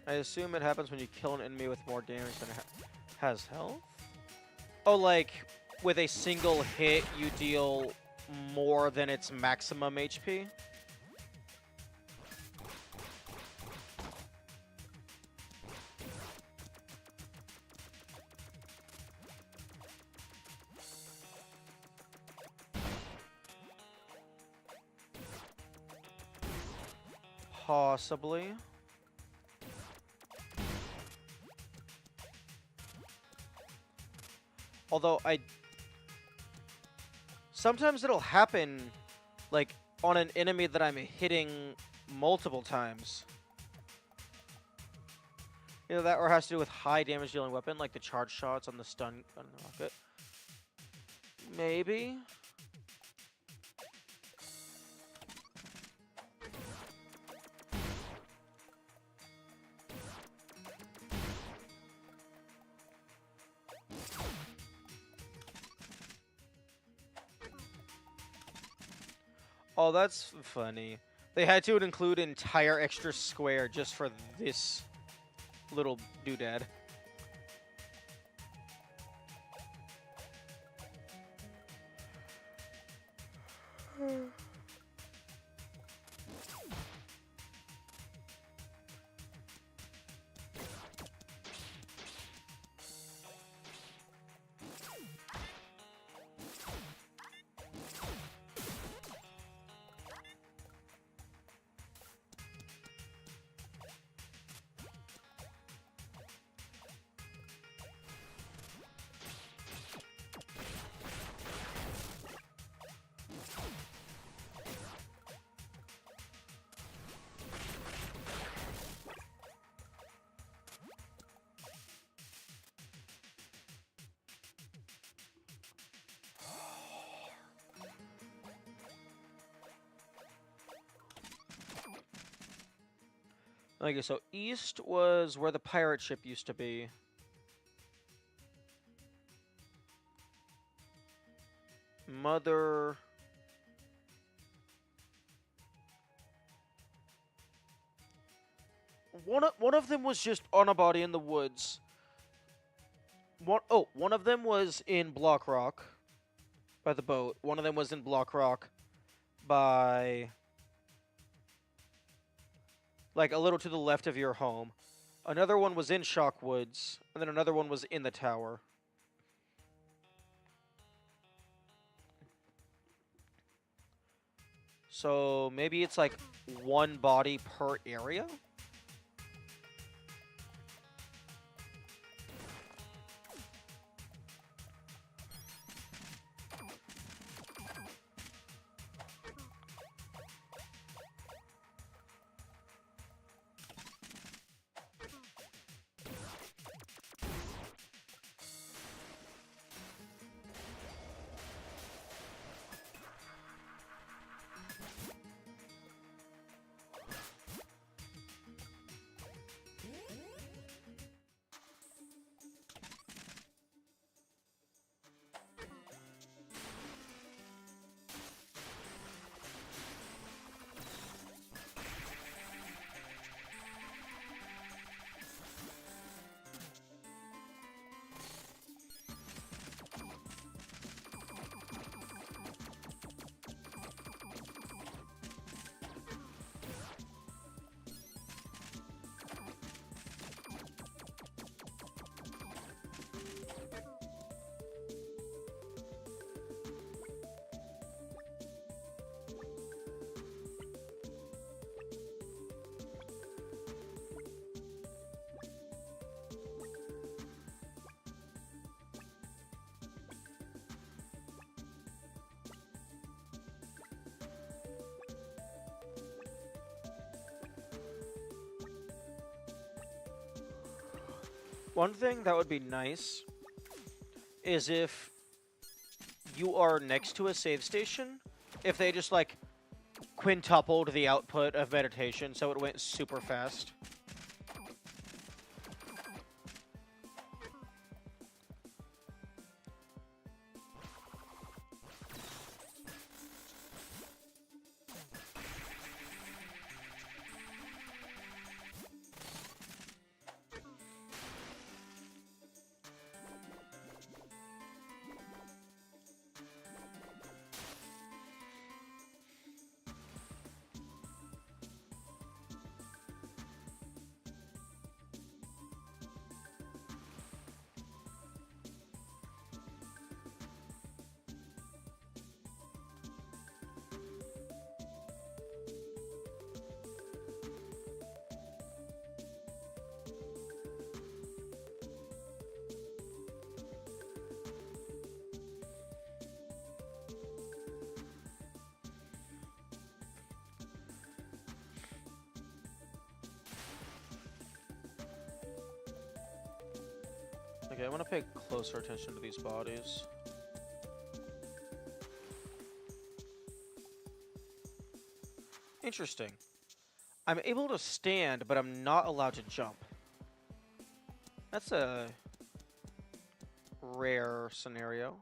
I assume it happens when you kill an enemy with more damage than it has health? Oh, like, with a single hit, you deal more than its maximum HP? Possibly. Although sometimes it'll happen, like, on an enemy that I'm hitting multiple times. Either that or it has to do with high damage dealing weapon, like the charge shots on the stun gun rocket. Maybe? Oh, that's funny. They had to include an entire extra square just for this little doodad. Okay, so east was where the pirate ship used to be. Mother... One of them was just on a body in the woods. One of them was in Block Rock by the boat. One of them was in Block Rock by... like, a little to the left of your home. Another one was in Shockwoods, and then another one was in the tower. So, maybe it's, like, one body per area? One thing that would be nice is if you are next to a save station, if they just, like, quintupled the output of meditation so it went super fast. Okay, I want to pay closer attention to these bodies. Interesting. I'm able to stand, but I'm not allowed to jump. That's a rare scenario.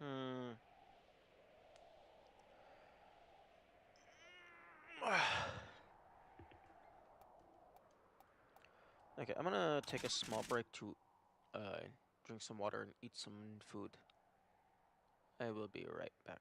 Hmm. Okay, I'm gonna take a small break to drink some water and eat some food. I will be right back.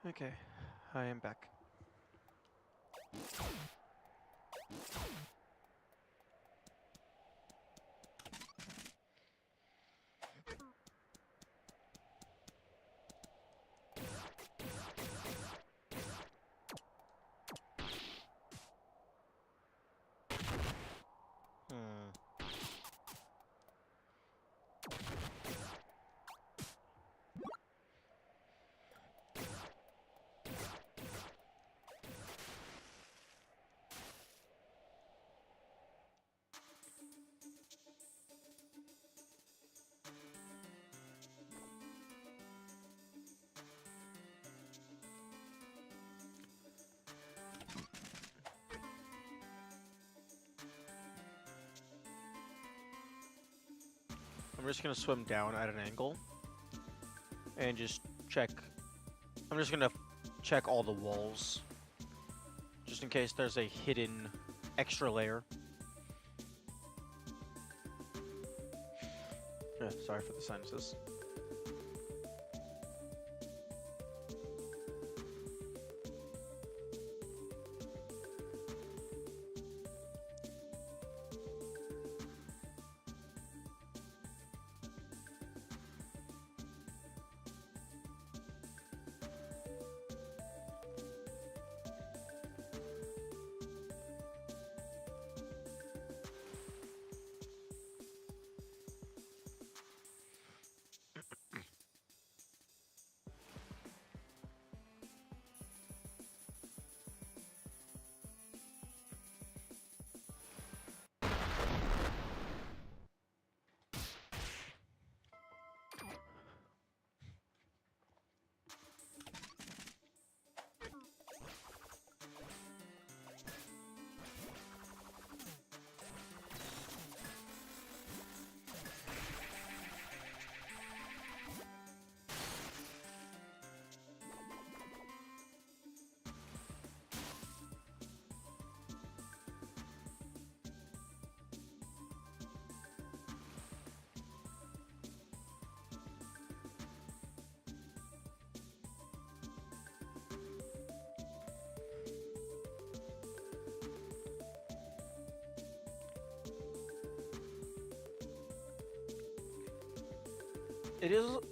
Okay, I am back. I'm just gonna swim down at an angle and just check. I'm just gonna check all the walls just in case there's a hidden extra layer. Sorry for the sinuses.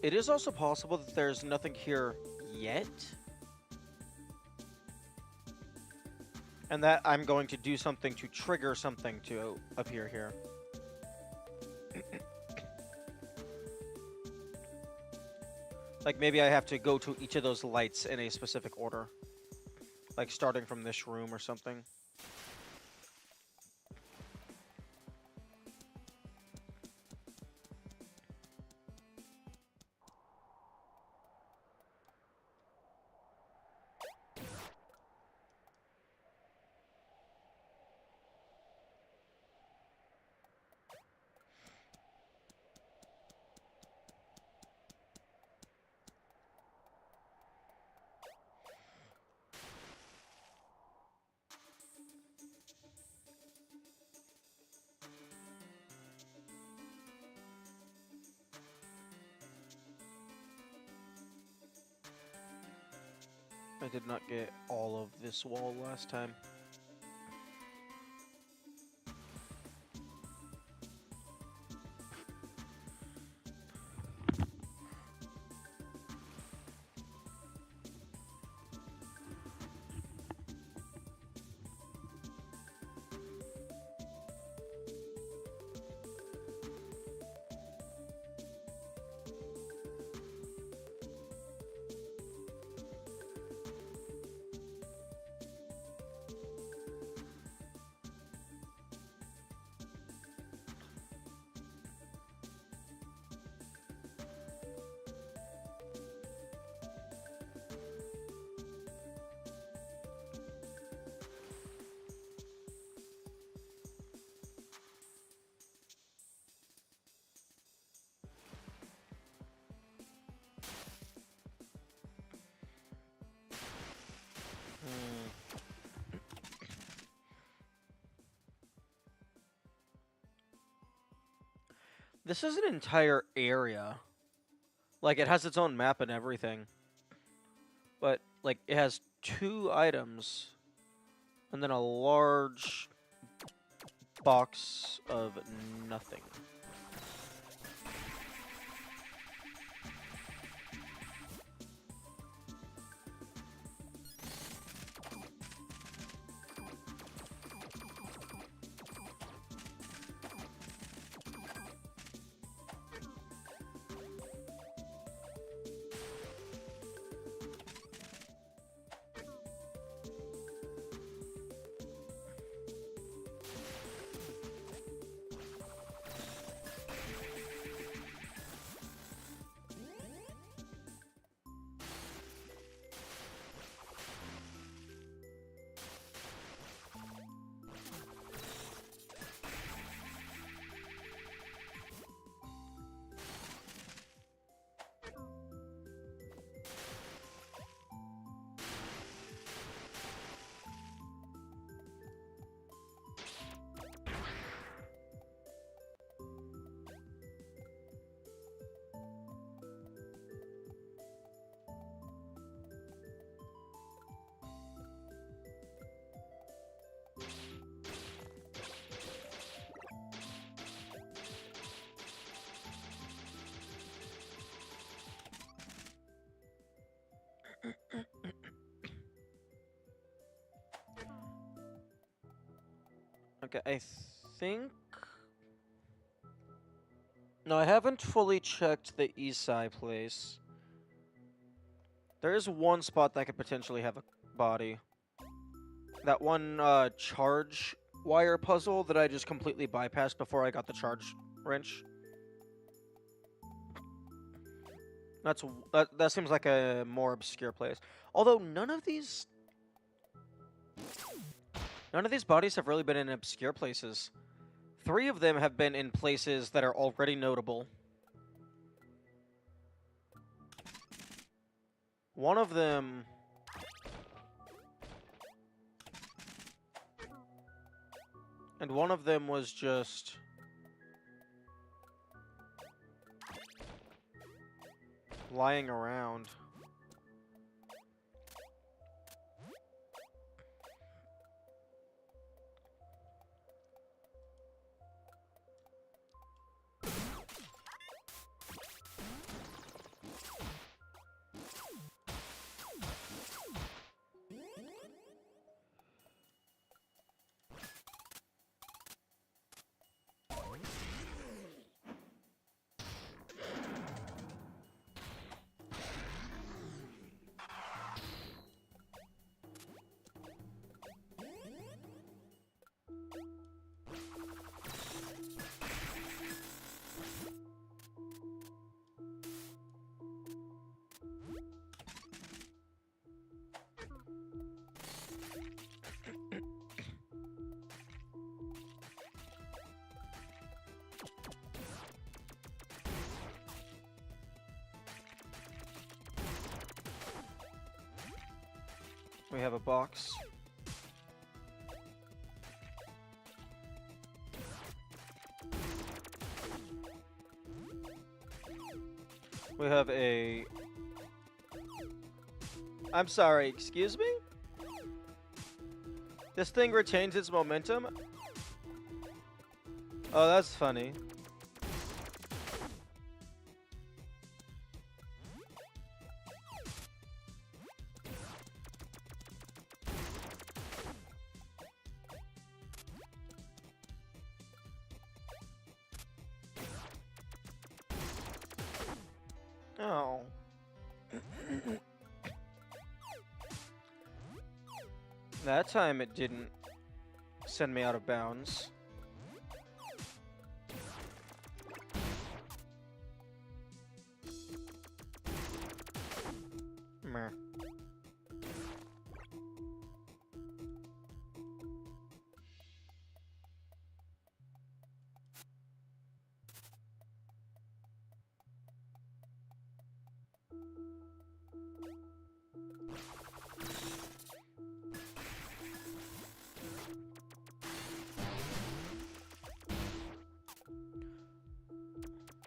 It is also possible that there's nothing here yet. And that I'm going to do something to trigger something to appear here. Like maybe I have to go to each of those lights in a specific order. Like starting from this room or something. I did not get all of this wall last time. This is an entire area. Like, it has its own map and everything. But like, it has 2 items, and then a large box of nothing. Okay, I think... No, I haven't fully checked the Isai place. There is one spot that could potentially have a body. That one charge wire puzzle that I just completely bypassed before I got the charge wrench. That seems like a more obscure place. Although none of these bodies have really been in obscure places. 3 of them have been in places that are already notable. One of them... And one of them was just... lying around. We have a box. We have a... I'm sorry, excuse me? This thing retains its momentum? Oh, that's funny. Oh. That time it didn't send me out of bounds. Meh.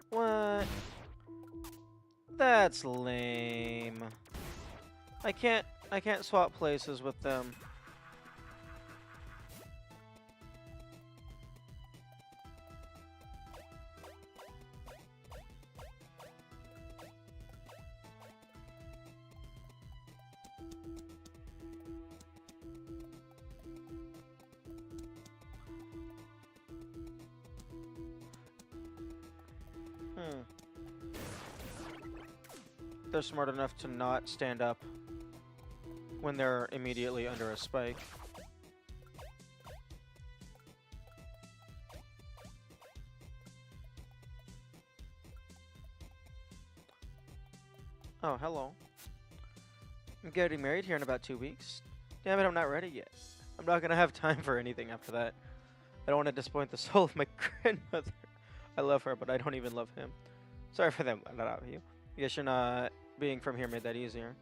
What? That's lame. I can't I can't swap places with them. They're smart enough to not stand up when they're immediately under a spike. Oh, hello. I'm getting married here in about 2 weeks. Damn it, I'm not ready yet. I'm not gonna have time for anything after that. I don't want to disappoint the soul of my grandmother. I love her, but I don't even love him. Sorry for them, not out of you. I guess you're not being from here made that easier.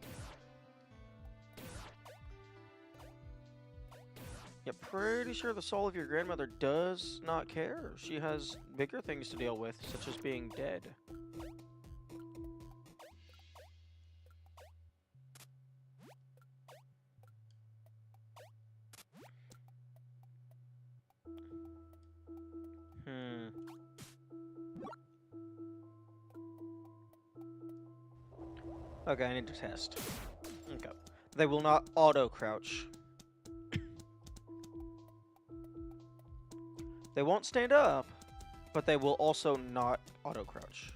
Yeah, pretty sure the soul of your grandmother does not care. She has bigger things to deal with, such as being dead. Okay, I need to test. Okay. They will not auto-crouch. They won't stand up, but they will also not auto-crouch.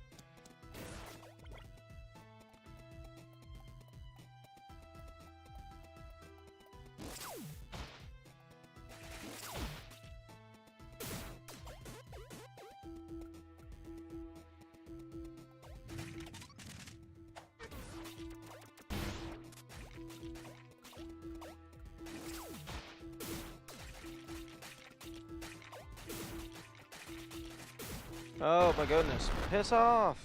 Oh my goodness. Piss off!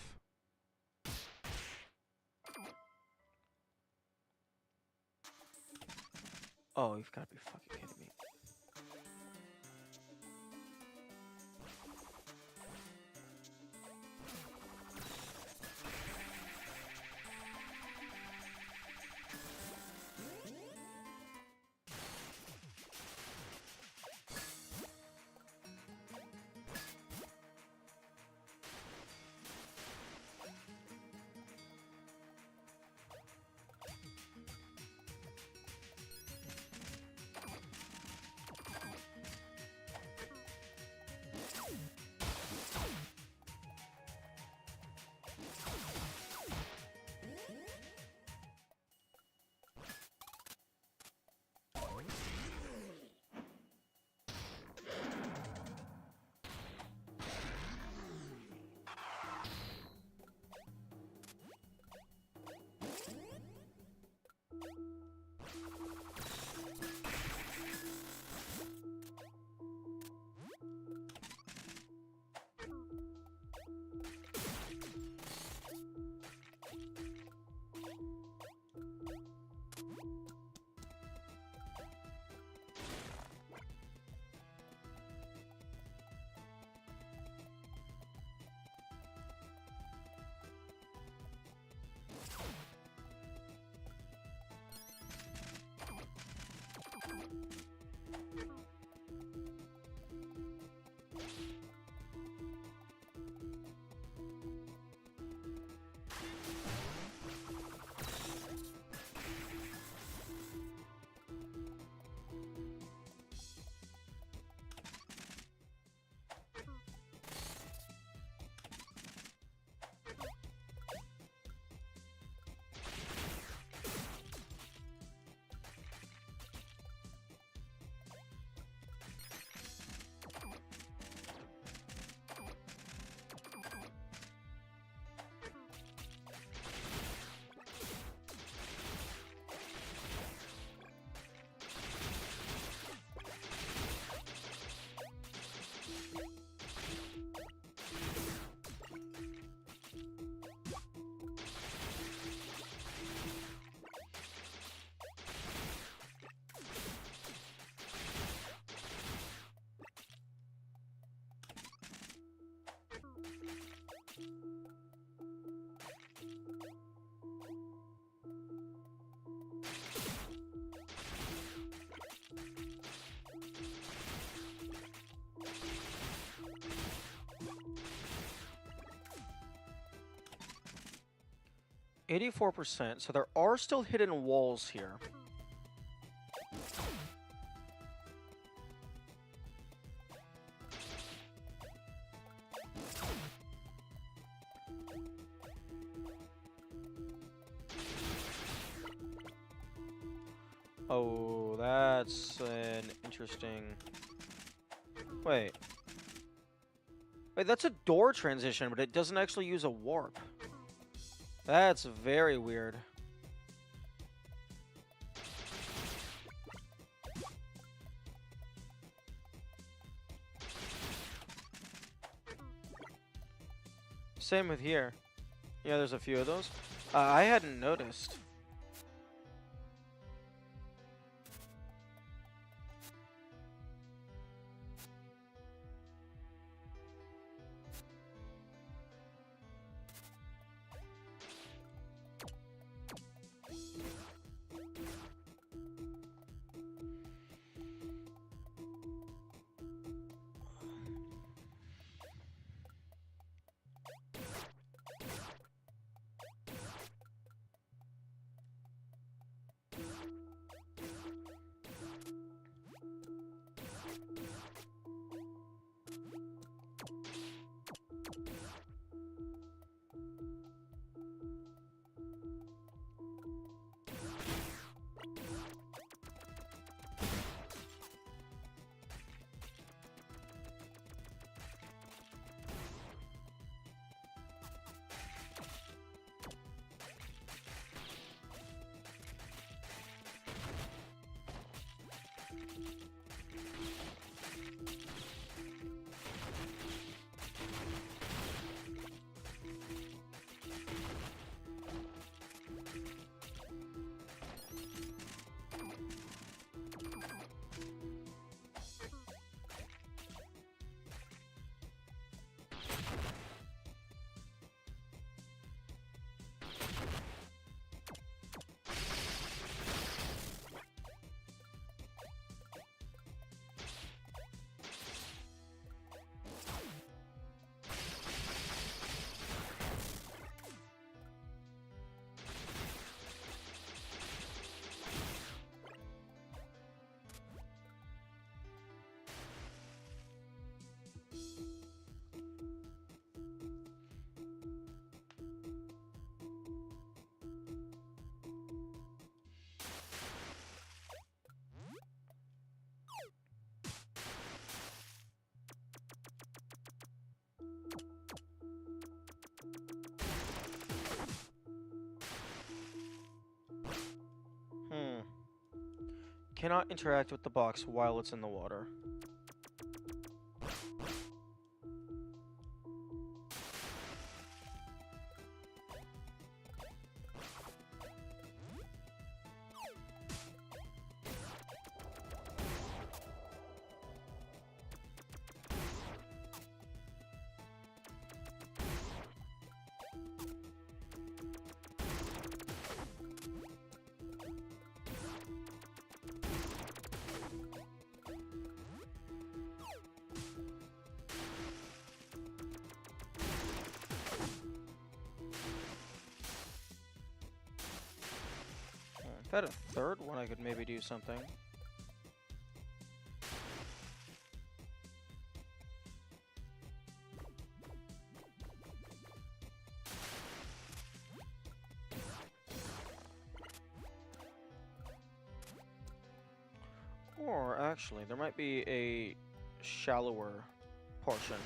Oh, you've got to be fucking kidding me. 84%, so there are still hidden walls here. Oh, that's an interesting... Wait. Wait, that's a door transition, but it doesn't actually use a warp. That's very weird. Same with here. Yeah, there's a few of those. I hadn't noticed. Cannot interact with the box while it's in the water. If I had a third one, I could maybe do something. Or actually, there might be a shallower portion.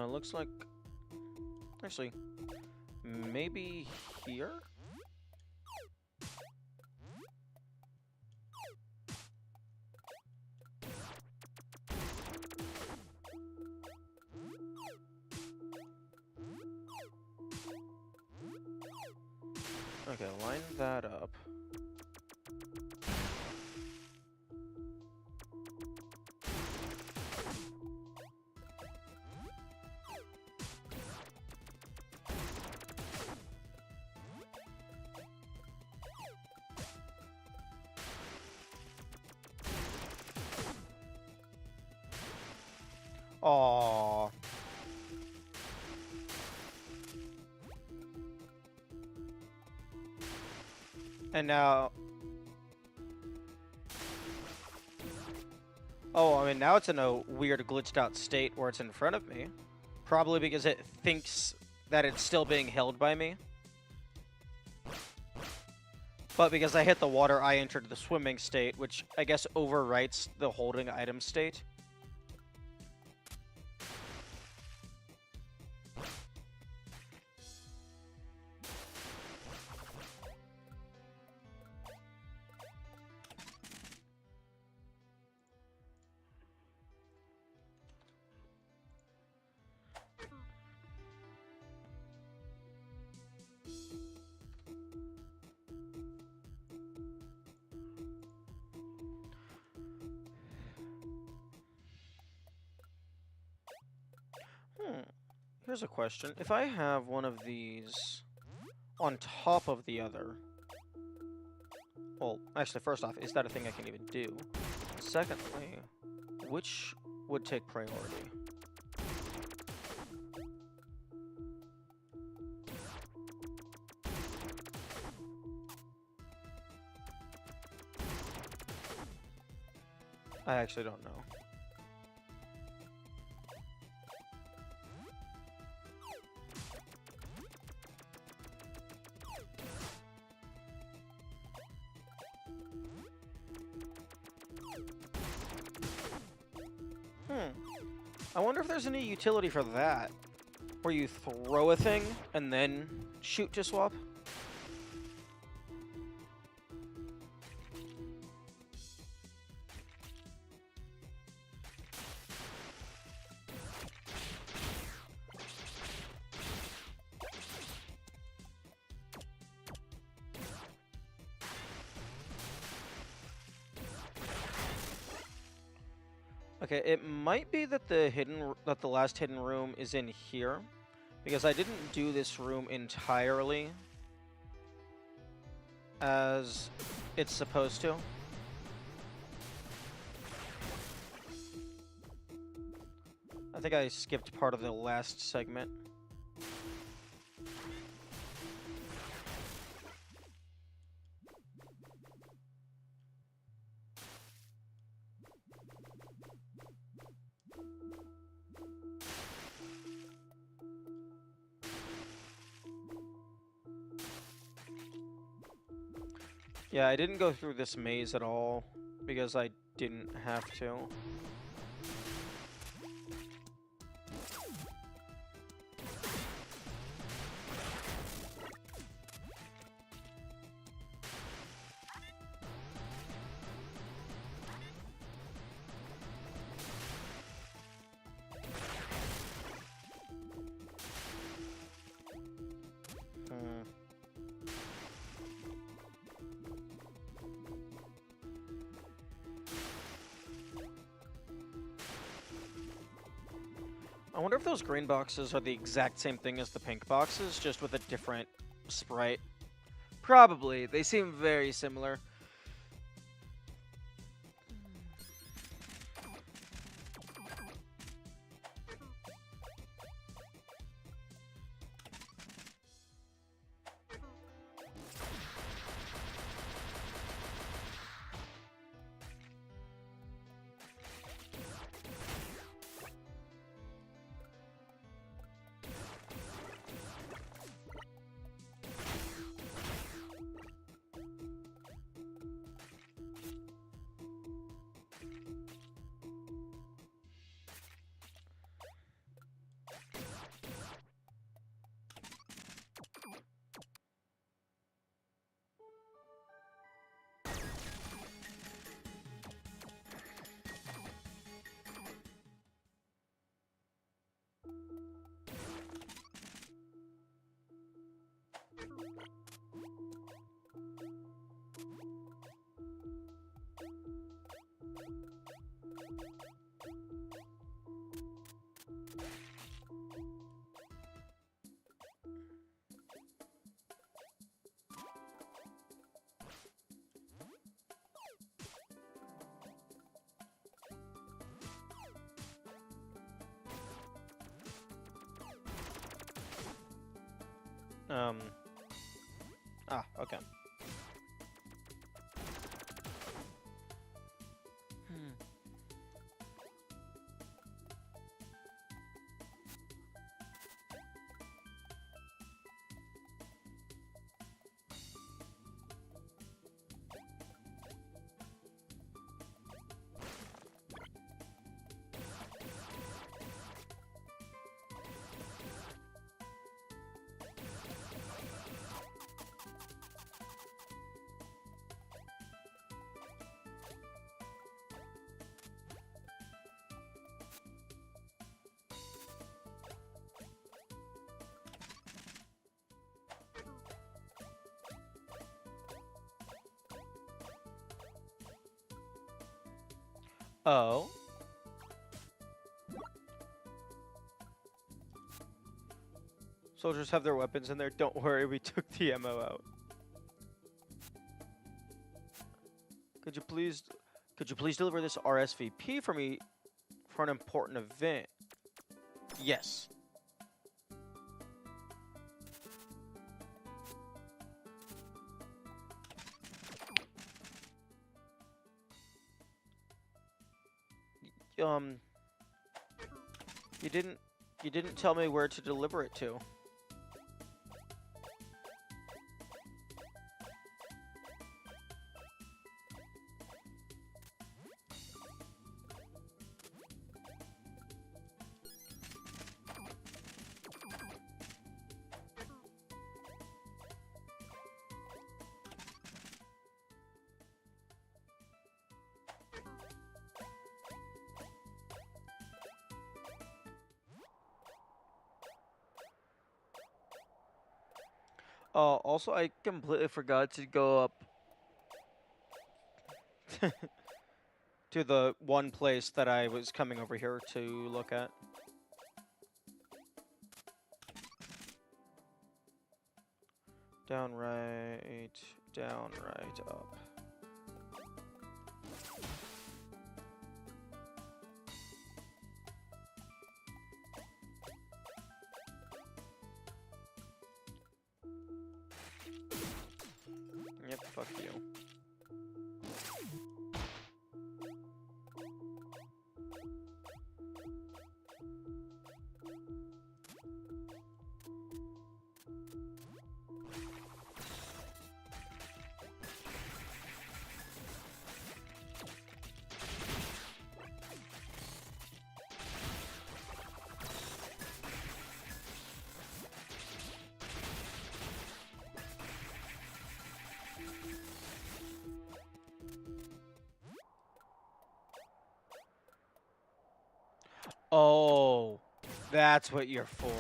Looks like... Actually, maybe here? Okay, line that up. Aww. And now... Oh, I mean, now it's in a weird glitched out state where it's in front of me. Probably because it thinks that it's still being held by me. But because I hit the water, I entered the swimming state, which I guess overwrites the holding item state. Here's a question. If I have one of these on top of the other... Well, actually, first off, is that a thing I can even do? Secondly, which would take priority? I actually don't know. I wonder if there's any utility for that, where you throw a thing and then shoot to swap. Okay, it might be that the last hidden room is in here, because I didn't do this room entirely as it's supposed to. I think I skipped part of the last segment. Yeah, I didn't go through this maze at all, because I didn't have to. I wonder if those green boxes are the exact same thing as the pink boxes, just with a different sprite. Probably. They seem very similar. Okay. Hmm. Oh. Soldiers have their weapons in there. Don't worry, we took the ammo out. Could you please deliver this RSVP for me for an important event? Yes. Um, you didn't tell me where to deliver it to. Also, I completely forgot to go up to the one place that I was coming over here to look at. Down, right up. Yep, fuck you. Oh, that's what you're for.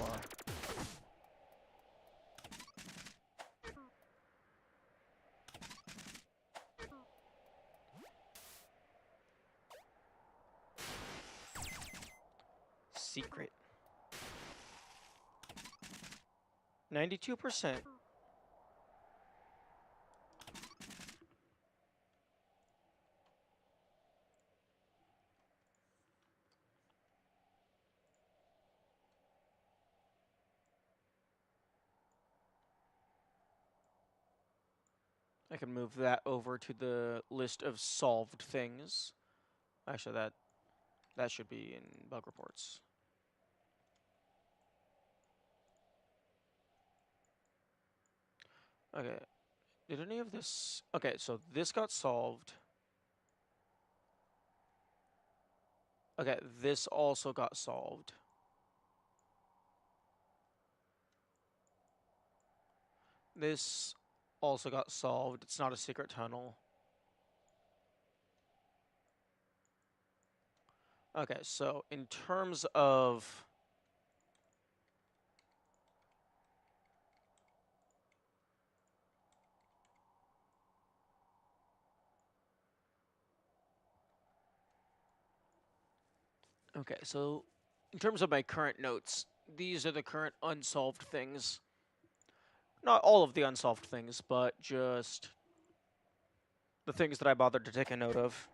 Secret. 92%. I can move that over to the list of solved things. Actually, that should be in bug reports. Okay. Did any of this... Okay, so this got solved. Okay, this also got solved. This also got solved. It's not a secret tunnel. Okay, so in terms of... Okay, so in terms of my current notes, these are the current unsolved things. Not all of the unsolved things, but just the things that I bothered to take a note of.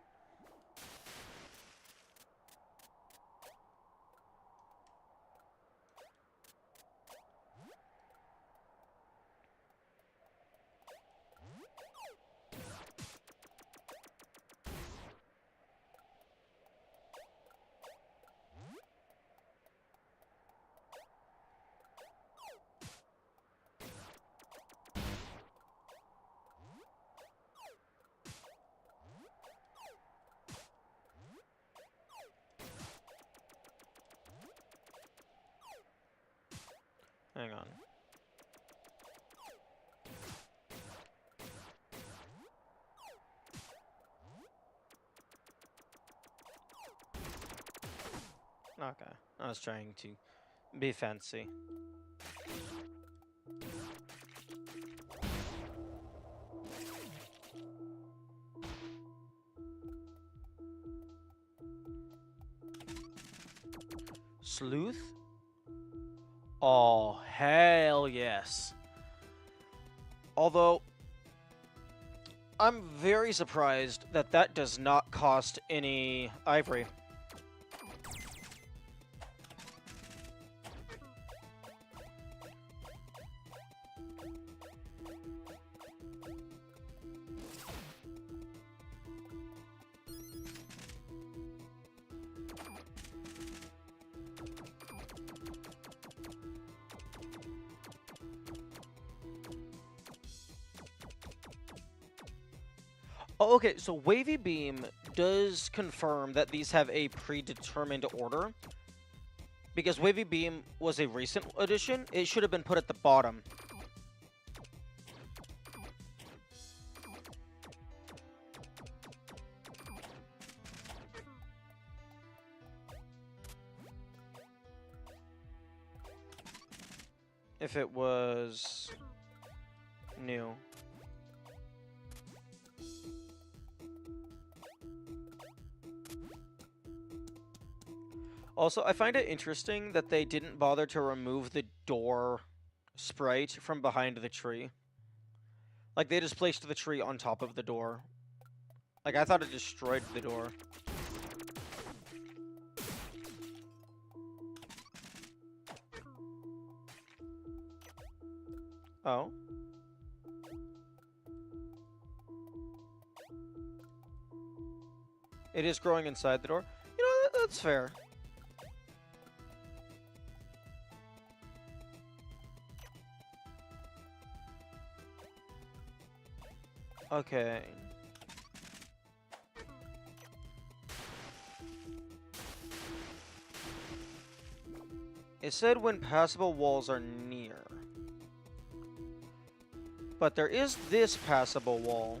Hang on. Okay, I was trying to be fancy. Sleuth? Oh, hell yes. Although, I'm very surprised that that does not cost any ivory. Oh, okay, so Wavy Beam does confirm that these have a predetermined order. Because Wavy Beam was a recent addition, it should have been put at the bottom. If it was new. Also, I find it interesting that they didn't bother to remove the door sprite from behind the tree. Like, they just placed the tree on top of the door. Like, I thought it destroyed the door. Oh. It is growing inside the door. You know, that's fair. Okay. It said when passable walls are near. But there is this passable wall,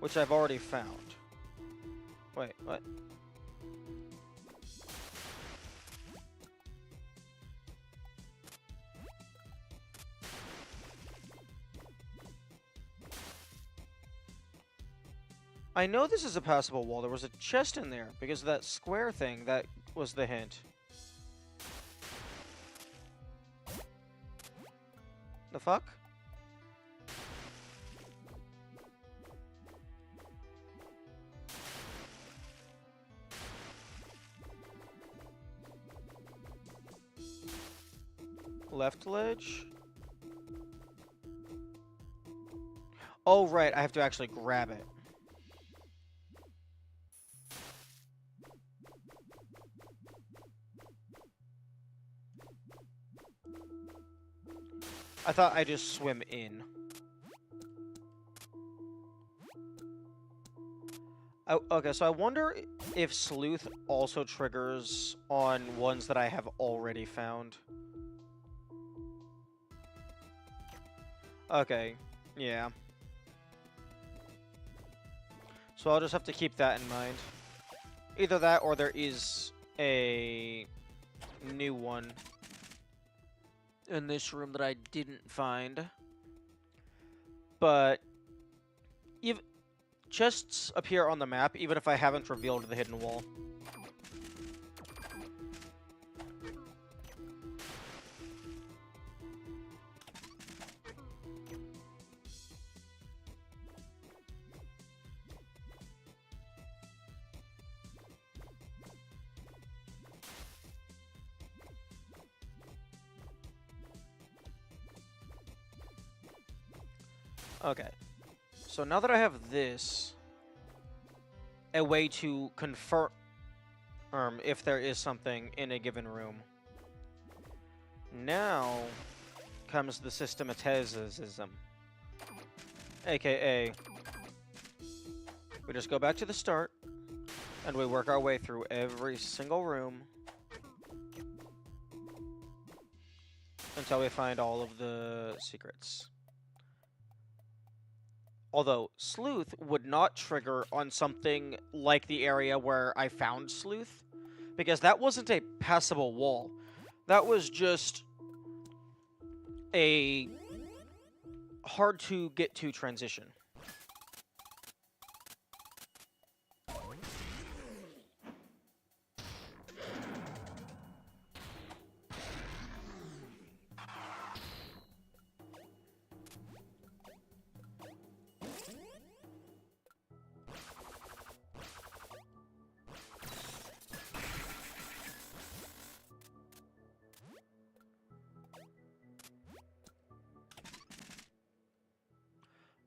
which I've already found. Wait, what? I know this is a passable wall. There was a chest in there because of that square thing that was the hint. The fuck? Left ledge? Oh, right. I have to actually grab it. I thought I just swim in. Oh, okay, so I wonder if Sleuth also triggers on ones that I have already found. Okay, yeah. So I'll just have to keep that in mind. Either that or there is a new one in this room that I didn't find. But chests appear on the map even if I haven't revealed the hidden wall. Okay, so now that I have this, a way to confirm if there is something in a given room. Now comes the systematism, aka we just go back to the start and we work our way through every single room. until we find all of the secrets. Although, Sleuth would not trigger on something like the area where I found Sleuth, because that wasn't a passable wall. That was just a hard-to-get-to transition.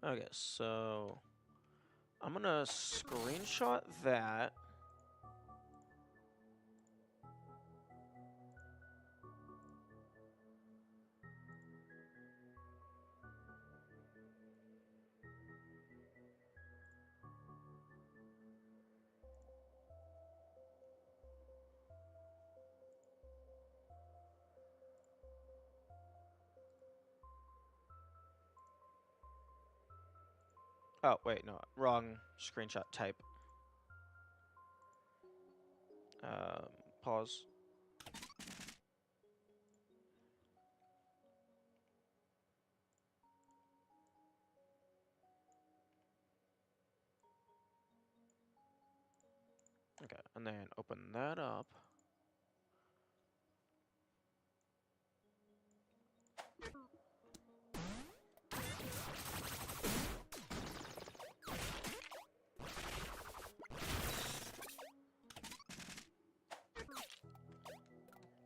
Okay, so I'm gonna screenshot that. Oh, wait, no, wrong screenshot type. Pause. Okay, and then open that up.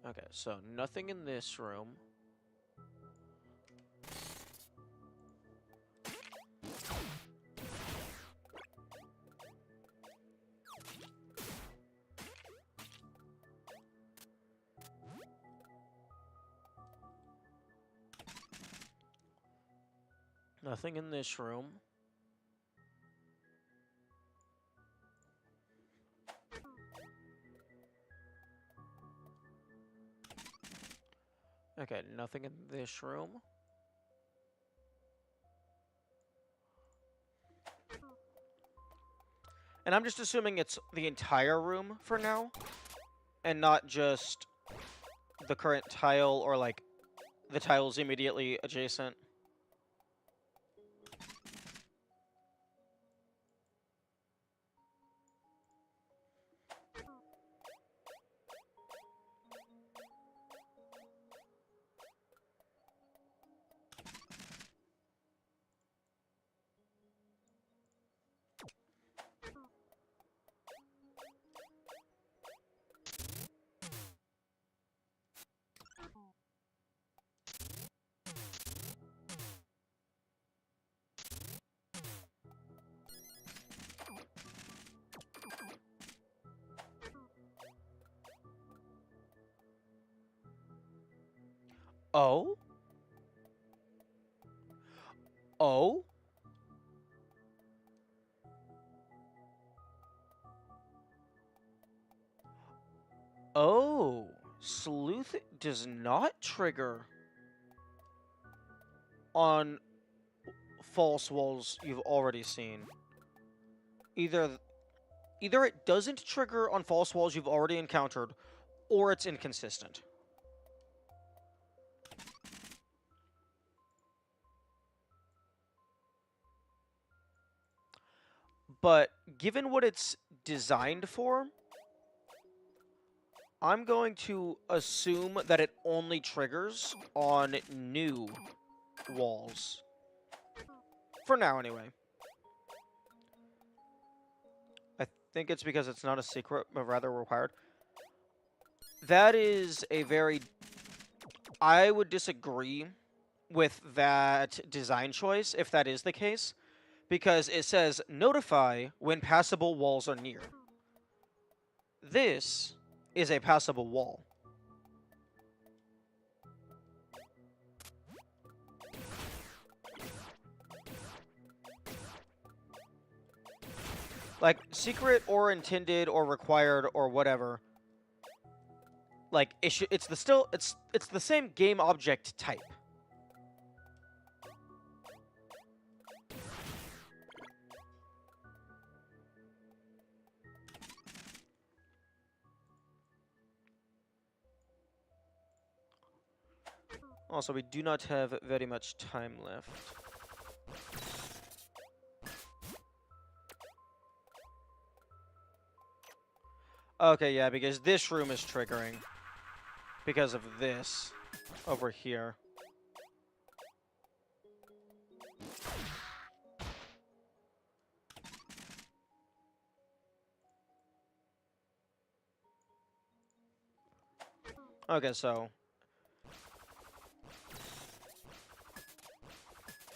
Okay, so nothing in this room. Nothing in this room. Okay, nothing in this room. And I'm just assuming it's the entire room for now, and not just the current tile or, like, the tiles immediately adjacent. Oh? Oh? Oh. Sleuth does not trigger on false walls you've already seen. Either it doesn't trigger on false walls you've already encountered, or it's inconsistent. But given what it's designed for, I'm going to assume that it only triggers on new walls. For now, anyway. I think it's because it's not a secret, but rather required. That is a very... I would disagree with that design choice, if that is the case, because it says, notify when passable walls are near. This is a passable wall. Like, secret or intended or required or whatever, Like it's the same game object type. Also, we do not have very much time left. Okay, yeah, because this room is triggering. Because of this over here. Okay, so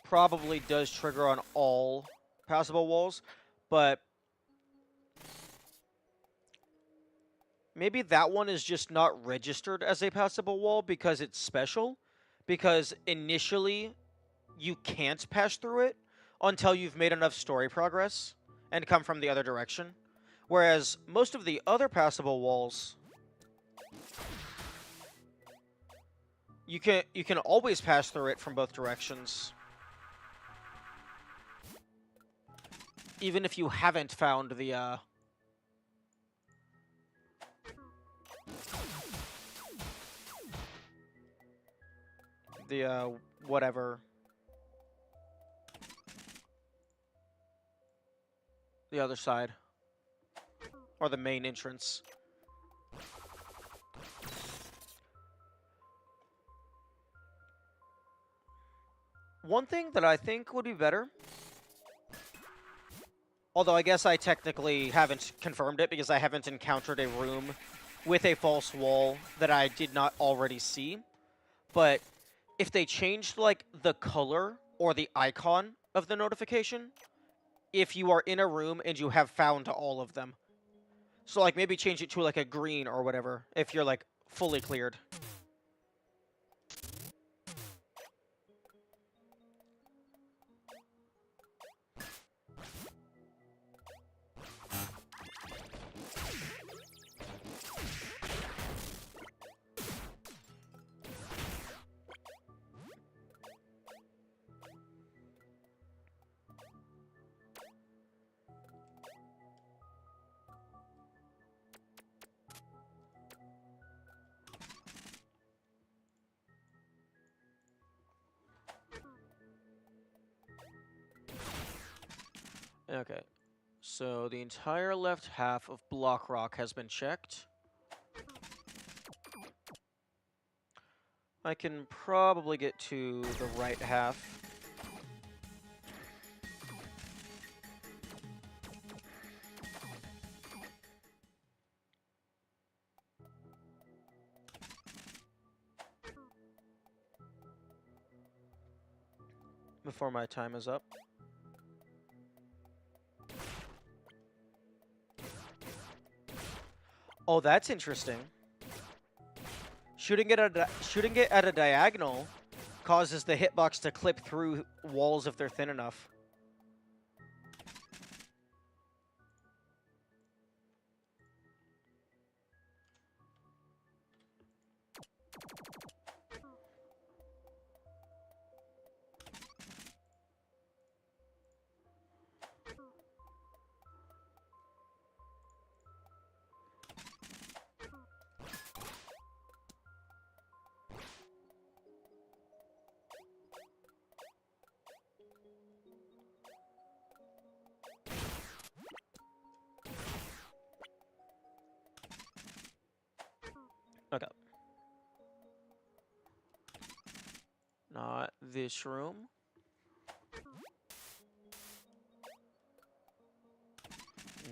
probably does trigger on all passable walls, but maybe that one is just not registered as a passable wall because it's special, because initially you can't pass through it until you've made enough story progress and come from the other direction. Whereas most of the other passable walls, you can always pass through it from both directions. Even if you haven't found the whatever. The other side. Or the main entrance. One thing that I think would be better, although I guess I technically haven't confirmed it because I haven't encountered a room with a false wall that I did not already see, but if they changed, like, the color or the icon of the notification, if you are in a room and you have found all of them. So, like, maybe change it to, like, a green or whatever, if you're, like, fully cleared. Okay. So the entire left half of Block Rock has been checked. I can probably get to the right half. Before my time is up. Oh, that's interesting. Shooting it at a diagonal causes the hitbox to clip through walls if they're thin enough. Okay. Not this room.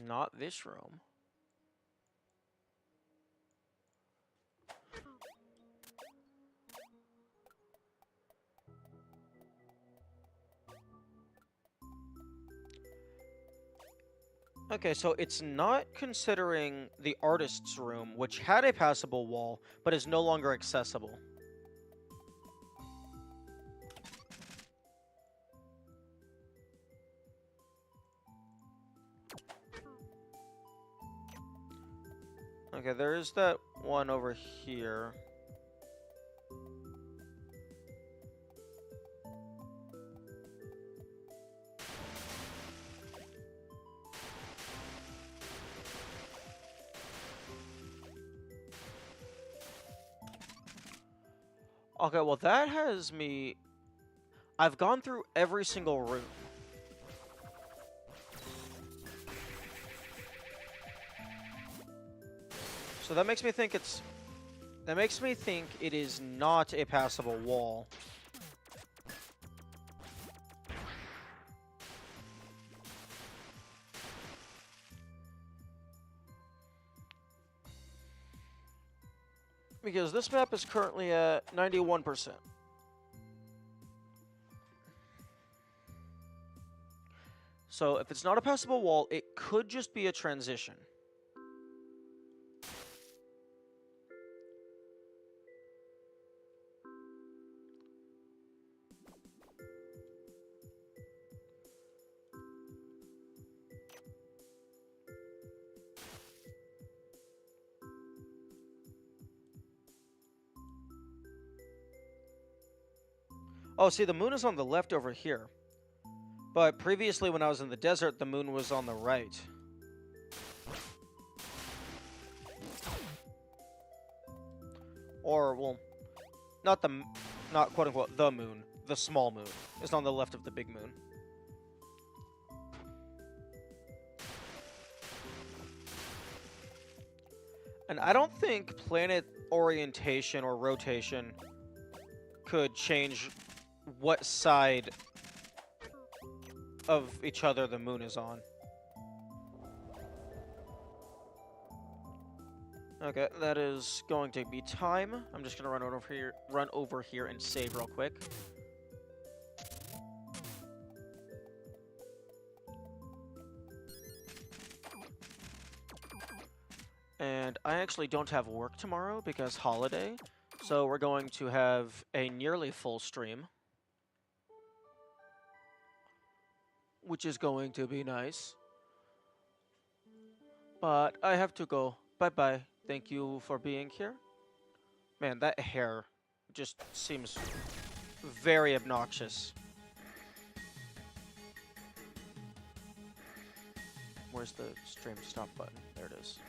Not this room. Okay, so it's not considering the artist's room, which had a passable wall, but is no longer accessible. Okay, there is that one over here. Okay, well that has me... I've gone through every single room. So that makes me think it's... That makes me think it is not a passable wall. Because this map is currently at 91%. So if it's not a passable wall, it could just be a transition. Oh, see, the moon is on the left over here. But previously when I was in the desert, the moon was on the right. Or, well, not quote-unquote the moon. The small moon is on the left of the big moon. And I don't think planet orientation or rotation could change what side of each other the moon is on. Okay, that is going to be time. I'm just gonna run over here and save real quick. And I actually don't have work tomorrow because holiday, so we're going to have a nearly full stream, which is going to be nice. But I have to go. Bye-bye. Thank you for being here. Man, that hair just seems very obnoxious. Where's the stream stop button? There it is.